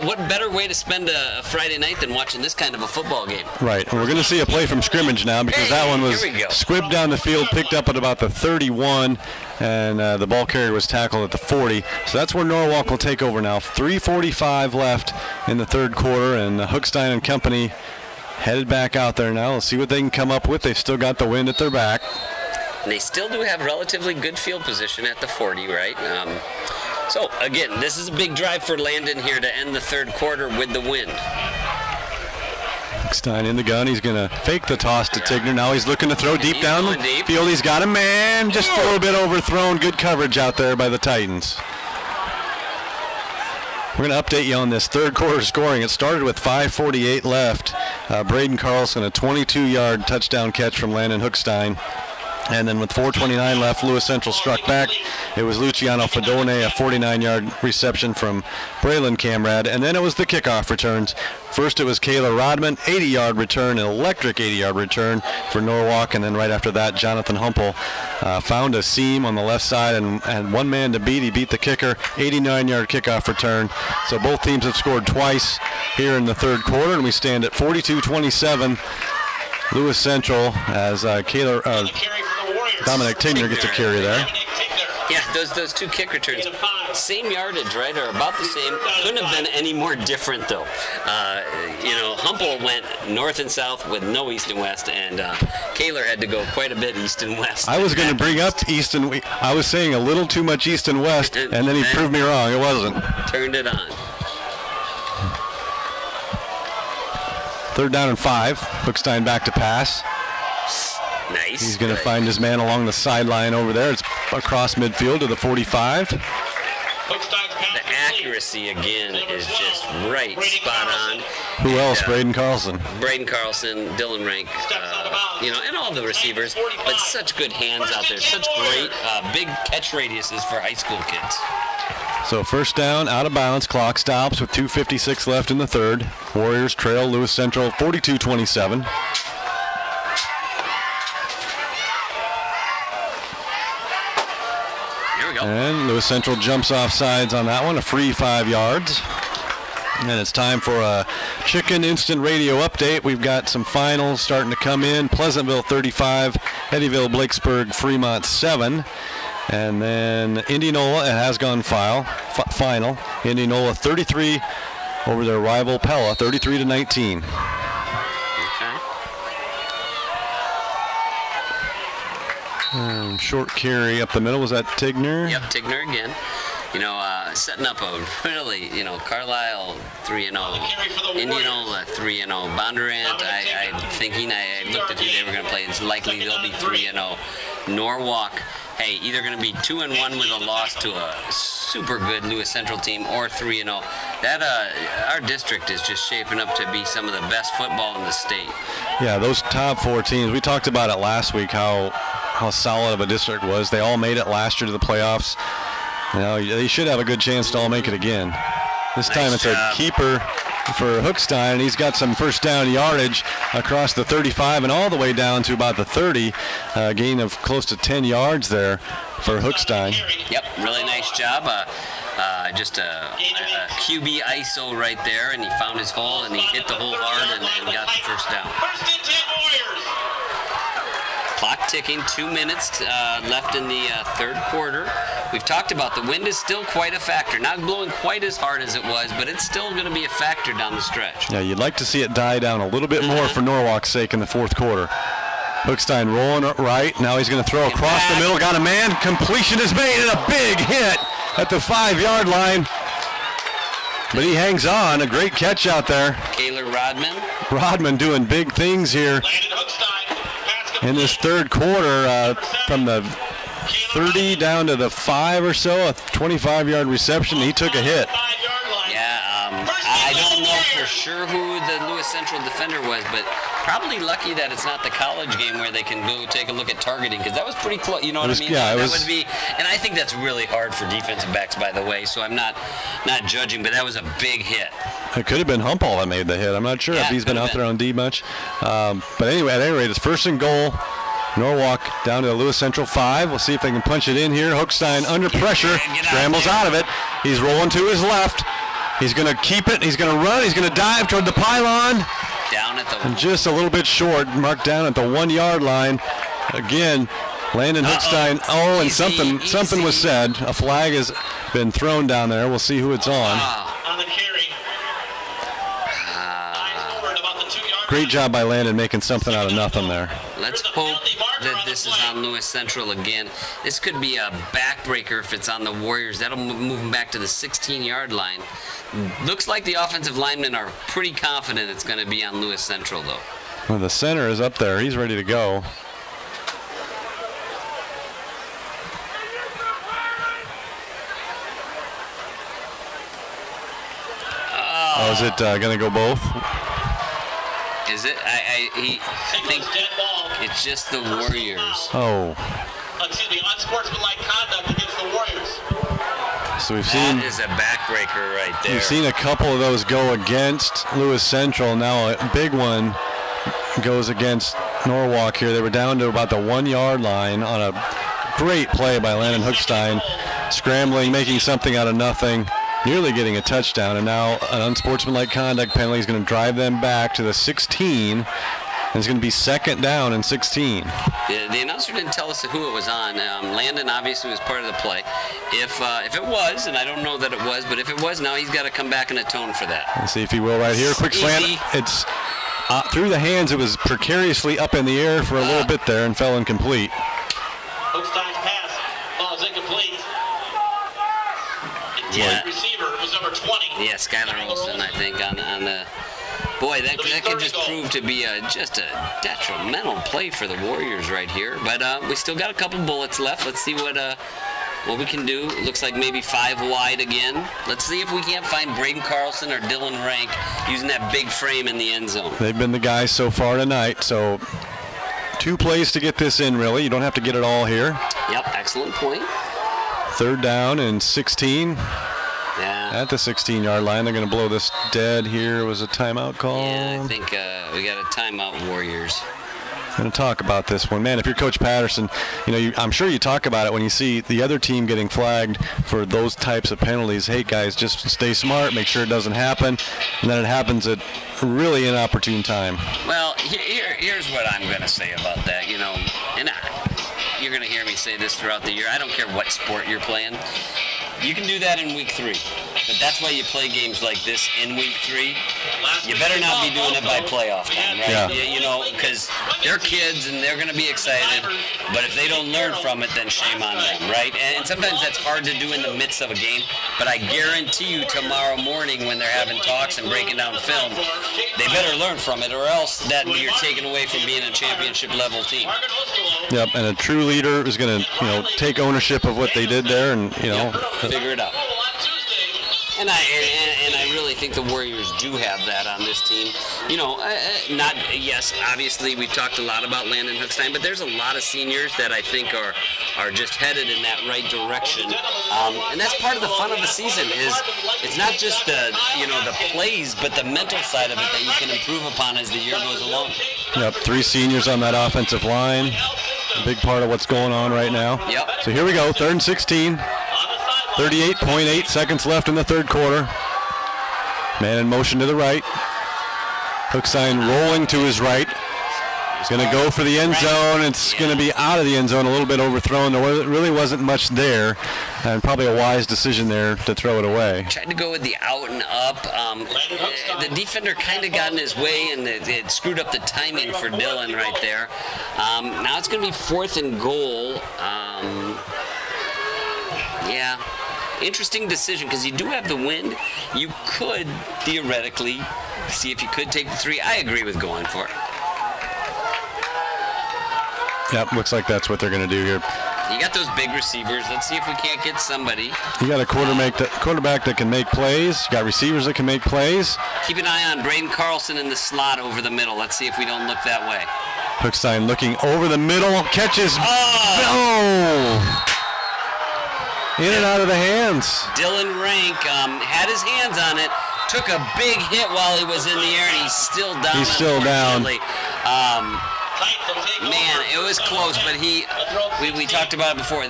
what better way to spend a Friday night than watching this kind of a football game? Right. And we're going to see a play from scrimmage now because that one was squibbed down the field, picked up at about the 31, and the ball carrier was tackled at the 40. So that's where Norwalk will take over now. 3:45 left in the third quarter, and Hookstein and company headed back out there now. Let's see what they can come up with. They've still got the wind at their back. And they still do have relatively good field position at the 40, right? So, again, this is a big drive for Landon here to end the third quarter with the win. Stein in the gun. He's going to fake the toss to Tigner. Now he's looking to throw deep down the field. He's got a man. Just a little bit overthrown. Good coverage out there by the Titans. We're going to update you on this third quarter scoring. It started with 5:48 left. Braden Carlson, a 22-yard touchdown catch from Landon Hookstein. And then with 4:29 left, Lewis Central struck back. It was Luciano Fedone, a 49-yard reception from Braylon Camrad. And then it was the kickoff returns. First it was Kayla Rodman, 80-yard return, an electric 80-yard return for Norwalk. And then right after that, Jonathan Humpel found a seam on the left side and one man to beat. He beat the kicker, 89-yard kickoff return. So both teams have scored twice here in the third quarter, and we stand at 42-27. Lewis Central as Dominic Tigner gets a carry there. Yeah, those two kick returns, same yardage, right, or about the same. Couldn't have been any more different, though. Humpel went north and south with no east and west, and Kaler had to go quite a bit east and west. I was going to bring up east and west. I was saying a little too much east and west, and then he proved me wrong. It wasn't. Turned it on. Third down and 5. Hookstein back to pass. Nice. He's going to find his man along the sideline over there. It's across midfield to the 45. The accuracy again is just right, spot on. Who else? Braden Carlson. Braden Carlson, Dylan Rank, and all the receivers. But such good hands out there. Such great big catch radiuses for high school kids. So first down, out of bounds, clock stops with 2:56 left in the third. Warriors trail Lewis Central 42-27. Here we go. And Lewis Central jumps off sides on that one, a free 5 yards. And it's time for a Chicken Instant Radio update. We've got some finals starting to come in. Pleasantville 35, Eddyville, Blakesburg, Fremont 7. And then Indianola, it has gone final. Indianola 33 over their rival Pella, 33-19. Okay. Short carry up the middle. Was that Tigner? Yep, Tigner again. Setting up a really, Carlisle 3-0, Indianola 3-0, Bondurant. I'm thinking I looked at who they were going to play. It's likely they'll be 3-0. Norwalk. Hey, either going to be 2-1 with a loss to a super good Lewis Central team or 3-0. That our district is just shaping up to be some of the best football in the state. Yeah, those top 4 teams. We talked about it last week how solid of a district was. They all made it last year to the playoffs. They should have a good chance to all make it again. This time it's a keeper for Hookstein, and he's got some first down yardage across the 35 and all the way down to about the 30. Gain of close to 10 yards there for Hookstein. Yep, really nice job. Just a QB ISO right there, and he found his hole, and he hit the hole hard and got the first down. Clock ticking, 2 minutes left in the third quarter. We've talked about the wind is still quite a factor. Not blowing quite as hard as it was, but it's still going to be a factor down the stretch. Yeah, you'd like to see it die down a little bit more for Norwalk's sake in the fourth quarter. Hookstein rolling right. Now he's going to throw across the middle. Got a man. Completion is made and a big hit at the 5-yard line. But he hangs on. A great catch out there. Kaler Rodman. Rodman doing big things here in this third quarter from the 30 down to the 5 or so, a 25-yard reception. He took a hit. Yeah, I don't know for sure who the Lewis Central defender was, but probably lucky that it's not the college game where they can go take a look at targeting, because that was pretty close. You know what I mean? Yeah, that would be, and I think that's really hard for defensive backs, by the way. So I'm not judging, but that was a big hit. It could have been Humpel that made the hit. I'm not sure if he's been out there on D much. But anyway, at any rate, it's first and goal Norwalk down to the Lewis Central 5. We'll see if they can punch it in here. Hookstein under pressure, scrambles out of it. He's rolling to his left. He's going to keep it. He's going to run. He's going to dive toward the pylon. Down at the and just a little bit short, marked down at the 1 yard line. Again, Landon Hookstein. Oh, and something was said. A flag has been thrown down there. We'll see who it's on. On the carry. Great job by Landon making something out of nothing there. Let's hope that this is on Lewis Central again. This could be a backbreaker if it's on the Warriors. That'll move them back to the 16-yard line. Looks like the offensive linemen are pretty confident it's going to be on Lewis Central, though. Well, the center is up there. He's ready to go. Oh, is it going to go both? Is it? I think it's just the Warriors. Oh. Excuse me, unsportsmanlike conduct against the Warriors. So we've seen. That is a backbreaker right there. We've seen a couple of those go against Lewis Central. Now a big one goes against Norwalk here. They were down to about the 1 yard line on a great play by Landon Hookstein, scrambling, making something out of nothing. Nearly getting a touchdown, and now an unsportsmanlike conduct penalty is going to drive them back to the 16. And it's going to be second down and 16. The announcer didn't tell us who it was on. Landon obviously was part of the play. If it was, and I don't know that it was, but if it was, now he's got to come back and atone for that. Let's see if he will right here. Quick slant. It's through the hands. It was precariously up in the air for a little bit there and fell incomplete. Hookstein's pass. Ball is incomplete. Yeah. Receiver was number 20. Yeah, Skylar Olsen, I think, on the. Boy, that could just prove to be just a detrimental play for the Warriors right here. But we still got a couple bullets left. Let's see what we can do. It looks like maybe 5 wide again. Let's see if we can't find Braden Carlson or Dylan Rank using that big frame in the end zone. They've been the guys so far tonight. So 2 plays to get this in, really. You don't have to get it all here. Yep, excellent point. Third down and 16. Yeah. At the 16-yard line, they're going to blow this dead here. Was a timeout call? Yeah, I think we got a timeout, Warriors. Going to talk about this one. Man, if you're Coach Patterson, I'm sure you talk about it when you see the other team getting flagged for those types of penalties. Hey, guys, just stay smart, make sure it doesn't happen. And then it happens at really inopportune time. Well, here's what I'm going to say about that, and you're going to hear me say this throughout the year. I don't care what sport you're playing. You can do that in week 3, but that's why you play games like this in week 3. You better not be doing it by playoff time, right? Yeah. Because they're kids and they're going to be excited, but if they don't learn from it, then shame on them, right? And sometimes that's hard to do in the midst of a game, but I guarantee you tomorrow morning when they're having talks and breaking down film, they better learn from it, or else that you're taken away from being a championship level team. Yep, and a true leader is going to, take ownership of what they did there, and figure it out. And I really think the Warriors do have that on this team. Obviously we've talked a lot about Landon Hookstein, but there's a lot of seniors that I think are just headed in that right direction. And that's part of the fun of the season is it's not just the plays, but the mental side of it that you can improve upon as the year goes along. Yep, 3 seniors on that offensive line. A big part of what's going on right now. Yep. So here we go, 3rd and 16. 38.8 seconds left in the third quarter. Man in motion to the right. Hookstein rolling to his right. He's going to go for the end zone. It's going to be out of the end zone, a little bit overthrown. There really wasn't much there, and probably a wise decision there to throw it away. Tried to go with the out and up. The defender kind of got in his way, and it screwed up the timing for Dylan right there. Now it's going to be 4th and goal. Yeah. Interesting decision because you do have the wind. You could theoretically see if you could take the 3. I agree with going for it. Yep, looks like that's what they're going to do here. You got those big receivers. Let's see if we can't get somebody. You got a quarterback that can make plays. You got receivers that can make plays. Keep an eye on Braden Carlson in the slot over the middle. Let's see if we don't look that way. Hookstein looking over the middle, catches. Oh! In and out of the hands. Dylan Rank had his hands on it, took a big hit while he was in the air, and he's still down. He's still down. Man, it was close, but we talked about it before.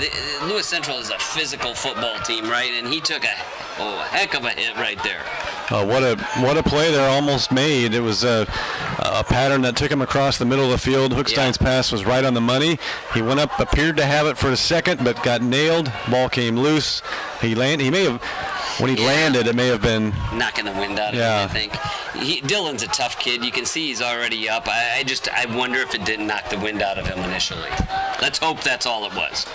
Lewis Central is a physical football team, right? And he took a heck of a hit right there. What a play there almost made. It was a pattern that took him across the middle of the field. Hookstein's pass was right on the money. He went up, appeared to have it for a second, but got nailed. Ball came loose. He may have, when he landed, it may have been knocking the wind out of him, I think. Dylan's a tough kid. You can see he's already up. I wonder if it didn't knock the wind out of him initially. Let's hope that's all it was.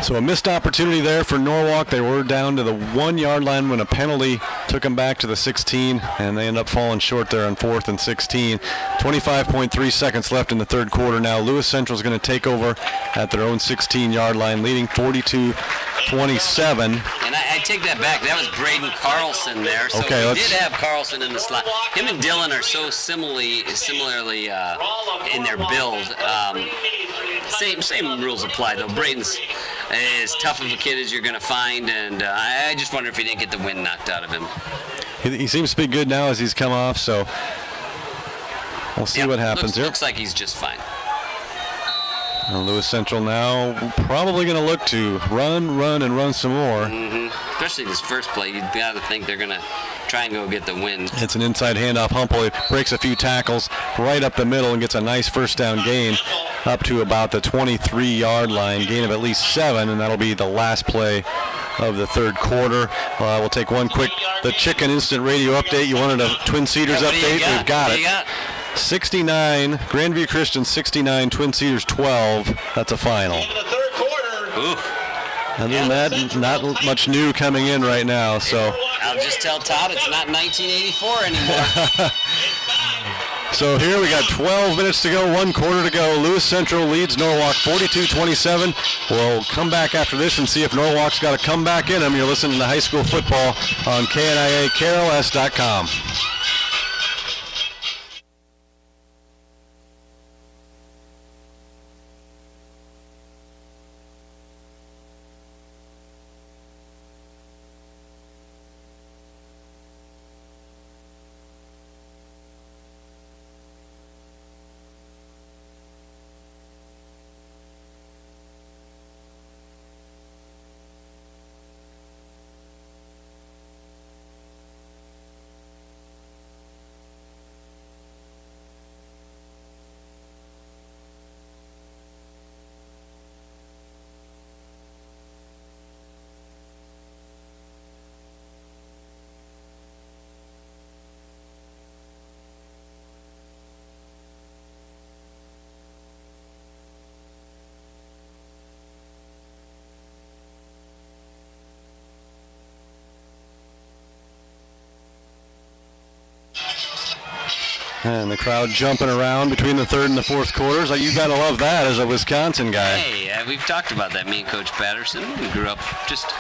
So a missed opportunity there for Norwalk. They were down to the 1 yard line when a penalty took them back to the 16, and they end up falling short there on 4th and 16. 25.3 seconds left in the third quarter now. Lewis Central is going to take over at their own 16-yard line, leading 42-27. And I take that back. That was Braden Carlson there. So we did have Carlson in the slot. Him and Dylan are so similarly in their build. Same rules apply, though. Braden's as tough of a kid as you're going to find, and I just wonder if he didn't get the wind knocked out of him. He seems to be good now as he's come off, so we'll see what happens here. Looks like he's just fine. And Lewis Central now probably going to look to run some more. Especially this first play, you've got to think they're going to try and go get the win. It's an inside handoff. Humple, he breaks a few tackles right up the middle and gets a nice first down gain up to about the 23-yard line, gain of at least 7, and that'll be the last play of the third quarter. We'll take one quick, the Chicken Instant Radio update. You wanted a Twin Cedars update? We've got it. 69, Grandview Christian 69, Twin Cedars 12. That's a final. Other than that, not much new coming in right now. So I'll just tell Todd it's not 1984 anymore. So here we got 12 minutes to go, 1 quarter to go. Lewis Central leads Norwalk 42-27. We'll come back after this and see if Norwalk's got a comeback in them. You're listening to high school football on KNIA, KRLS.com. And the crowd jumping around between the third and the fourth quarters. You got to love that as a Wisconsin guy. Hey, we've talked about that, me and Coach Patterson. We grew up just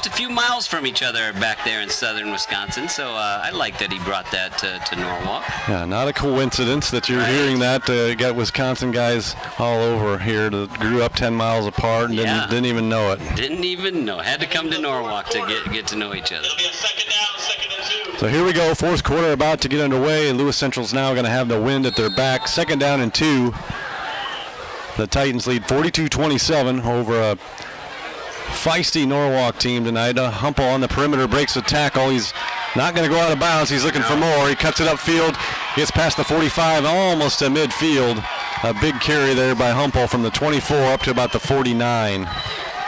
a few miles from each other back there in southern Wisconsin, so I like that he brought that to Norwalk. Yeah, not a coincidence that you're hearing that. You got Wisconsin guys all over here that grew up 10 miles apart and didn't even know it. Didn't even know. Had to come to Norwalk to get to know each other. So here we go, fourth quarter about to get underway, and Lewis Central's now going to have the wind at their back. 2nd down and 2. The Titans lead 42-27 over a feisty Norwalk team tonight. Humple on the perimeter breaks a tackle. He's not going to go out of bounds. He's looking for more. He cuts it upfield, gets past the 45, almost to midfield. A big carry there by Humple from the 24 up to about the 49.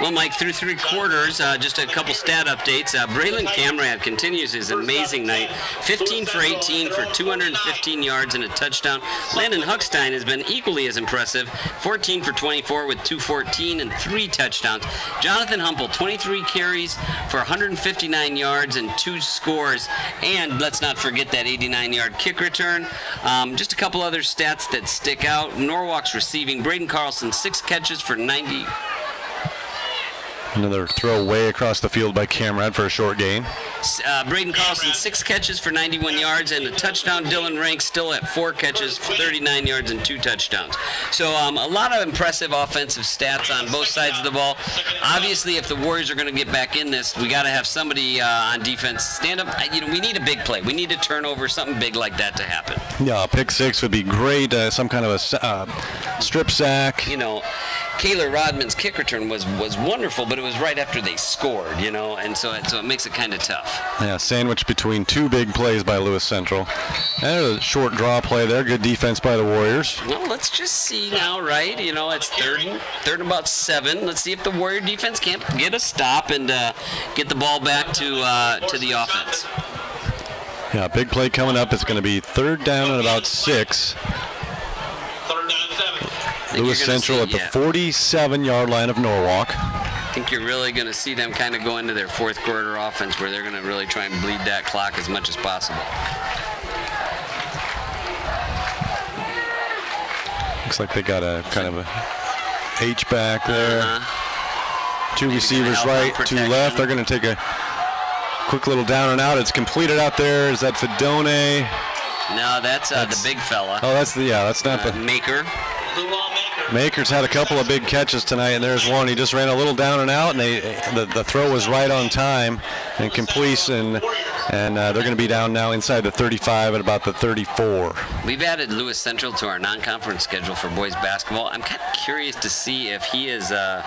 Well, Mike, through 3 quarters, just a couple stat updates. Braylon Camrad continues his amazing night. 15 for 18 for 215 yards and a touchdown. Landon Huckstein has been equally as impressive. 14 for 24 with 214 and 3 touchdowns. Jonathan Humple, 23 carries for 159 yards and 2 scores. And let's not forget that 89-yard kick return. Just a couple other stats that stick out. Norwalk's receiving. Braden Carlson, 6 catches for 90 Another throw way across the field by Camrad for a short gain. Braden Carlson, 6 catches for 91 yards and a touchdown. Dylan Rank still at 4 catches for 39 yards and 2 touchdowns. So a lot of impressive offensive stats on both sides of the ball. Obviously, if the Warriors are going to get back in this, we got to have somebody on defense stand up. We need a big play. We need a turnover, something big like that to happen. Yeah, a pick six would be great. Some kind of a strip sack. Kaylor Rodman's kick return was wonderful, but it was right after they scored, and so it makes it kind of tough. Yeah, sandwiched between 2 big plays by Lewis Central. And a short draw play there. Good defense by the Warriors. Well, let's just see now, right? It's third and about 7. Let's see if the Warrior defense can't get a stop and get the ball back to the offense. Yeah, big play coming up. It's going to be 3rd down and about 6. 3rd down 7. Lewis Central at the 47-yard line of Norwalk. I think you're really going to see them kind of go into their 4th quarter offense where they're going to really try and bleed that clock as much as possible. Looks like they got a kind of a H-back there. 2 receivers right, 2 left. They're going to take a quick little down and out. It's completed out there. Is that Fedone? No, that's the big fella. Oh, that's not the... Maker. Maker's had a couple of big catches tonight, and there's one. He just ran a little down and out, and the throw was right on time and completion, and they're going to be down now inside the 35 at about the 34. We've added Lewis Central to our non-conference schedule for boys basketball. I'm kind of curious to see if he is a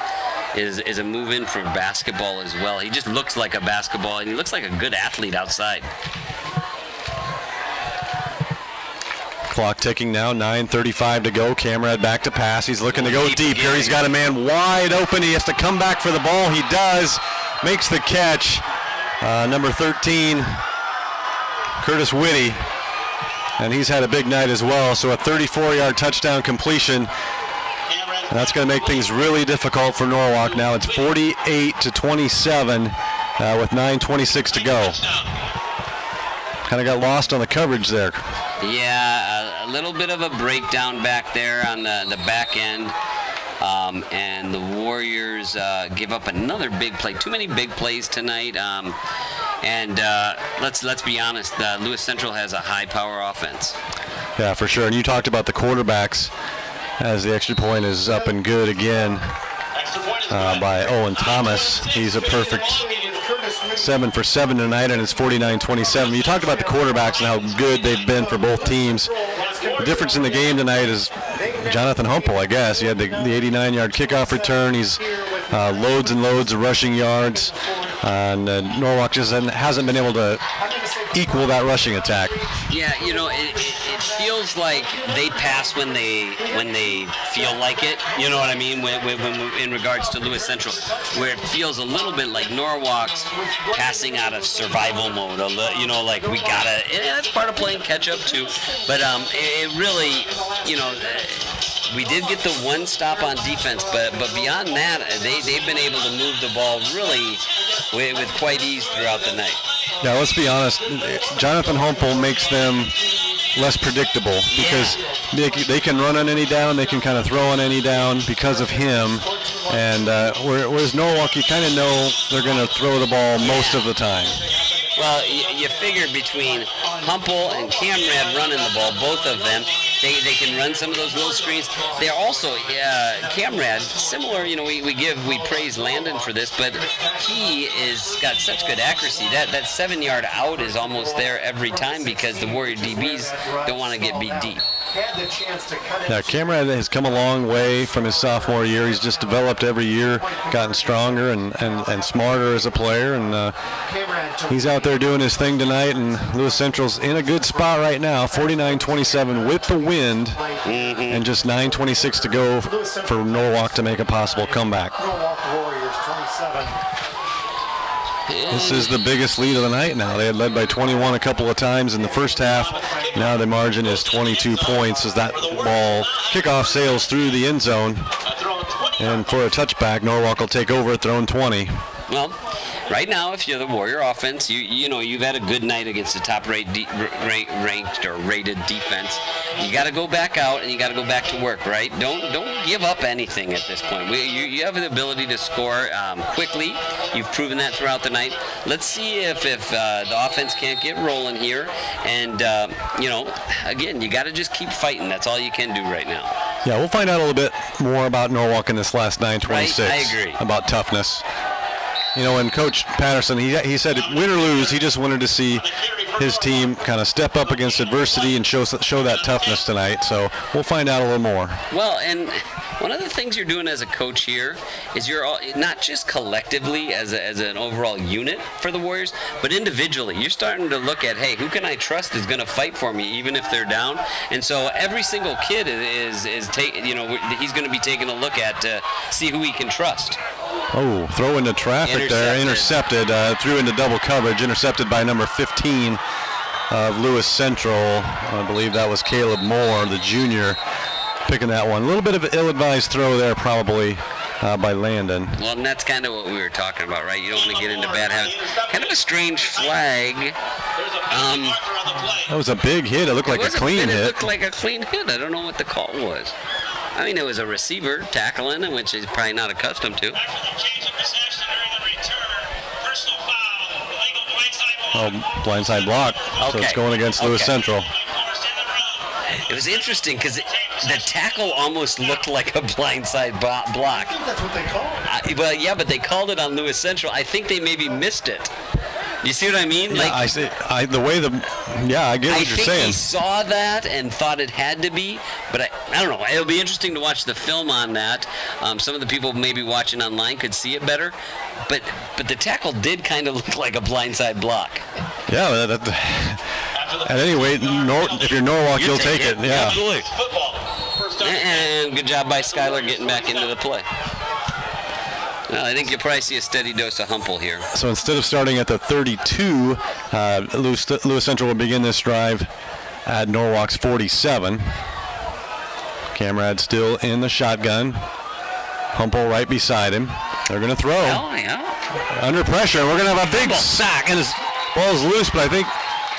move-in for basketball as well. He just looks like a basketball, and he looks like a good athlete outside. Clock ticking now, 9:35 to go. Camrad back to pass. He's looking to go deep here. He's got a man wide open. He has to come back for the ball. He does. Makes the catch. Number 13, Curtis Whitty. And he's had a big night as well. So a 34-yard touchdown completion. And that's going to make things really difficult for Norwalk now. It's 48-27 with 9:26 to go. Kind of got lost on the coverage there. Yeah, a little bit of a breakdown back there on the back end. And the Warriors give up another big play. Too many big plays tonight. And let's be honest, Lewis Central has a high-power offense. Yeah, for sure. And you talked about the quarterbacks as the extra point is up and good again by Owen Thomas. He's a perfect 7 for 7 tonight, and it's 49-27. You talked about the quarterbacks and how good they've been for both teams. The difference in the game tonight is Jonathan Humpel, I guess. He had the 89-yard kickoff return. He's loads and loads of rushing yards. And Norwalk just hasn't been able to equal that rushing attack. Yeah, it feels like they pass when they feel like it. You know what I mean? When in regards to Lewis Central, where it feels a little bit like Norwalk's passing out of survival mode. Like we gotta. That's part of playing catch up too. But it really, we did get the one stop on defense, but beyond that, they've been able to move the ball really with quite ease throughout the night. Now, let's be honest. Jonathan Humpel makes them less predictable because they can run on any down, they can kind of throw on any down because of him. And whereas Norwalk, you kind of know they're going to throw the ball most of the time. Well, you figure between Humpel and Camrad running the ball, both of them, they can run some of those little screens. They're also, Camrad, similar, we praise Landon for this, but he is got such good accuracy. That 7-yard out is almost there every time because the Warrior DBs don't want to get beat deep. Yeah, Camrad has come a long way from his sophomore year. He's just developed every year, gotten stronger and smarter as a player, and he's out there doing his thing tonight, and Lewis Central's in a good spot right now, 49-27 with the wind, and just 9:26 to go for Norwalk to make a possible comeback. This is the biggest lead of the night now. They had led by 21 a couple of times in the first half. Now the margin is 22 points as that ball kickoff sails through the end zone. And for a touchback, Norwalk will take over at their own 20. Well, right now, if you're the Warrior offense, you've had a good night against the top ranked or rated defense. You got to go back out and you got to go back to work, right? Don't give up anything at this point. You have the ability to score quickly. You've proven that throughout the night. Let's see if the offense can't get rolling here. And, again, you got to just keep fighting. That's all you can do right now. Yeah, we'll find out a little bit more about Norwalk in this last 9:26. Right, I agree. About toughness. And Coach Patterson, he said win or lose, he just wanted to see his team kind of step up against adversity and show that toughness tonight. So we'll find out a little more. Well, and one of the things you're doing as a coach here is you're not just collectively as an overall unit for the Warriors, but individually. You're starting to look at, hey, who can I trust is going to fight for me even if they're down? And so every single kid is he's going to be taking a look at to see who he can trust. Oh, throw into traffic there. Intercepted. Threw into double coverage. Intercepted by number 15 of Lewis Central. I believe that was Caleb Moore, the junior, picking that one. A little bit of an ill-advised throw there probably by Landon. Well, and that's kind of what we were talking about, right? You don't want to get into bad habits. Kind of a strange flag. That was a big hit. It looked like a clean hit. It looked like a clean hit. I don't know what the call was. I mean, it was a receiver tackling, which he's probably not accustomed to. Oh, blindside block. Okay. So it's going against Lewis Central. It was interesting because the tackle almost looked like a blindside block. I think that's what they call it. Well, yeah, but they called it on Lewis Central. I think they maybe missed it. You see what I mean? Yeah, I see. I get what you're saying. I think he saw that and thought it had to be, but I don't know. It'll be interesting to watch the film on that. Some of the people maybe watching online could see it better, but the tackle did kind of look like a blindside block. Yeah, at any rate, if you're Norwalk, you'll take it. Yeah. Absolutely. And good job by Skyler getting back into the play. Well, I think you'll probably see a steady dose of Humple here. So instead of starting at the 32, Lewis Central will begin this drive at Norwalk's 47. Camerad still in the shotgun. Humple right beside him. They're going to throw. Oh, yeah. Under pressure. We're going to have a big sack. And his ball's loose, but I think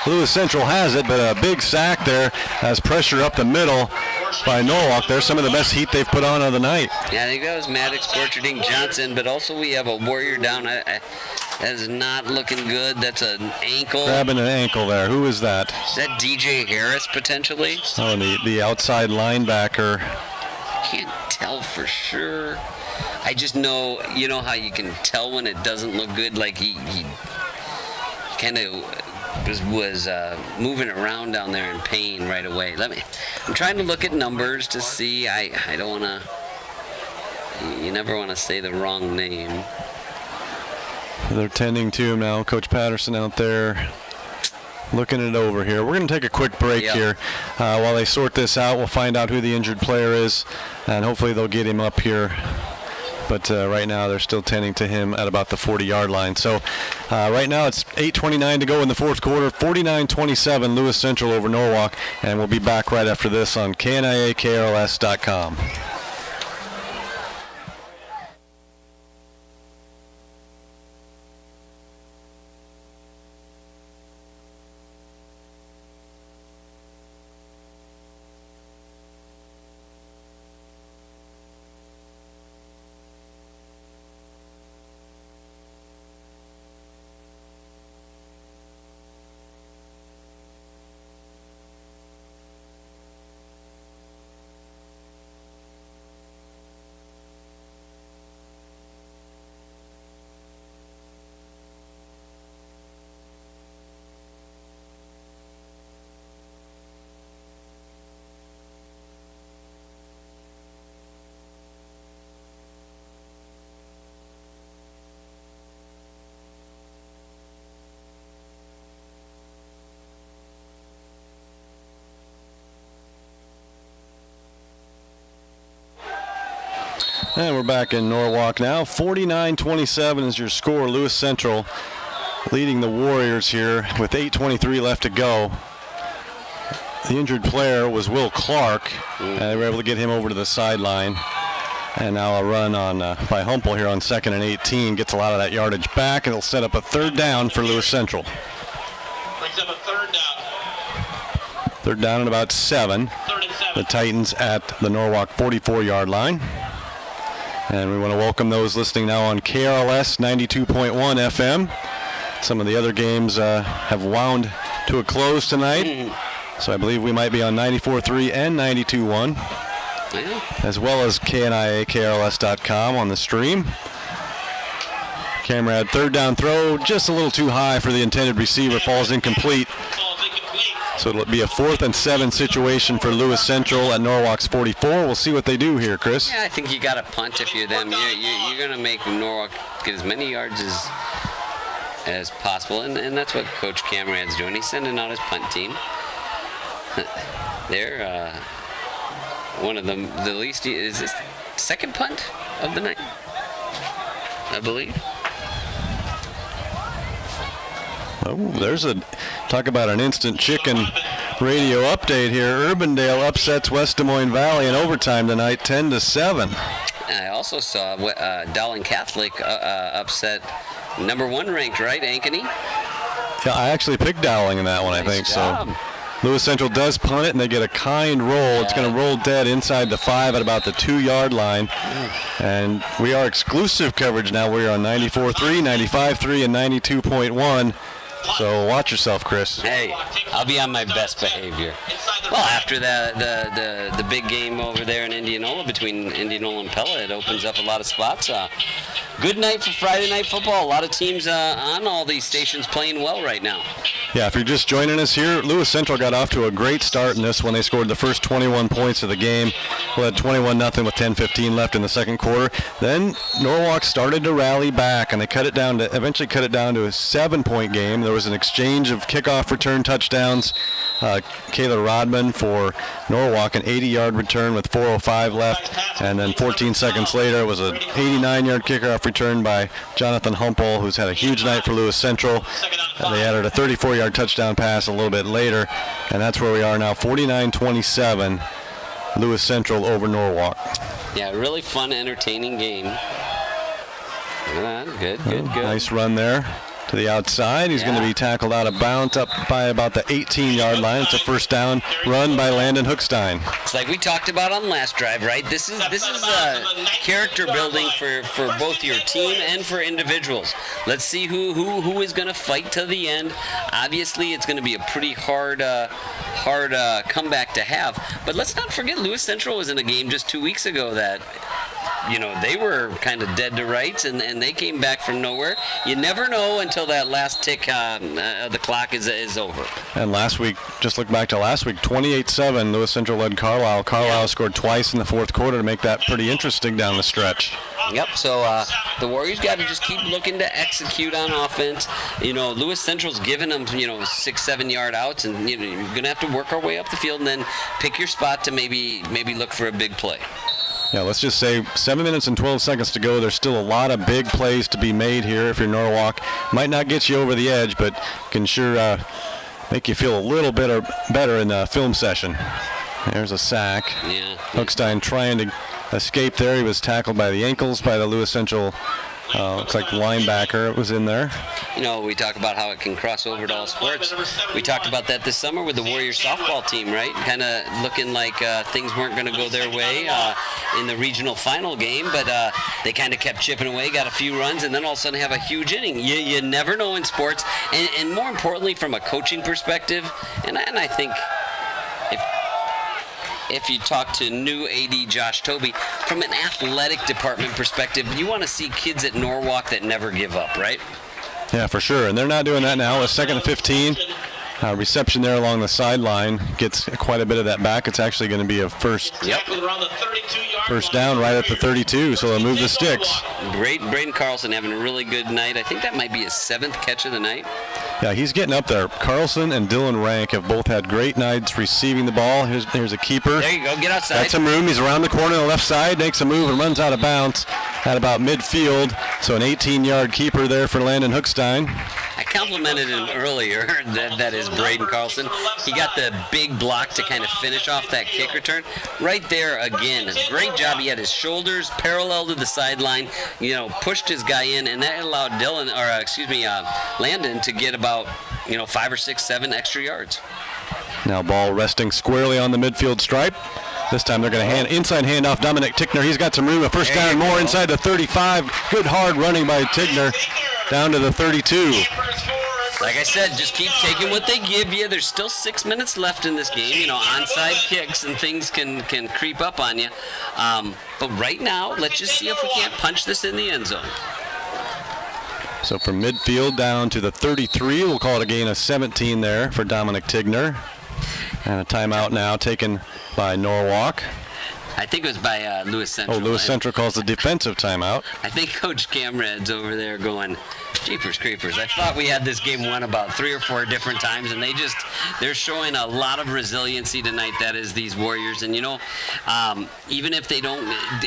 Lewis Central has it. But a big sack there has pressure up the middle by Norwalk. There's some of the best heat they've put on of the night. Yeah, I think that was Maddox portraiting Johnson, but also we have a Warrior down. That is not looking good. That's an ankle. Grabbing an ankle there. Who is that? Is that DJ Harris potentially? Oh, the outside linebacker. Can't tell for sure. I just know, how you can tell when it doesn't look good. Like he kind of was moving around down there in pain right away. I'm trying to look at numbers to see. I don't want to. You never want to say the wrong name. They're tending to him now. Coach Patterson out there looking it over here. We're going to take a quick break here. While they sort this out, we'll find out who the injured player is, and hopefully they'll get him up here. But right now they're still tending to him at about the 40-yard line. So right now it's 8:29 to go in the fourth quarter. 49-27 Lewis Central over Norwalk. And we'll be back right after this on KNIA-KRLS.com. And we're back in Norwalk now. 49-27 is your score. Lewis Central leading the Warriors here with 8:23 left to go. The injured player was Will Clark, and they were able to get him over to the sideline. And now a run on by Humpel here on 2nd and 18. Gets a lot of that yardage back. It'll set up a 3rd down for Lewis Central. Brings up a 3rd down. 3rd down and about 7. 3rd and 7. The Titans at the Norwalk 44-yard line. And we want to welcome those listening now on KRLS 92.1 FM. Some of the other games have wound to a close tonight. So I believe we might be on 94.3 and 92.1. Yeah. As well as KNIA, KRLS.com on the stream. Camerad 3rd down throw, just a little too high for the intended receiver, falls incomplete. So it'll be a 4th and 7 situation for Lewis Central at Norwalk's 44. We'll see what they do here, Chris. Yeah, I think you got to punt if you're them. You're going to make Norwalk get as many yards as possible, and that's what Coach Cameron's doing. He's sending out his punt team. They're one of the least. Is this second punt of the night? I believe. Oh, there's a talk about an instant chicken radio update here. Urbandale upsets West Des Moines Valley in overtime tonight, 10-7. I also saw Dowling Catholic upset number 1 ranked, right, Ankeny? Yeah, I actually picked Dowling in that one, I think. Job. So Lewis Central does punt it, and they get a kind roll. Yeah. It's going to roll dead inside the 5 at about the 2-yard line. And we are exclusive coverage now. We're on 94.3, 95.3, and 92.1. So watch yourself, Chris. Hey, I'll be on my best behavior. Well, after the big game over there in Indianola between Indianola and Pella, it opens up a lot of spots. Good night for Friday night football. A lot of teams on all these stations playing well right now. Yeah, if you're just joining us here, Lewis Central got off to a great start in this when they scored the first 21 points of the game. Led 21-0 with 10:15 left in the second quarter. Then Norwalk started to rally back, and they eventually cut it down to a 7-point game. There was an exchange of kickoff return touchdowns. Kayla Rodman for Norwalk, an 80-yard return with 4:05 left. And then 14 seconds later, it was an 89-yard kickoff return by Jonathan Humpel, who's had a huge night for Lewis Central. They added a 34-yard touchdown pass a little bit later. And that's where we are now, 49-27, Lewis Central over Norwalk. Yeah, really fun, entertaining game. Good. Nice run there to the outside. He's going to be tackled out of bounds up by about the 18-yard line. It's a first down run by Landon Hookstein. It's like we talked about on last drive, right? This is character building for both your team and for individuals. Let's see who is going to fight to the end. Obviously, it's going to be a pretty hard comeback to have. But let's not forget, Lewis Central was in a game just 2 weeks ago that, they were kind of dead to rights, and they came back from nowhere. You never know until that last tick of the clock is over. And last week, just look back to last week, 28-7, Lewis Central led Carlisle. Carlisle scored twice in the fourth quarter to make that pretty interesting down the stretch. Yep, so the Warriors got to just keep looking to execute on offense. Lewis Central's giving them, 6-7 yard outs, and you're going to have to work our way up the field and then pick your spot to maybe look for a big play. Yeah, let's just say 7 minutes and 12 seconds to go. There's still a lot of big plays to be made here if you're Norwalk. Might not get you over the edge, but can sure make you feel a little bit better in the film session. There's a sack. Yeah. Hookstein trying to escape there. He was tackled by the ankles by the Lewis Central, looks like linebacker was in there. We talk about how it can cross over to all sports. We talked about that this summer with the Warriors softball team, right? Kind of looking like things weren't going to go their way in the regional final game, but they kind of kept chipping away, got a few runs, and then all of a sudden have a huge inning. You never know in sports, and more importantly from a coaching perspective, and I think if you talk to new AD Josh Tobey, from an athletic department perspective, you want to see kids at Norwalk that never give up, right? Yeah, for sure. And they're not doing that now. A second and 15. Reception there along the sideline gets quite a bit of that back. It's actually going to be a first down right at the 32, so they'll move the sticks. Great. Braden Carlson having a really good night. I think that might be his 7th catch of the night. Yeah, he's getting up there. Carlson and Dylan Rank have both had great nights receiving the ball. Here's a keeper. There you go. Get outside. Got some room. He's around the corner on the left side, makes a move and runs out of bounds at about midfield. So an 18-yard keeper there for Landon Hookstein. I count complimented him earlier, that is Braden Carlson. He got the big block to kind of finish off that kick return. Right there again, great job. He had his shoulders parallel to the sideline, pushed his guy in, and that allowed Landon to get about 5 or 6, 7 extra yards. Now ball resting squarely on the midfield stripe. This time they're going to inside handoff Dominic Tickner. He's got some room. A first down and more inside the 35. Good hard running by Tickner down to the 32. Like I said, just keep taking what they give you. There's still 6 minutes left in this game. Onside kicks and things can creep up on you. But right now, let's just see if we can't punch this in the end zone. So from midfield down to the 33, we'll call it a gain of 17 there for Dominic Tickner. And a timeout now taken by Norwalk. I think it was by Lewis Central. Oh, Lewis Central calls the defensive timeout. I think Coach Camrad's over there going, jeepers creepers. I thought we had this game won about 3 or 4 different times, and they're showing a lot of resiliency tonight. That is these Warriors. And, even if they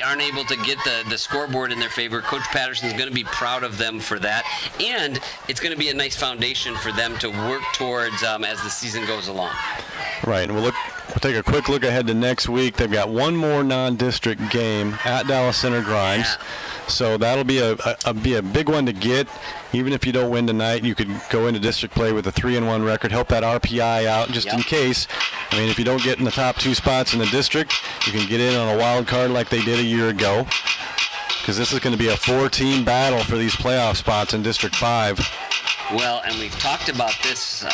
aren't able to get the scoreboard in their favor, Coach Patterson's going to be proud of them for that. And it's going to be a nice foundation for them to work towards as the season goes along. Right, and we'll take a quick look ahead to next week. They've got one more non-district game at Dallas Center Grimes. Yeah. So that'll be a big one to get. Even if you don't win tonight, you could go into district play with a 3-1 record, help that RPI out just in case. I mean, if you don't get in the top 2 spots in the district, you can get in on a wild card like they did a year ago. Because this is going to be a 4-team battle for these playoff spots in District 5. Well, and we've talked about this,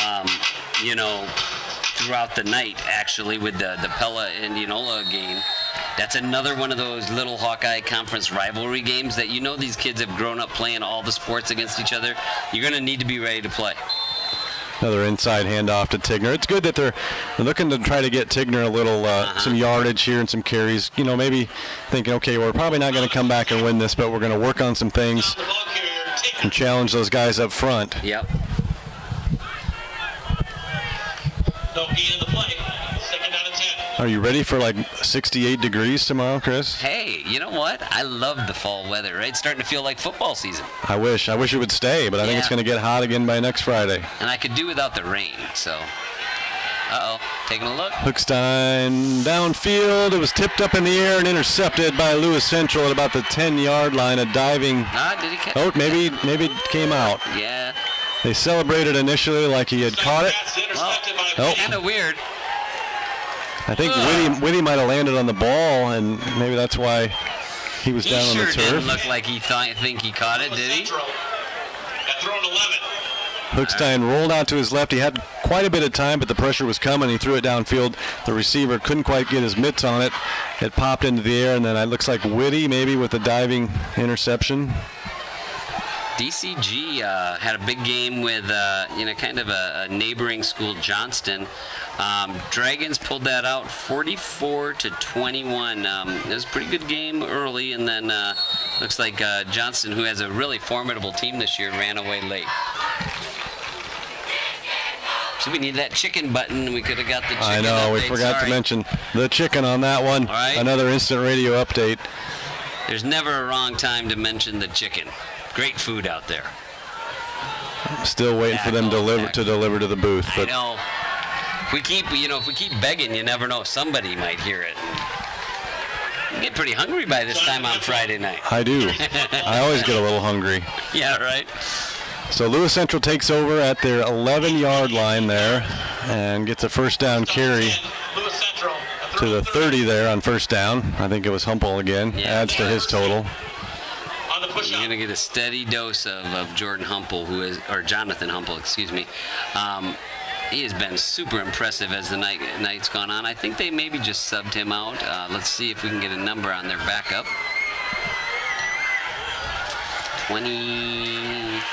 throughout the night, actually, with the Pella Indianola game. That's another one of those little Hawkeye Conference rivalry games that these kids have grown up playing all the sports against each other. You're going to need to be ready to play. Another inside handoff to Tigner. It's good that they're looking to try to get Tigner a little some yardage here and some carries. Maybe thinking, okay, we're probably not going to come back and win this, but we're going to work on some things and challenge those guys up front. Yep. No gain in the play. Second down and 10. Are you ready for 68 degrees tomorrow, Chris? Hey, you know what? I love the fall weather, right? It's starting to feel like football season. I wish it would stay, but I think it's going to get hot again by next Friday. And I could do without the rain, so. Taking a look. Hookstein downfield. It was tipped up in the air and intercepted by Lewis Central at about the 10-yard line. A diving. Did he catch it? Maybe it came out. Yeah. They celebrated initially like he had caught it. Well, kind of weird. I think Whitty might have landed on the ball, and maybe that's why he was down on the turf. He sure didn't look like he think he caught it, did he? Got thrown 11. Hookstein rolled out to his left. He had quite a bit of time, but the pressure was coming. He threw it downfield. The receiver couldn't quite get his mitts on it. It popped into the air, and then it looks like Whitty maybe with a diving interception. DCG had a big game with, kind of a neighboring school, Johnston. Dragons pulled that out 44-21. It was a pretty good game early, and then looks like Johnston, who has a really formidable team this year, ran away late. So we need that chicken button. We could have got the chicken. I know, we forgot to mention the chicken on that one. All right. Another instant radio update. There's never a wrong time to mention the chicken. Great food out there. Still waiting for them to deliver to the booth. But I know. If we keep begging, you never know. Somebody might hear it. You get pretty hungry by this time on Friday night. I do. I always get a little hungry. Yeah, right. So Lewis Central takes over at their 11-yard line there and gets a first down carry to the 30 there on first down. I think it was Humple again. Yeah, adds to his total. You're going to get a steady dose of Jordan Humple, Jonathan Humple, excuse me. He has been super impressive as the night's gone on. I think they maybe just subbed him out. Let's see if we can get a number on their backup. 25.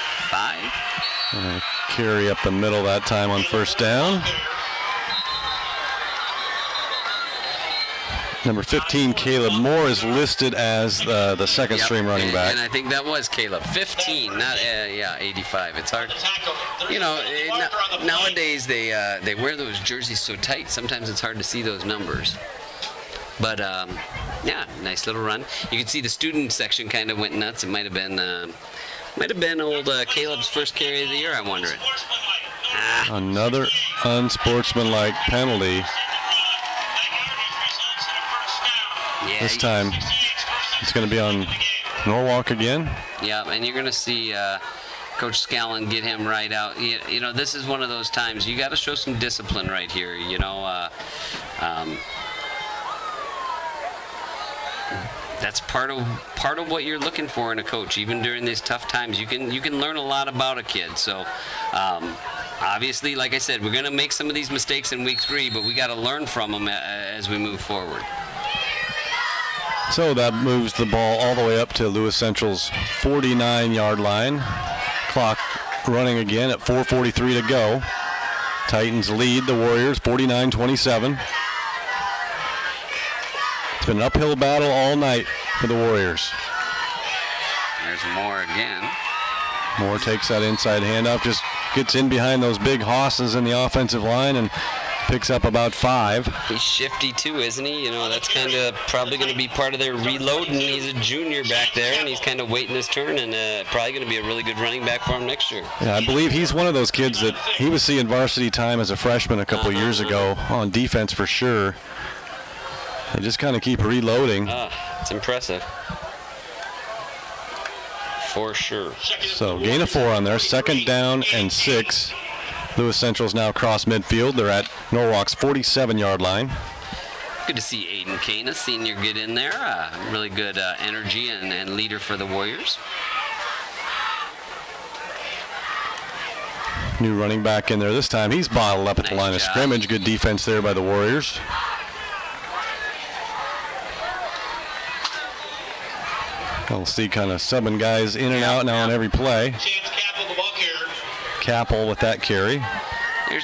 Carry up the middle that time on first down. Number 15, Caleb Moore, is listed as the second string running back. And I think that was Caleb. 15, not 85. It's hard. Nowadays they wear those jerseys so tight. Sometimes it's hard to see those numbers. But nice little run. You can see the student section kind of went nuts. It might have been Might have been old Caleb's first carry of the year, I'm wondering. Another unsportsmanlike penalty. Yeah, This time it's going to be on Norwalk again. Yeah, and you're going to see Coach Scallon get him right out. You know, this is one of those times you got to show some discipline right here. You know, that's part of what you're looking for in a coach. Even during these tough times, you can learn a lot about a kid. So, obviously, like I said, we're going to make some of these mistakes in week 3, but we got to learn from them as we move forward. So that moves the ball all the way up to Lewis Central's 49-yard line. Clock running again at 4:43 to go. Titans lead the Warriors 49-27. It's been an uphill battle all night for the Warriors. There's Moore again. Moore takes that inside handoff, just gets in behind those big hosses in the offensive line and picks up about 5. He's shifty too, isn't he? You know, that's kind of probably going to be part of their reload, and he's a junior back there, and he's kind of waiting his turn, and probably going to be a really good running back for him next year. Yeah, I believe he's one of those kids that he was seeing varsity time as a freshman a couple years ago on defense for sure. They just kind of keep reloading. It's impressive. For sure. So gain of 4 on there, 2nd down and 6. Lewis Central's now across midfield. They're at Norwalk's 47-yard line. Good to see Aiden Kane, a senior, get in there. Really good energy and leader for the Warriors. New running back in there this time. He's bottled up at the Nice line of job. scrimmage. Good defense there by the Warriors. We'll see kind of subbing guys in and out now on every play. Chance Capel the ball carrier. Capel with that carry.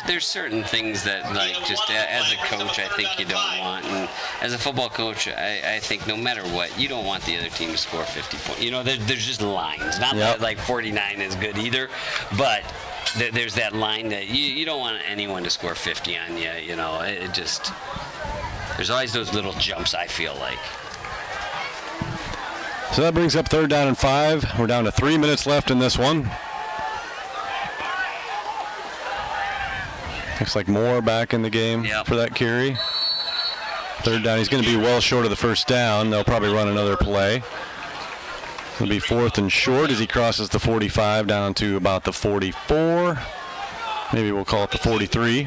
There's certain things that, like, just as a coach, I think you don't want. And as a football coach, I think no matter what, you don't want the other team to score 50 points. You know, there's just lines. Not that, like, 49 is good either, but there's that line that you don't want anyone to score 50 on you. You know, it just, there's always those little jumps, I feel like. So that brings up 3rd down and 5. We're down to 3 minutes left in this one. Looks like Moore back in the game for that carry. 3rd down. He's going to be well short of the 1st down. They'll probably run another play. It'll be 4th and short as he crosses the 45 down to about the 44. Maybe we'll call it the 43.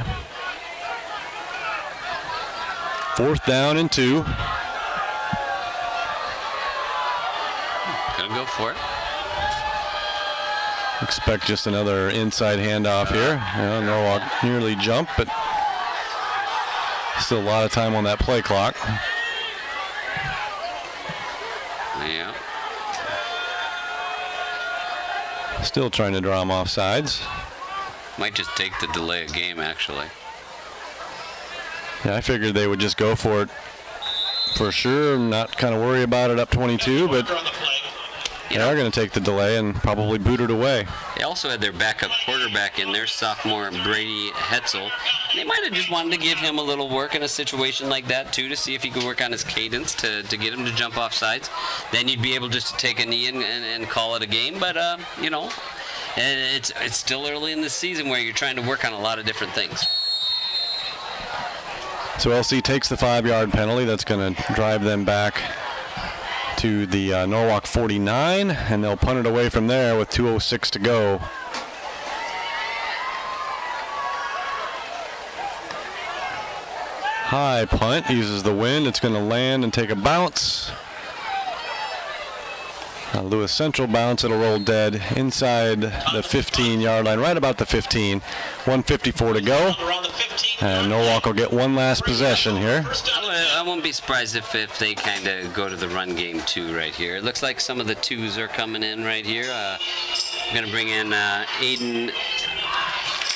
4th down and 2. Gonna go for it. Expect just another inside handoff here. Norwalk nearly jumped, but still a lot of time on that play clock. Yeah. Still trying to draw him off sides. Might just take the delay of game, actually. Yeah, I figured they would just go for it for sure, not kind of worry about it up 22, but they are going to take the delay and probably boot it away. They also had their backup quarterback in there, sophomore Brady Hetzel. They might have just wanted to give him a little work in a situation like that, too, to see if he could work on his cadence to get him to jump off sides. Then you'd be able just to take a knee and call it a game. But, you know, it's still early in the season where you're trying to work on a lot of different things. So LC takes the 5-yard penalty. That's going to drive them back to the Norwalk 49, and they'll punt it away from there with 2:06 to go. High punt, uses the wind. It's going to land and take a bounce. Lewis Central bounce, it'll roll dead inside the 15-yard line, right about the 15. 1:54 to go. And Norwalk will get one last possession here. I won't be surprised if they kind of go to the run game too right here. It looks like some of the 2s are coming in right here. I'm going to bring in Aiden,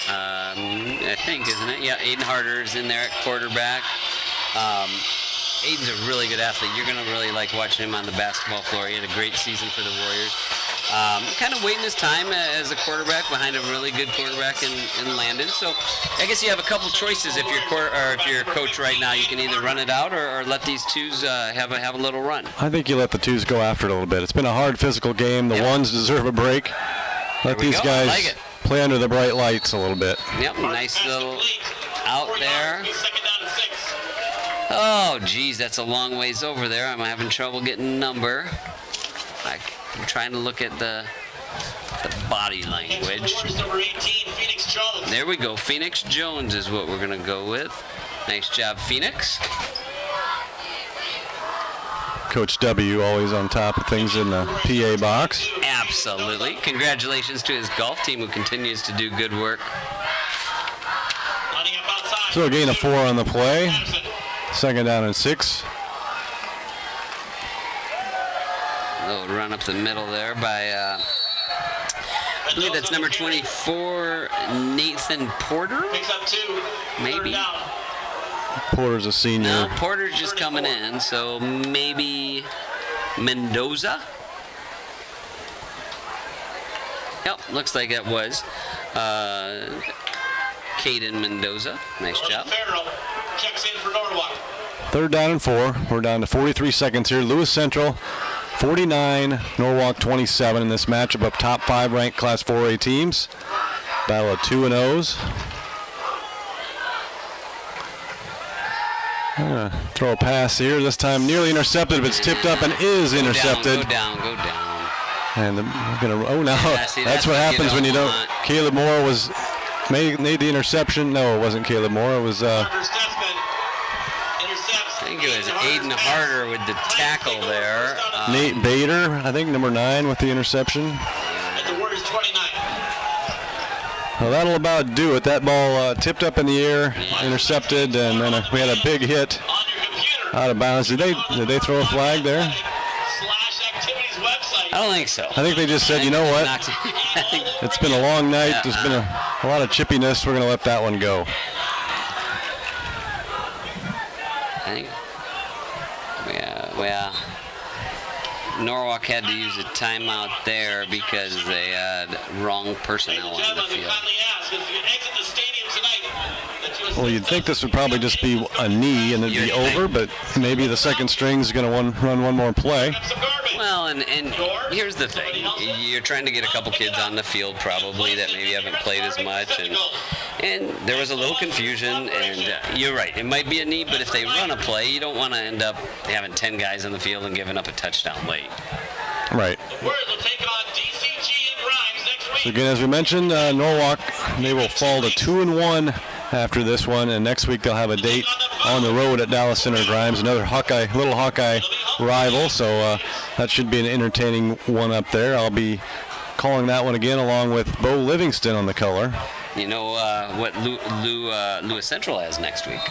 I think, isn't it? Yeah, Aiden Harder's in there at quarterback. Aiden's a really good athlete. You're going to really like watching him on the basketball floor. He had a great season for the Warriors. kind of waiting his time as a quarterback behind a really good quarterback in Landon. So I guess you have a couple choices if you're a coach right now. You can either run it out or let these twos have a little run. I think you let the twos go after it a little bit. It's been a hard physical game. The ones deserve a break. Let these guys play under the bright lights a little bit. Yep, nice little out there. Oh, geez, that's a long ways over there. I'm having trouble getting number. I'm trying to look at the body language. There we go. Phoenix Jones is what we're going to go with. Nice job, Phoenix. Coach W always on top of things in the PA box. Absolutely. Congratulations to his golf team who continues to do good work. So a gain of 4 on the play. 2nd down and 6. A little run up the middle there by, I believe that's number 24, Nathan Porter, maybe? Porter's a senior. No, Porter's just coming in, so maybe Mendoza? Yep, looks like that was Kaden Mendoza. Nice job. Checks in for Norwalk. 3rd down and 4. We're down to 43 seconds here. Lewis Central 49, Norwalk 27 in this matchup of top 5 ranked Class 4A teams. Battle of 2-0s. Throw a pass here. This time nearly intercepted, but it's tipped up and is intercepted. Go down. And that's what happens when you don't. Caleb Moore made the interception. No, it wasn't Caleb Moore. It was. I think it was Aiden Harder with the tackle there. Nate Bader, I think number 9 with the interception. The Warriors 29. Well, that'll about do it. That ball tipped up in the air, intercepted, and then we had a big hit out of bounds. Did they throw a flag there? I don't think so. I think they just said, you know what? It's been a long night. There's been a lot of chippiness. We're going to let that one go. I think, well, Norwalk had to use a timeout there because they had wrong personnel on the field. Well, you'd think this would probably just be a knee and it'd be over, but maybe the second string is going to run one more play. Well, and here's the thing. You're trying to get a couple kids on the field probably that maybe haven't played as much, and there was a little confusion, and you're right. It might be a knee, but if they run a play, you don't want to end up having 10 guys on the field and giving up a touchdown late. Right. So again, as we mentioned, Norwalk, they will fall to 2-1 after this one, and next week they'll have a date on the road at Dallas Center Grimes, another little Hawkeye rival, so that should be an entertaining one up there. I'll be calling that one again along with Bo Livingston on the color. You know what Lewis Central has next week?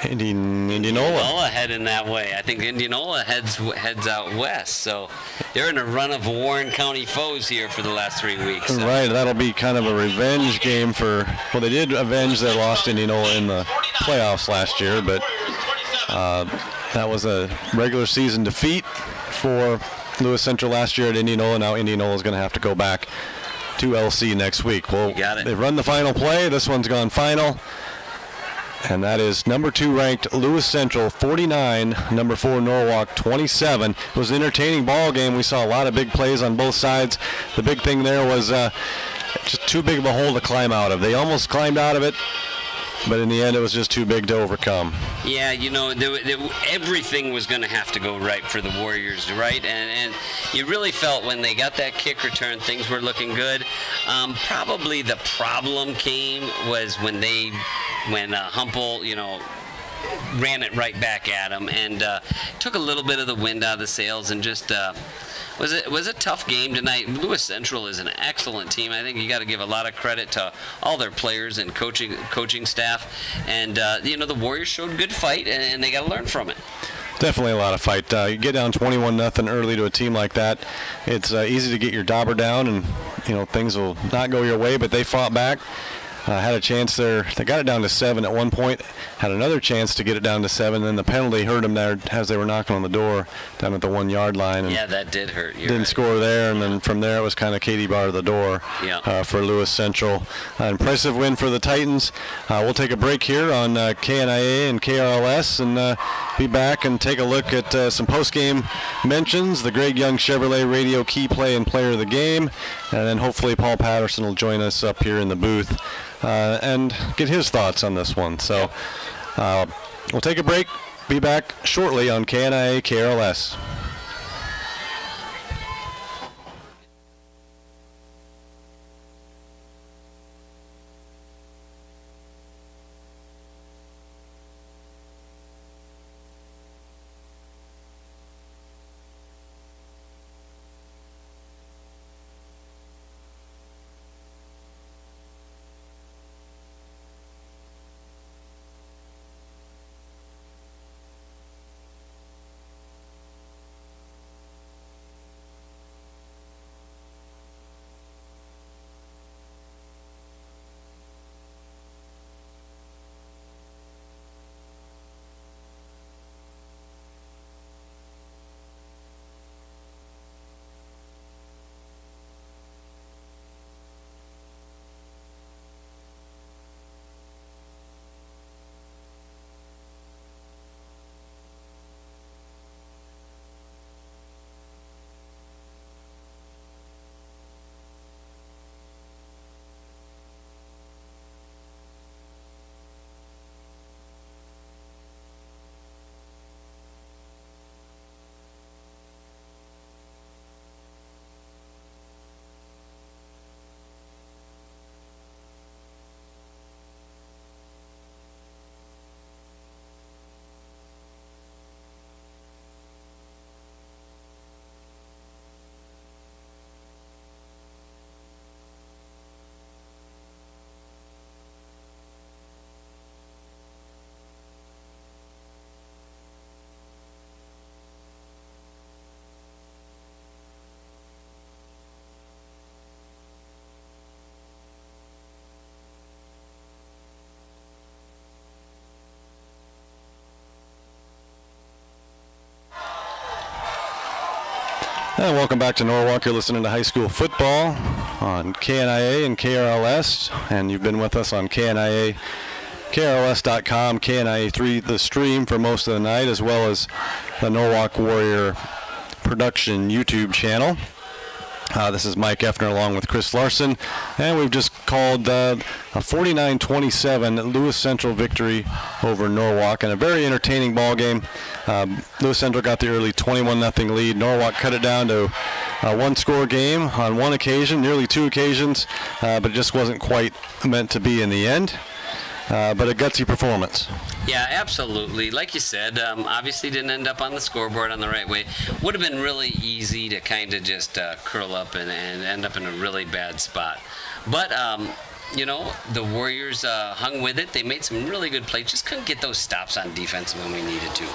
Indianola heading that way. I think Indianola heads out west, so they're in a run of Warren County foes here for the last 3 weeks. So. Right, that'll be kind of a revenge game they did avenge their lost Indianola in the playoffs last year, but that was a regular season defeat for Lewis Central last year at Indianola. Now Indianola is going to have to go back to LC next week. Well, they've run the final play. This one's gone final. And that is number 2 ranked Lewis Central 49, number 4 Norwalk 27. It was an entertaining ball game. We saw a lot of big plays on both sides. The big thing there was just too big of a hole to climb out of. They almost climbed out of it, but in the end it was just too big to overcome. Yeah, everything was going to have to go right for the Warriors, right? And you really felt when they got that kick return, things were looking good. Probably the problem was when Humple, ran it right back at him and took a little bit of the wind out of the sails and just was a tough game tonight. Lewis Central is an excellent team. I think you got to give a lot of credit to all their players and coaching staff. And the Warriors showed good fight, and they got to learn from it. Definitely a lot of fight. You get down 21-0 early to a team like that. It's easy to get your dauber down, and things will not go your way. But they fought back. had a chance there. They got it down to 7 at one point, had another chance to get it down to 7, then the penalty hurt them there as they were knocking on the door down at the 1-yard line. And yeah, that did hurt. You're didn't right. score there, and then from there it was kind of Katie bar to the door for Lewis Central. Impressive win for the Titans. We'll take a break here on KNIA and KRLS and be back and take a look at some post-game mentions, the Greg Young Chevrolet Radio Key Play and Player of the Game, and then hopefully Paul Patterson will join us up here in the booth and get his thoughts on this one. So we'll take a break, be back shortly on KNIA KRLS. And welcome back to Norwalk. You're listening to high school football on KNIA and KRLS, and you've been with us on KNIA, KRLS.com, KNIA3, the stream for most of the night, as well as the Norwalk Warrior production YouTube channel. This is Mike Effner along with Chris Larson, and we've just called a 49-27 Lewis Central victory over Norwalk, and a very entertaining ball game. Lewis Central got the early 21-0 lead. Norwalk cut it down to a one-score game on one occasion, nearly two occasions, but it just wasn't quite meant to be in the end. But a gutsy performance. Yeah, absolutely. Like you said, obviously didn't end up on the scoreboard on the right way. Would have been really easy to kind of just curl up and end up in a really bad spot. But, you know, the Warriors hung with it. They made some really good plays. Just couldn't get those stops on defense when we needed to.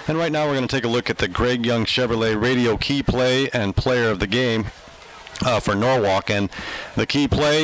And right now we're going to take a look at the Greg Young Chevrolet Radio Key Play and Player of the Game for Norwalk. And the key play